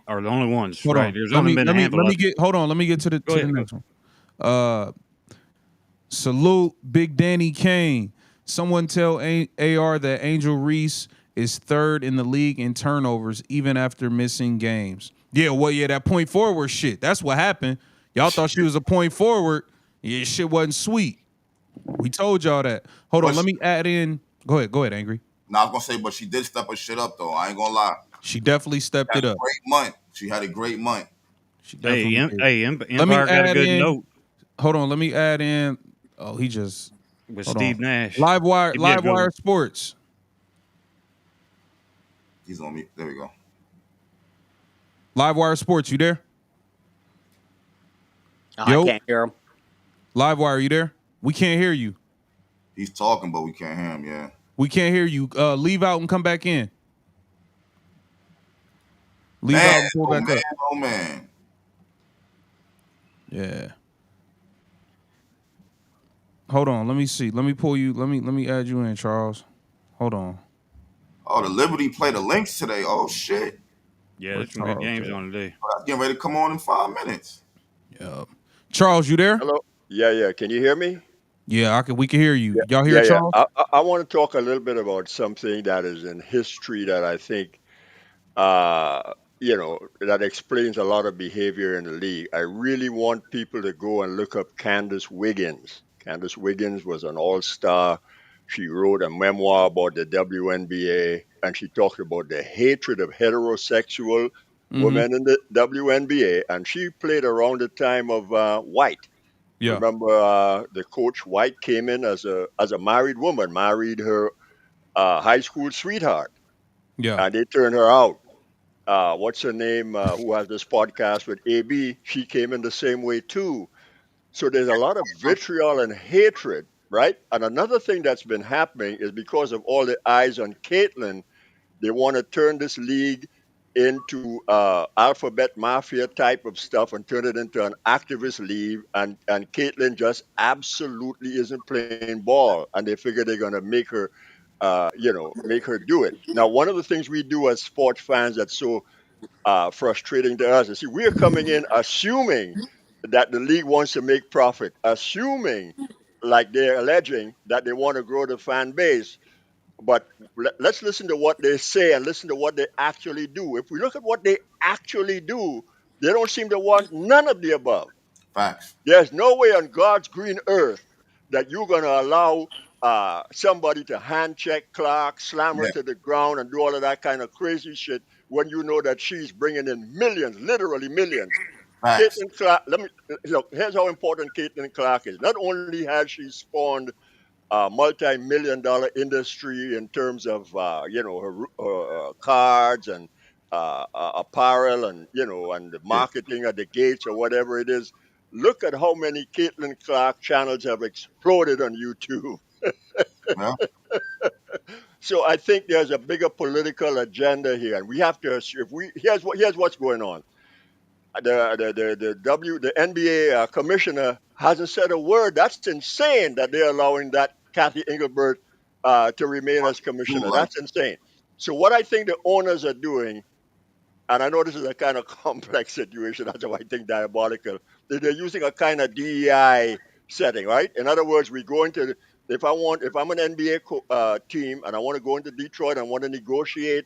are the only ones, hold right? on. There's Let only me been let a me handful. let me get hold on. Let me get to the Go to ahead. the next one. Salute Big Danny Kane. Someone tell AR that Angel Reese is third in the league in turnovers, even after missing games. Yeah, well, yeah, that point forward shit. That's what happened. Y'all thought she was a point forward. Yeah, shit wasn't sweet. We told y'all that. Hold on, But let me add in. Go ahead, Angry. I was gonna say, but she did step her shit up though. I ain't gonna lie. She definitely stepped Had it a up. great month. She had a great month. She Hey, definitely did. Let me Empire got a add good in. note Hold on, let me add in. Oh, he just with hold Steve on. Nash. Livewire, He'd be a good one. Livewire Sports. He's on me. There we go. Livewire Sports, you there? I Yo. can't hear him. Livewire, you there? We can't hear you. He's talking, but we can't hear him. Yeah. We can't hear you. Leave out and come back in. Leave Man, out and pull back up. oh man. Yeah. Hold on. Let me see. Let me pull you. Let me add you in, Charles. Hold on. Oh, the Liberty play the Lynx today. Oh shit. Yeah, Where's there's some good Charles games at? on today. That's getting ready to come on in 5 minutes. Yeah. Charles, you there? Hello. Yeah, yeah. Can you hear me? Yeah, I can. We can hear you. Yeah, Y'all hear yeah, yeah. Charles? I want to talk a little bit about something that is in history that I think, uh, that explains a lot of behavior in the league. I really want people to go and look up Candace Wiggins. Candace Wiggins was an all-star. She wrote a memoir about the WNBA, and she talked about the hatred of heterosexual Mm-hmm. women in the WNBA. And she played around the time of White. Yeah. Remember, the coach White came in as a married woman, married her high school sweetheart, Yeah. and they turned her out. What's her name? Who has this podcast with AB? She came in the same way too. So there's a lot of vitriol and hatred, right? And another thing that's been happening is because of all the eyes on Caitlyn, they want to turn this league into alphabet mafia type of stuff and turn it into an activist league. And Caitlyn just absolutely isn't playing ball, and they figure they're gonna make her do it. Now, one of the things we do as sports fans that's so frustrating to us is, see, we're coming in assuming that the league wants to make profit, assuming, like they're alleging, that they want to grow the fan base. But let's listen to what they say and listen to what they actually do. If we look at what they actually do, they don't seem to want none of the above. Facts. There's no way on God's green earth that you're going to allow somebody to hand check Clark, slam her Yeah. to the ground, and do all of that kind of crazy shit when you know that she's bringing in millions, literally millions. Facts. Caitlin Clark, let me look. Here's how important Caitlin Clark is. Not only has she spawned a multi-million-dollar industry in terms of her cards and apparel and and the Yeah. marketing at the gates or whatever it is. Look at how many Caitlin Clark channels have exploded on YouTube. Yeah. So I think there's a bigger political agenda here, and we have to. If we here's what's going on. The NBA commissioner hasn't said a word. That's insane that they're allowing that Kathy Engelbert to remain as Do commissioner. like That's insane. So what I think the owners are doing, and I know this is a kind of complex situation, that's why I think diabolical, they're using a kind of DEI setting, right? In other words, we go into if I'm an NBA team and I want to go into Detroit and want to negotiate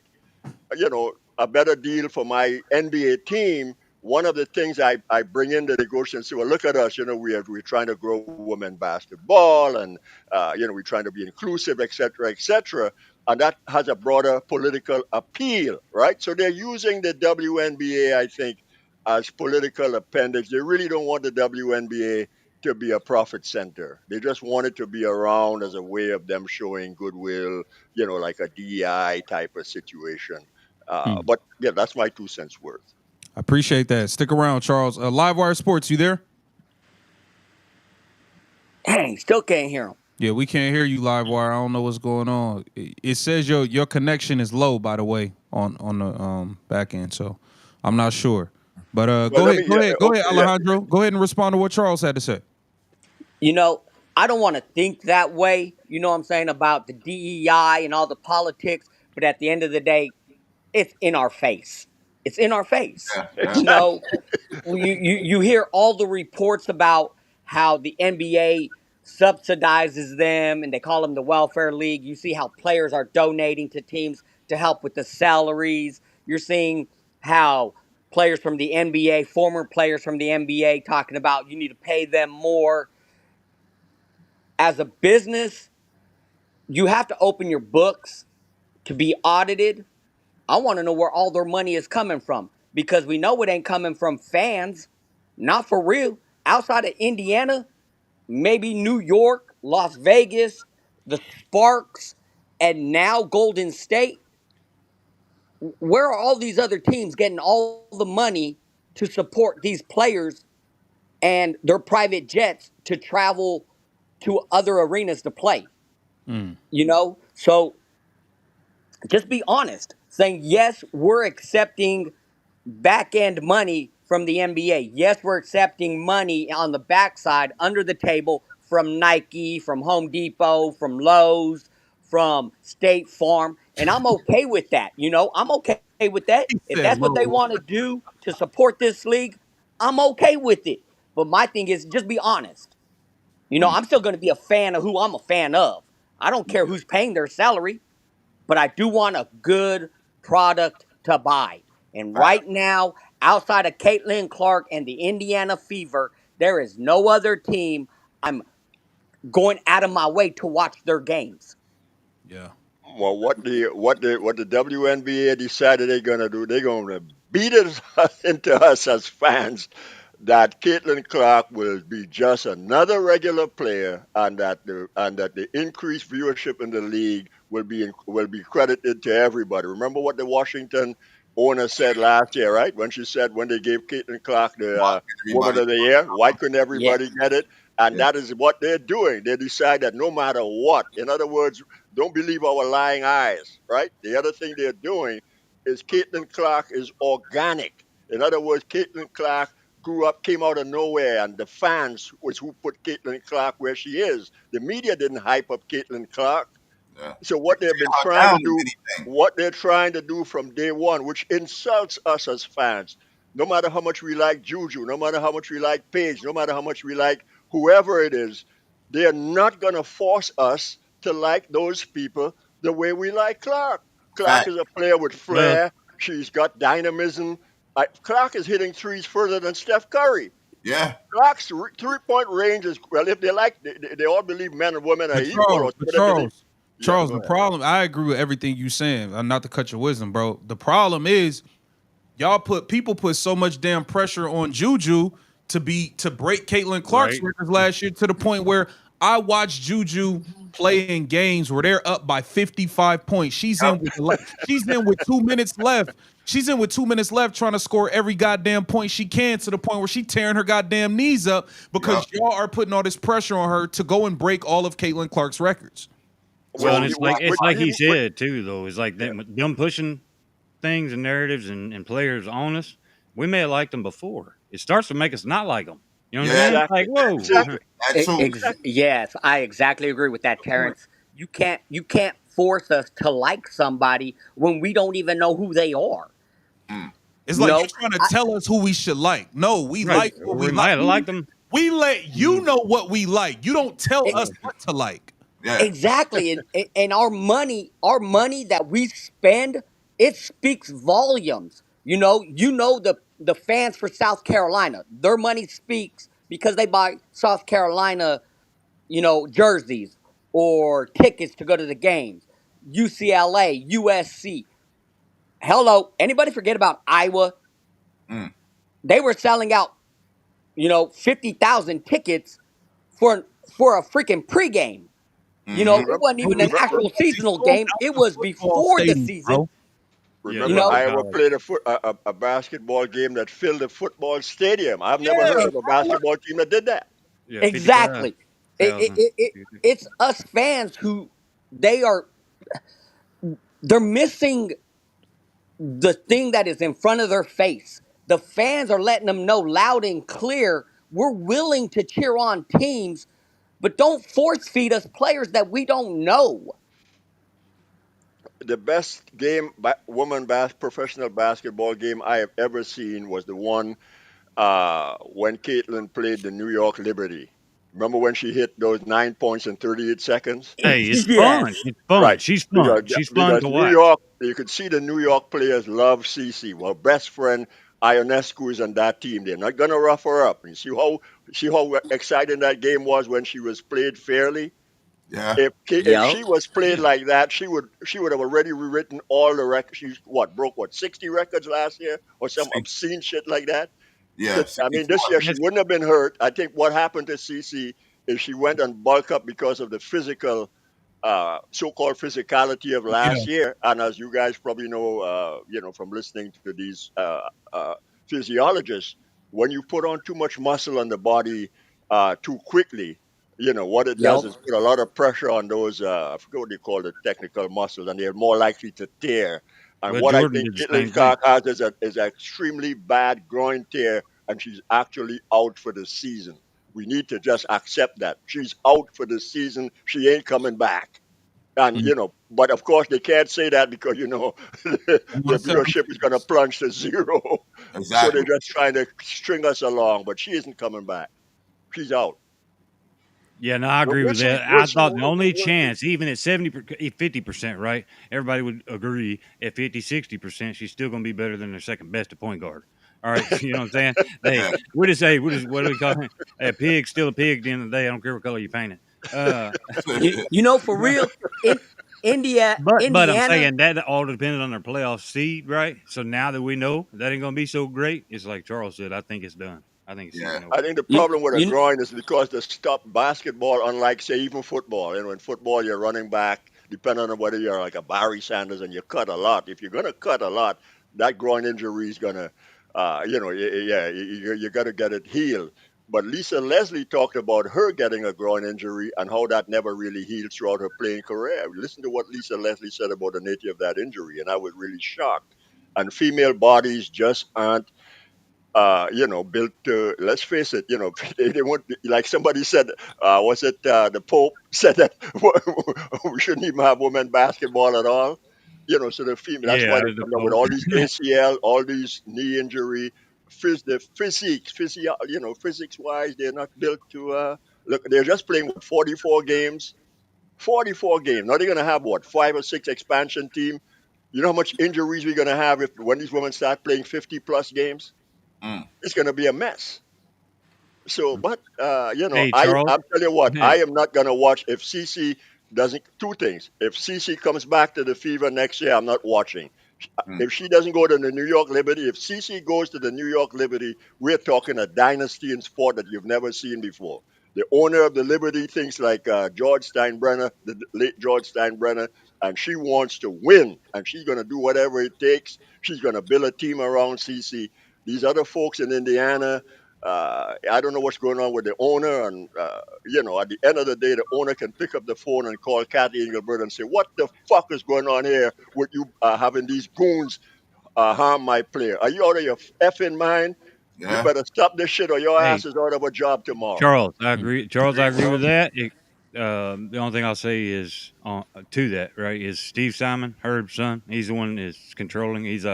a better deal for my NBA team, one of the things I bring in the negotiation, say, well, look at us, we're trying to grow women basketball and, we're trying to be inclusive, et cetera, et cetera. And that has a broader political appeal, right? So they're using the WNBA, I think, as political appendage. They really don't want the WNBA to be a profit center. They just want it to be around as a way of them showing goodwill, like a DEI type of situation. Hmm. But yeah, that's my 2 cents worth. I appreciate that. Stick around, Charles. Livewire Sports, you there? Dang, still can't hear him. Yeah, we can't hear you, Livewire. I don't know what's going on. It says your connection is low, by the way, on the back end. So I'm not sure. But Well, let me, yeah, go ahead, okay, yeah, Alejandro. Go ahead and respond to what Charles had to say. You know, I don't want to think that way, you know what I'm saying, about the DEI and all the politics, but at the end of the day, it's in our face. It's in our face. yeah. Yeah. You know, you hear all the reports about how the NBA subsidizes them and they call them the welfare league. You see how players are donating to teams to help with the salaries. You're seeing how players from the NBA, former players from the NBA, talking about you need to pay them more. As a business, you have to open your books to be audited. I want to know where all their money is coming from because we know it ain't coming from fans. Not for real. Outside of Indiana, maybe New York, Las Vegas, the Sparks, and now Golden State. Where are all these other teams getting all the money to support these players and their private jets to travel to other arenas to play? Mm. You know? So just be honest, saying, yes, we're accepting back end money from the NBA. Yes, we're accepting money on the backside under the table from Nike, from Home Depot, from Lowe's, from State Farm. And I'm okay with that. You know, I'm okay with that. He If said that's what they low. want to do to support this league, I'm okay with it. But my thing is just be honest. You know, I'm still going to be a fan of who I'm a fan of. I don't care who's paying their salary, but I do want a good product to buy. And Fact. right now, outside of Caitlin Clark and the Indiana Fever, there is no other team I'm going out of my way to watch their games. Yeah. Well, what the WNBA decided they're gonna do, they're gonna beat it into us as fans that Caitlin Clark will be just another regular player, and that the increased viewership in the league will be credited to everybody. Remember what the Washington owner said last year, right? When she said when they gave Caitlin Clark the Why Woman everybody? of the Year, why couldn't Yeah. everybody get it? And Yeah. that is what they're doing. They decide that no matter what, in other words, don't believe our lying eyes, right? The other thing they're doing is Caitlin Clark is organic. In other words, Caitlin Clark grew up, came out of nowhere, and the fans was who put Caitlin Clark where she is. The media didn't hype up Caitlin Clark. Yeah. So They what they've tear been her trying to down if do, anything. what they're trying to do from day one, which insults us as fans, no matter how much we like Juju, no matter how much we like Paige, no matter how much we like whoever it is, they're not going to force us to like those people the way we like Clark. Clark Fact. is a player with Well, flair. She's got dynamism. Clark is hitting threes further than Steph Curry. Yeah. Clark's 3-point range is, well, if they like, they all believe men and women are But equal, or Charles, so but whatever they, Charles, yeah, Charles, go the ahead. problem, I agree with everything you saying. Not to cut your wisdom, bro. The problem is people put so much damn pressure on Juju to break Caitlin Clark's right. records last year to the point where I watched Juju play in games where they're up by 55 points. She's in with 2 minutes left. She's in with 2 minutes left trying to score every goddamn point she can to the point where she tearing her goddamn knees up Yep. because y'all are putting all this pressure on her to go and break all of Caitlin Clark's records. Well, and Well, it's like with it's like he even with, said too, though. It's like yeah. them pushing things and narratives and players on us. We may have liked them before. It starts to make us not like them. You know what I'm Yeah. saying? Exactly, Like, whoa. True. exactly, That's true. exactly. Yes, I exactly agree with that, Point. Terrence. You can't force us to like somebody when we don't even know who they are. Mm. It's You like know, you're trying to tell us who we should like. No, we Right. like what we We like. might have liked them. We let you know what we like. You don't tell e- us what to like. Yeah. exactly, and our money that we spend, it speaks volumes. The fans for South Carolina, their money speaks because they buy South Carolina, jerseys or tickets to go to the games. UCLA, USC. Hello, anybody forget about Iowa? Mm. They were selling out, 50,000 tickets for a freaking pregame. Mm-hmm. It Remember, wasn't even an remember, actual They seasonal sold game. out It the was football before the stadium, season. bro. Yeah, You remember, yeah, know, with Iowa college. played a basketball game that filled a football stadium. I've never Yeah, heard of a basketball team that did that. Yeah, 55,000. exactly. It's us fans who they are. They're missing the thing that is in front of their face. The fans are letting them know loud and clear we're willing to cheer on teams, but don't force feed us players that we don't know. The best professional basketball game I have ever seen was the one when Caitlin played the New York Liberty. Remember when she hit those 9 points in 38 seconds? Hey, it's fun. Yes. It's fun. Right. She's Because fun. She's fun because to New watch. York, you could see the New York players love CC. Well, best friend Ionescu is on that team. They're not gonna rough her up. And see how exciting that game was when she was played fairly. Yeah. If Yep. she was played Yeah. like that, she would have already rewritten all the records. She's broke 60 records last year or some Six- obscene shit like that. Yeah. I mean, 64. this year she That's wouldn't have been hurt. I think what happened to CC is she went and bulked up because of the so-called physicality of yeah. last year. And as you guys probably know, from listening to these physiologists, when you put on too much muscle on the body too quickly, what it does Yep. is put a lot of pressure on those. I forget what they call the technical muscles, and they're more likely to tear. And well, what I Jordan think did the Caitlin same thing. Clark has is an extremely bad groin tear, and she's actually out for the season. We need to just accept that she's out for the season. She ain't coming back. And Mm. but of course they can't say that because the You want to sell them viewership is going to tickets? plunge to zero. So they're Exactly. just trying to string us along. But she isn't coming back. She's out. Yeah, no, I But agree with that. I what's thought the only chance, even at 50%, right? Everybody would agree at 50-60%, she's still going to be better than their second best at point guard. All right, you know what I'm saying? They Yeah. what is what do we call it? A pig's still a pig at the end of the day. I don't care what color you paint it. Uh, You know, for real, in but I'm Indiana, saying that all depended on their playoff seed, right? So now that we know that ain't going to be so great, it's like Charles said. I think it's done. I think it's Yeah. season over. I think the you, problem with a you groin is because they stop basketball, unlike say even football. In football you're running back, depending on whether you're like a Barry Sanders and you cut a lot. If you're gonna cut a lot, that groin injury is gonna, yeah, you got to get it healed. But Lisa Leslie talked about her getting a groin injury and how that never really healed throughout her playing career. Listen to what Lisa Leslie said about the nature of that injury, and I was really shocked. And female bodies just aren't built to, let's face it, they want, like somebody said, was it the Pope said that we shouldn't even have women basketball at all? So the female, that's why Yeah, they the come up with Pope. all these ACL, all these knee injury, the physics wise, they're not built to, look, they're just playing what, 44 games? 44 games. Now they're going to have what, 5 or 6 expansion team? You know how much injuries we're going to have if when these women start playing 50 plus games? Mm. It's going to be a mess. So, but Hey, Charles. I'm telling you what, I Hey, am not going to watch if CC doesn't. Two things: if CC comes back to the Fever next year, I'm not watching. Mm. If she doesn't go to the New York Liberty, if CC goes to the New York Liberty, we're talking a dynasty in sport that you've never seen before. The owner of the Liberty thinks like George Steinbrenner, the late George Steinbrenner, and she wants to win, and she's going to do whatever it takes. She's going to build a team around CC. These other folks in Indiana, I don't know what's going on with the owner, and at the end of the day, the owner can pick up the phone and call Kathy Engelbert and say, "What the fuck is going on here with you having these goons harm my player? Are you out of your effing mind? You Yeah. better stop this shit, or your hey, ass is out of a job tomorrow." Charles, I agree. Charles, I agree Bro. with that. The only thing I'll say is to that, right, is Steve Simon, Herb's son. He's the one that's controlling. He's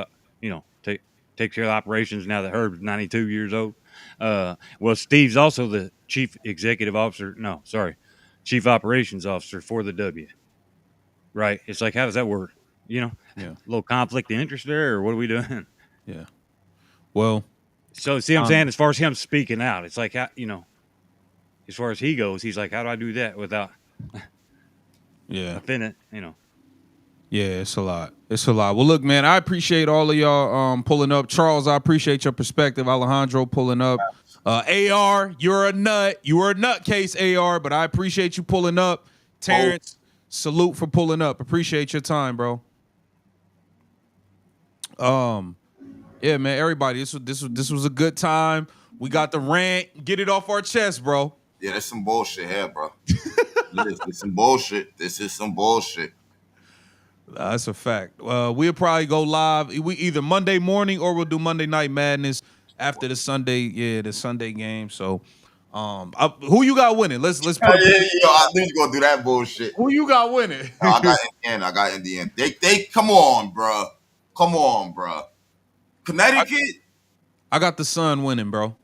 takes care of operations now that Herb's 92 years old. Well, Steve's also the chief executive officer. No, sorry, chief operations officer for the W. Right? It's like, how does that work? Yeah. A little conflict of interest there, or what are we doing? Yeah. Well, So, see what I'm um, saying? As far as him speaking out, it's like, as far as he goes, he's like, how do I do that without yeah. offending, Yeah, it's a lot. It's a lot. Well, look, man, I appreciate all of y'all pulling up. Charles, I appreciate your perspective. Alejandro pulling up. AR, you're a nut. You were a nutcase, AR, but I appreciate you pulling up. Terrence, salute for pulling up. Appreciate your time, bro. Yeah, man, everybody, this was a good time. We got the rant. Get it off our chest, bro. Yeah, there's some bullshit here, bro. This is some bullshit. This is some bullshit. That's a fact. We'll probably go live. We either Monday morning or we'll do Monday Night Madness after the Sunday game. So, who you got winning? Let's put a Yeah, yo, I knew you gonna do that bullshit. who you got winning. I got Indiana. I got Indiana. They come on, bro. Come on, bro. Connecticut. I got the Sun winning, bro.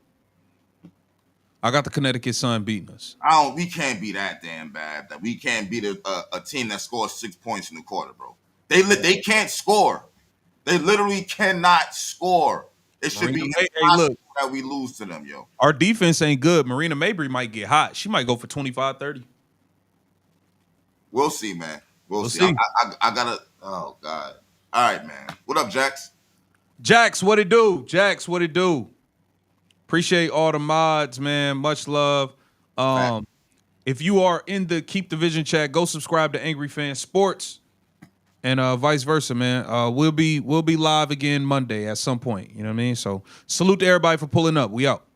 I got the Connecticut Sun beating us. We can't be that damn bad. That we can't beat a team that scores 6 points in the quarter, bro. They can't score. They literally cannot score. It should be Hey, impossible look, that we lose to them, yo. our defense ain't good. Marina Mabry might get hot. She might go for 25, 30. We'll see, man. We'll see. see. I gotta. Oh God. All right, man. What up, Jax? Jax, what it do? Jax, what it do? Appreciate all the mods, man. Much love. If you are in the Keep the Vision chat, go subscribe to Angry Fan Sports, and vice versa, man. We'll be live again Monday at some point. You know what I mean? So salute to everybody for pulling up. We out.